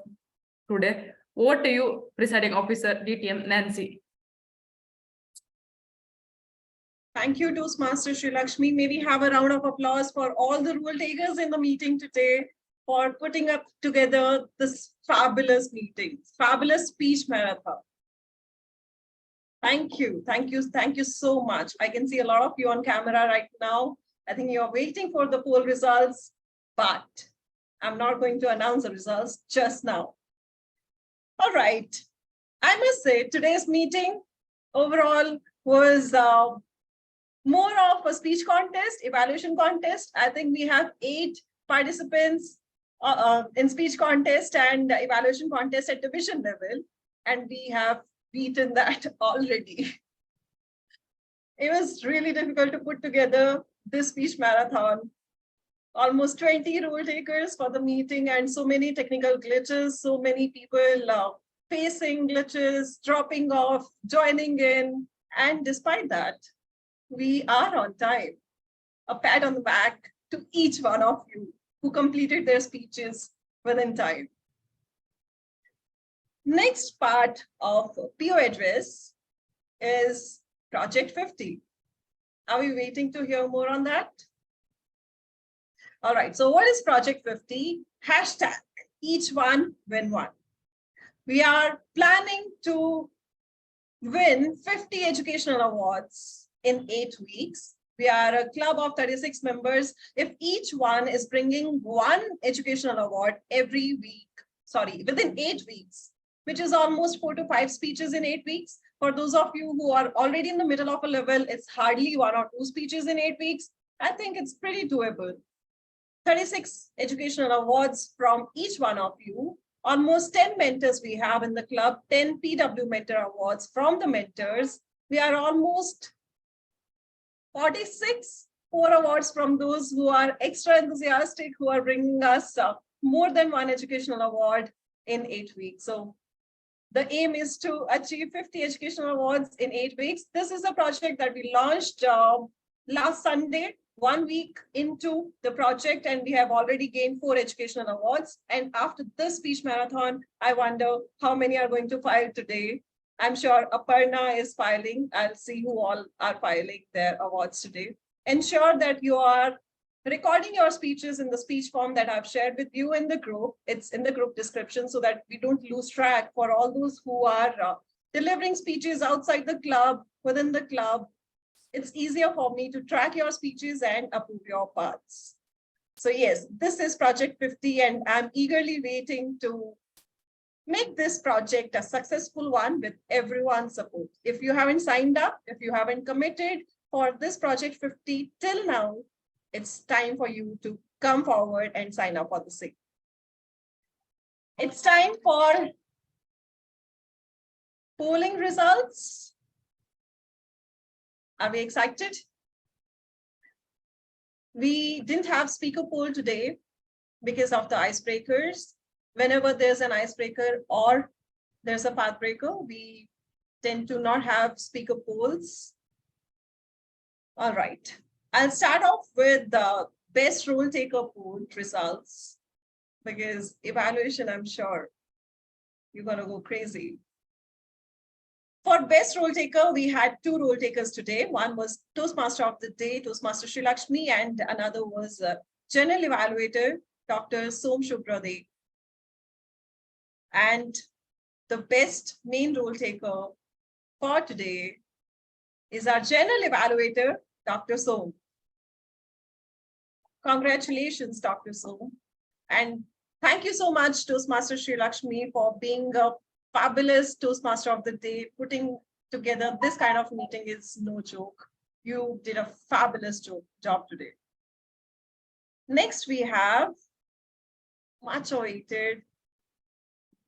today. Over to you, Presiding Officer DTM Nancy. Thank you, Toastmaster Sri Lakshmi. May we have a round of applause for all the rule takers in the meeting today for putting up together this fabulous meeting, fabulous speech marathon. Thank you. Thank you. Thank you so much. I can see a lot of you on camera right now. I think you're waiting for the poll results, but I'm not going to announce the results just now. All right. I must say today's meeting overall was more of a speech contest, evaluation contest. I think we have 8 participants in speech contest and evaluation contest at division level, and we have beaten that already. It was really difficult to put together this speech marathon. Almost 20 rule takers for the meeting and so many technical glitches, so many people facing glitches, dropping off, joining in. And despite that, we are on time. A pat on the back to each one of you who completed their speeches within time. Next part of PO address is Project 50. Are we waiting to hear more on that? All right, so what is Project 50? Hashtag each one win one. We are planning to win 50 educational awards in 8 weeks. We are a club of 36 members. If each one is bringing one educational award every week, within 8 weeks, which is almost 4 to 5 speeches in 8 weeks. For those of you who are already in the middle of a level, it's hardly 1 or 2 speeches in 8 weeks. I think it's pretty doable. 36 educational awards from each one of you. Almost 10 mentors we have in the club, 10 PW Mentor Awards from the mentors. We are almost 46, 4 awards from those who are extra enthusiastic, who are bringing us more than 1 educational award in 8 weeks. So the aim is to achieve 50 educational awards in 8 weeks. This is a project that we launched last Sunday, 1 week into the project, and we have already gained 4 educational awards. And after this speech marathon, I wonder how many are going to file today. I'm sure Aparna is filing. I'll see who all are filing their awards today. Ensure that you are recording your speeches in the speech form that I've shared with you in the group. It's in the group description so that we don't lose track for all those who are delivering speeches outside the club, within the club. It's easier for me to track your speeches and approve your parts. So yes, this is Project 50, and I'm eagerly waiting to make this project a successful one with everyone's support. If you haven't signed up, if you haven't committed for this Project 50 till now, it's time for you to come forward and sign up for the same. It's time for polling results. Are we excited? We didn't have speaker poll today because of the icebreakers. Whenever there's an icebreaker or there's a pathbreaker, we tend to not have speaker polls. All right. I'll start off with the best role taker poll results, because evaluation, I'm sure you're going to go crazy. For best role taker, we had 2 role takers today. One was Toastmaster of the Day, Toastmaster Sri Lakshmi, and another was General Evaluator, Dr. Som Shubrade. And the best main role taker for today is our General Evaluator, Dr. Som. Congratulations, Dr. Som. And thank you so much, Toastmaster Sri Lakshmi, for being a fabulous Toastmaster of the Day. Putting together this kind of meeting is no joke. You did a fabulous job today. Next, we have much awaited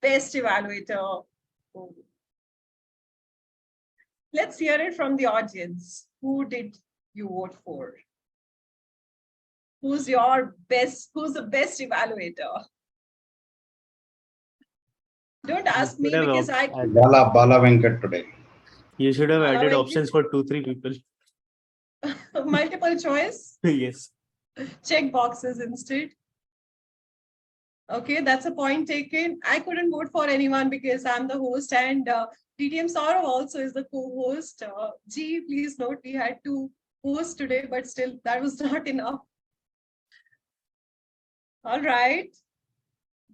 Best Evaluator. Let's hear it from the audience. Who did you vote for? Who's your best? Who's the best evaluator? Don't ask me because I Bala Venkat today. You should have Bala added Venkat. options for 2-3 people. Multiple choice. Yes. Check boxes instead. Okay, that's a point taken. I couldn't vote for anyone because I'm the host, and DTM Saurav also is the co-host. Please note we had 2 hosts today, but still that was not enough. All right.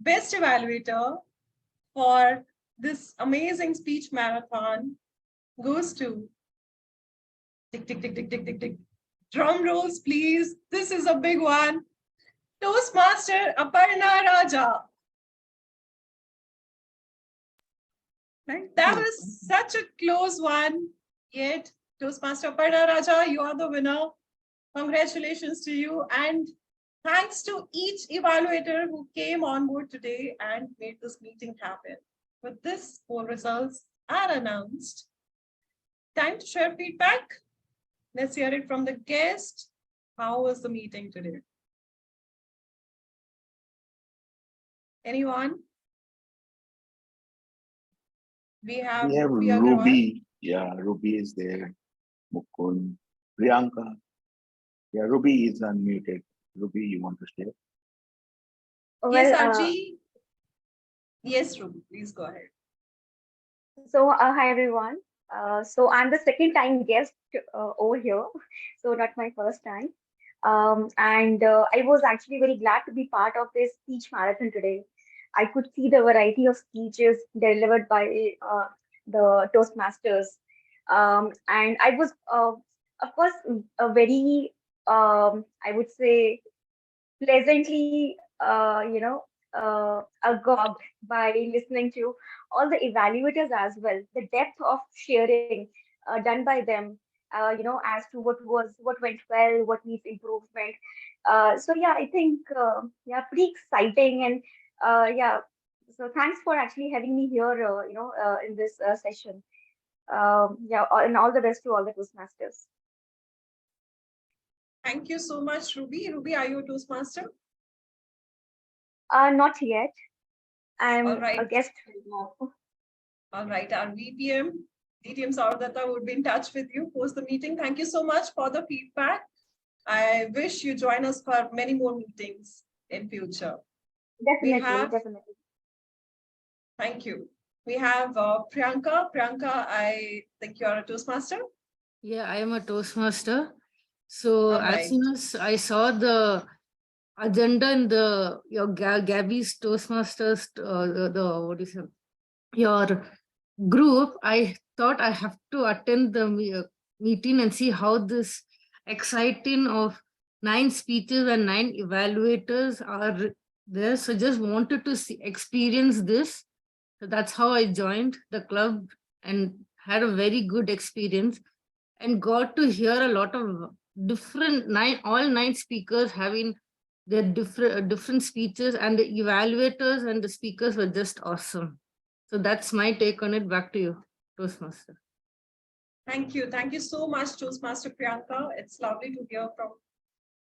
Best evaluator for this amazing speech marathon goes to tick, tick, tick, tick, tick, tick, tick. Drum rolls, please. This is a big one. Toastmaster Aparna Raja. Right? That was such a close one. Yet, Toastmaster Aparna Raja, you are the winner. Congratulations to you. And thanks to each evaluator who came on board today and made this meeting happen. With this, poll results are announced. Time to share feedback. Let's hear it from the guest. How was the meeting today? Anyone? We have We have Ruby Agrawal. Ruby. Yeah, Ruby is there. Mukund, Priyanka. Yeah, Ruby is unmuted. Ruby, you want to share? Yes, Archie. Yes, Ruby, please go ahead. So, hi everyone. So I'm the second time guest over here, so not my first time. And I was actually very glad to be part of this speech marathon today. I could see the variety of speeches delivered by the Toastmasters. And I was, of course, a very, I would say, pleasantly, agog by listening to all the evaluators as well. The depth of sharing done by them, as to what went well, what needs improvement. So yeah, I think yeah, pretty exciting, and yeah. So thanks for actually having me here, in this session. Yeah, and all the best to all the Toastmasters. Thank you so much, Ruby. Ruby, are you a Toastmaster? Not yet. I'm All right. a guest right now. All right, our DTM Sauradatta would be in touch with you post the meeting. Thank you so much for the feedback. I wish you join us for many more meetings in future. Definitely. Thank you. We have Priyanka. Priyanka, I think you're a Toastmaster. Yeah, I am a Toastmaster. So All as right. soon as I saw the agenda in your Gabbys Toastmasters, what is it? Your group, I thought I have to attend the meeting and see how this exciting of 9 speeches and 9 evaluators are there. So just wanted to experience this. So that's how I joined the club and had a very good experience and got to hear a lot of different all 9 speakers having their different speeches, and the evaluators and the speakers were just awesome. So that's my take on it. Back to you, Toastmaster. Thank you. Thank you so much, Toastmaster Priyanka. It's lovely to hear from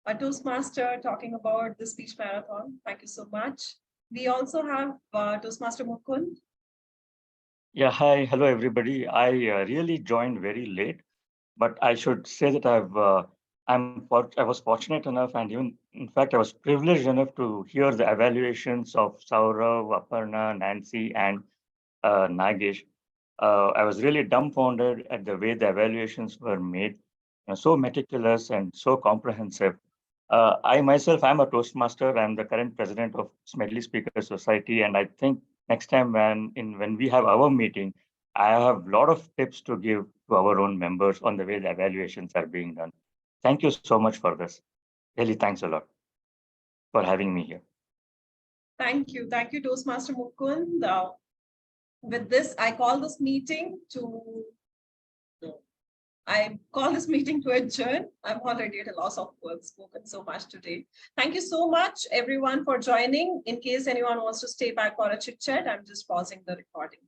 a Toastmaster talking about the speech marathon. Thank you so much. We also have Toastmaster Mukund. Yeah, hi, hello everybody. I really joined very late, but I should say that I was fortunate enough, and even in fact I was privileged enough to hear the evaluations of Saurav, Aparna, Nancy, and Nagesh. I was really dumbfounded at the way the evaluations were made, so meticulous and so comprehensive. I myself am a Toastmaster. I'm the current president of Medley Speakers Society, and I think next time when we have our meeting, I have a lot of tips to give to our own members on the way the evaluations are being done. Thank you so much for this. Really, thanks a lot for having me here. Thank you. Thank you, Toastmaster Mukund. With this, I call this meeting to adjourn. I'm already at a loss of words, spoken so much today. Thank you so much, everyone, for joining. In case anyone wants to stay back for a chit chat, I'm just pausing the recording.